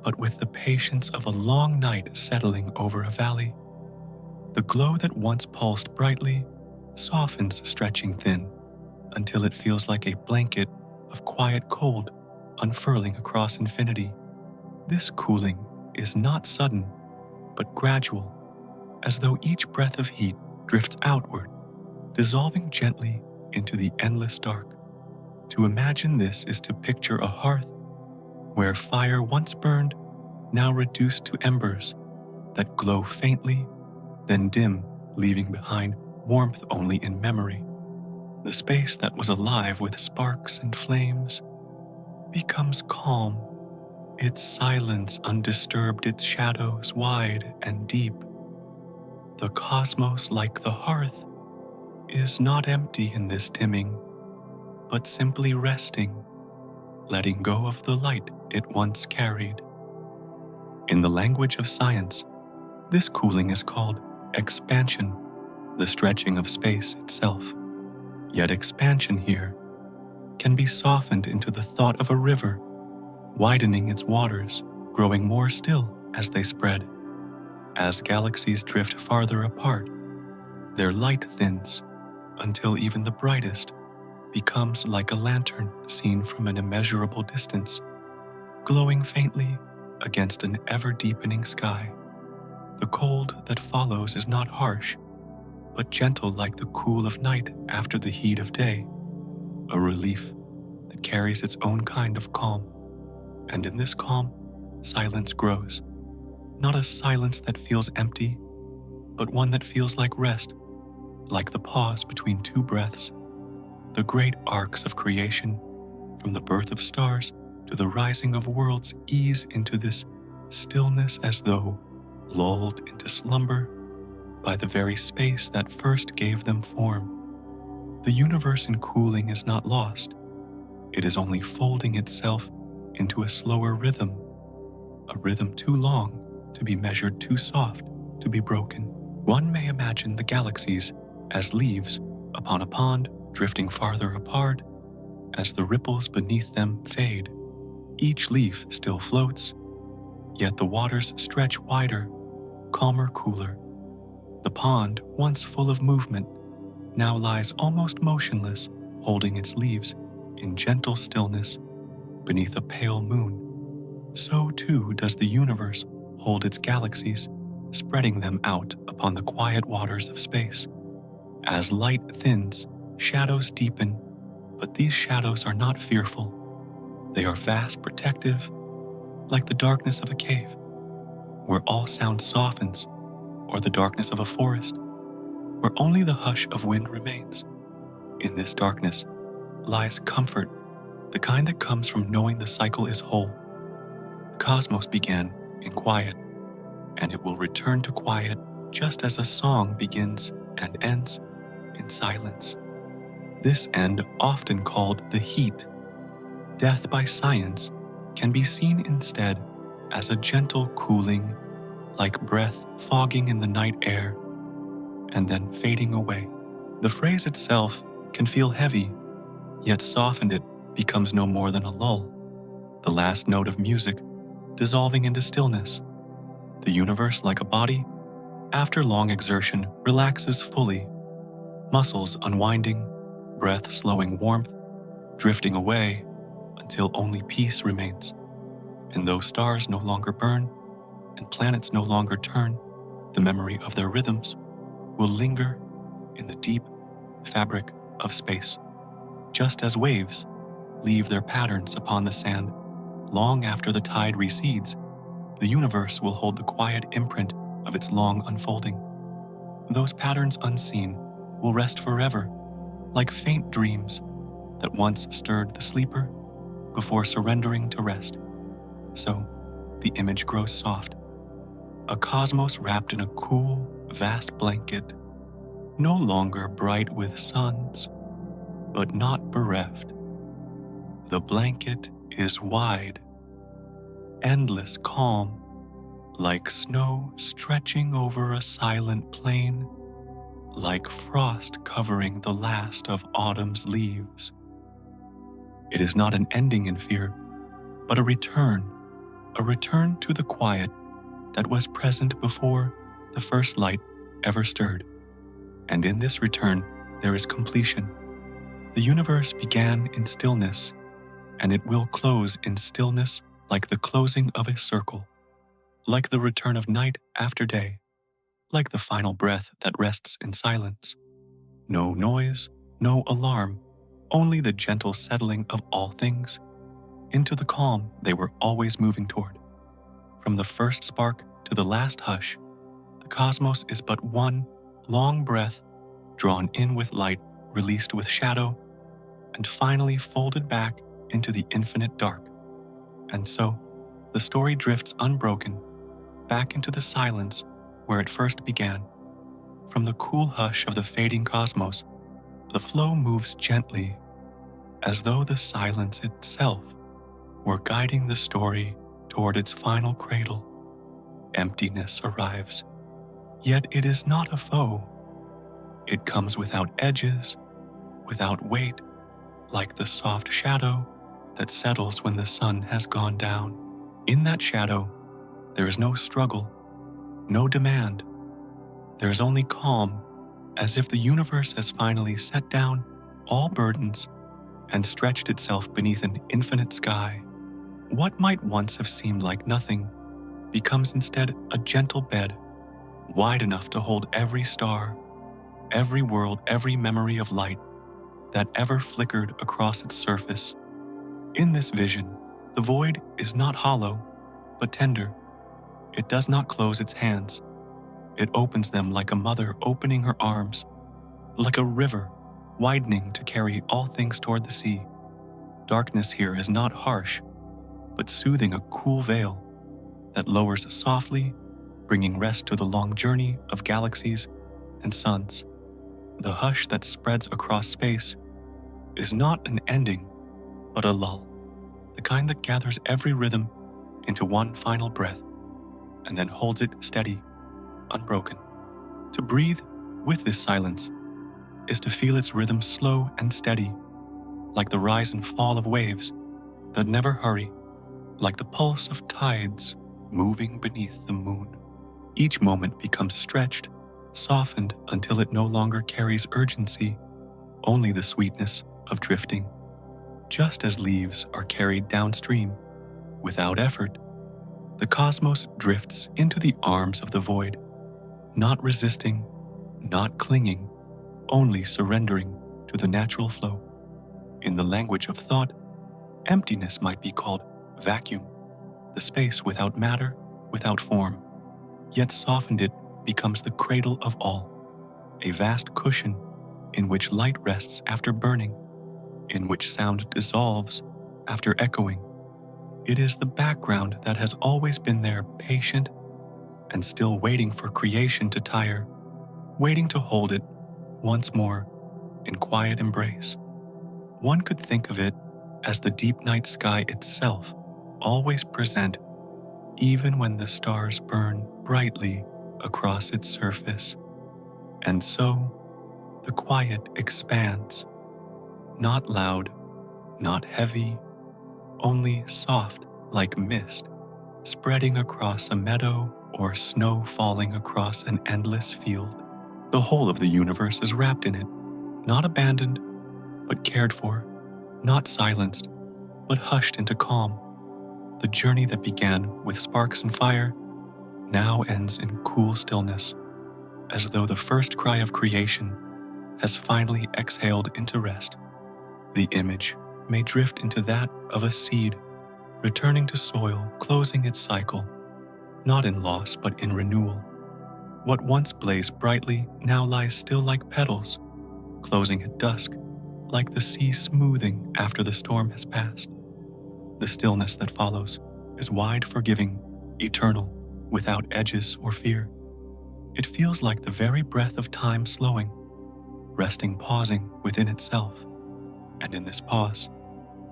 but with the patience of a long night settling over a valley. The glow that once pulsed brightly softens, stretching thin, until it feels like a blanket of quiet cold unfurling across infinity. This cooling is not sudden, but gradual, as though each breath of heat drifts outward, dissolving gently into the endless dark. To imagine this is to picture a hearth where fire once burned, now reduced to embers that glow faintly, then dim, leaving behind warmth only in memory. The space that was alive with sparks and flames becomes calm, its silence undisturbed, its shadows wide and deep. The cosmos, like the hearth, is not empty in this dimming, but simply resting, letting go of the light it once carried. In the language of science, this cooling is called expansion, the stretching of space itself. Yet expansion here can be softened into the thought of a river, widening its waters, growing more still as they spread. As galaxies drift farther apart, their light thins until even the brightest becomes like a lantern seen from an immeasurable distance, glowing faintly against an ever-deepening sky. The cold that follows is not harsh, but gentle like the cool of night after the heat of day, a relief that carries its own kind of calm. And in this calm, silence grows. Not a silence that feels empty, but one that feels like rest, like the pause between two breaths. The great arcs of creation, from the birth of stars to the rising of worlds, ease into this stillness as though lulled into slumber by the very space that first gave them form. The universe in cooling is not lost. It is only folding itself into a slower rhythm, a rhythm too long to be measured, too soft to be broken. One may imagine the galaxies as leaves upon a pond, drifting farther apart as the ripples beneath them fade. Each leaf still floats, yet the waters stretch wider, calmer, cooler. The pond, once full of movement, now lies almost motionless, holding its leaves in gentle stillness beneath a pale moon. So too does the universe hold its galaxies, spreading them out upon the quiet waters of space. As light thins, shadows deepen, but these shadows are not fearful. They are vast, protective, like the darkness of a cave, where all sound softens, or the darkness of a forest, where only the hush of wind remains. In this darkness lies comfort, the kind that comes from knowing the cycle is whole. The cosmos began in quiet, and it will return to quiet just as a song begins and ends in silence. This end, often called the heat, death by science, can be seen instead as a gentle cooling, like breath fogging in the night air and then fading away. The phrase itself can feel heavy, yet softened it becomes no more than a lull, the last note of music dissolving into stillness. The universe, like a body, after long exertion, relaxes fully, muscles unwinding, breath slowing warmth, drifting away until only peace remains. And though stars no longer burn and planets no longer turn, the memory of their rhythms will linger in the deep fabric of space, just as waves leave their patterns upon the sand. Long after the tide recedes, the universe will hold the quiet imprint of its long unfolding. Those patterns unseen will rest forever, like faint dreams that once stirred the sleeper before surrendering to rest. So, the image grows soft, a cosmos wrapped in a cool, vast blanket, no longer bright with suns, but not bereft. The blanket is wide, endless calm, like snow stretching over a silent plain, like frost covering the last of autumn's leaves. It is not an ending in fear, but a return to the quiet that was present before the first light ever stirred. And in this return, there is completion. The universe began in stillness, and it will close in stillness like the closing of a circle, like the return of night after day, like the final breath that rests in silence. No noise, no alarm, only the gentle settling of all things into the calm they were always moving toward. From the first spark to the last hush, the cosmos is but one long breath, drawn in with light, released with shadow, and finally folded back into the infinite dark. And so, the story drifts unbroken back into the silence where it first began. From the cool hush of the fading cosmos, the flow moves gently, as though the silence itself were guiding the story toward its final cradle. Emptiness arrives, yet it is not a foe. It comes without edges, without weight, like the soft shadow that settles when the sun has gone down. In that shadow, there is no struggle, no demand. There is only calm, as if the universe has finally set down all burdens and stretched itself beneath an infinite sky. What might once have seemed like nothing becomes instead a gentle bed, wide enough to hold every star, every world, every memory of light that ever flickered across its surface. In this vision, the void is not hollow, but tender. It does not close its hands. It opens them like a mother opening her arms, like a river widening to carry all things toward the sea. Darkness here is not harsh, but soothing, a cool veil that lowers softly, bringing rest to the long journey of galaxies and suns. The hush that spreads across space is not an ending, but a lull, the kind that gathers every rhythm into one final breath and then holds it steady, unbroken. To breathe with this silence is to feel its rhythm slow and steady, like the rise and fall of waves that never hurry, like the pulse of tides moving beneath the moon. Each moment becomes stretched, softened until it no longer carries urgency, only the sweetness of drifting. Just as leaves are carried downstream, without effort, the cosmos drifts into the arms of the void, not resisting, not clinging, only surrendering to the natural flow. In the language of thought, emptiness might be called vacuum, the space without matter, without form. Yet softened it becomes the cradle of all, a vast cushion in which light rests after burning, in which sound dissolves after echoing. It is the background that has always been there, patient and still waiting for creation to tire, waiting to hold it once more in quiet embrace. One could think of it as the deep night sky itself, always present even when the stars burn brightly across its surface. And so, the quiet expands, not loud, not heavy, only soft like mist, spreading across a meadow or snow falling across an endless field. The whole of the universe is wrapped in it, not abandoned, but cared for, not silenced, but hushed into calm. The journey that began with sparks and fire now ends in cool stillness, as though the first cry of creation has finally exhaled into rest. The image may drift into that of a seed, returning to soil, closing its cycle, not in loss but in renewal. What once blazed brightly now lies still like petals, closing at dusk, like the sea smoothing after the storm has passed. The stillness that follows is wide, forgiving, eternal, without edges or fear. It feels like the very breath of time slowing, resting, pausing within itself. And in this pause,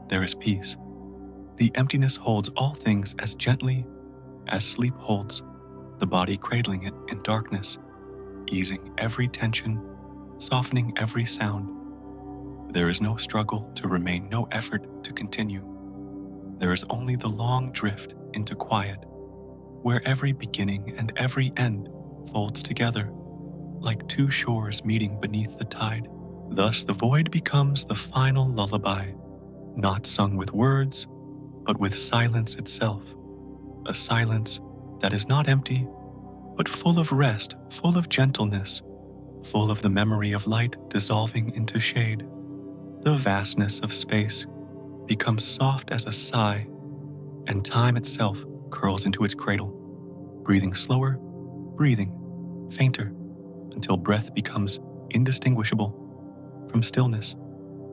there is peace. The emptiness holds all things as gently as sleep holds, the body cradling it in darkness, easing every tension, softening every sound. There is no struggle to remain, no effort to continue. There is only the long drift into quiet, where every beginning and every end folds together, like two shores meeting beneath the tide. Thus the void becomes the final lullaby, not sung with words, but with silence itself. A silence that is not empty, but full of rest, full of gentleness, full of the memory of light dissolving into shade. The vastness of space becomes soft as a sigh, and time itself curls into its cradle, breathing slower, breathing fainter, until breath becomes indistinguishable from stillness,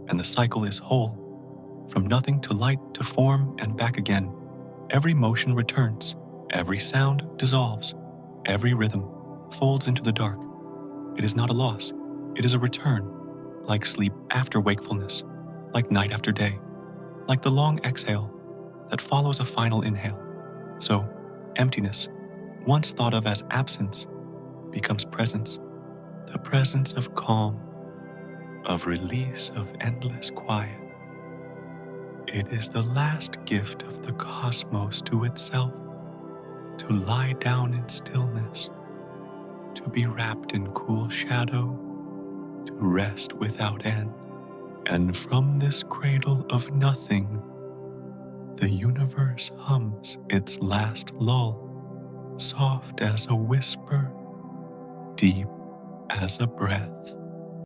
and the cycle is whole, from nothing to light to form and back again. Every motion returns, every sound dissolves, every rhythm folds into the dark. It is not a loss, it is a return, like sleep after wakefulness, like night after day, like the long exhale that follows a final inhale. So, emptiness, once thought of as absence, becomes presence, the presence of calm, of release, of endless quiet. It is the last gift of the cosmos to itself, to lie down in stillness, to be wrapped in cool shadow, to rest without end. And from this cradle of nothing, the universe hums its last lull, soft as a whisper, deep as a breath.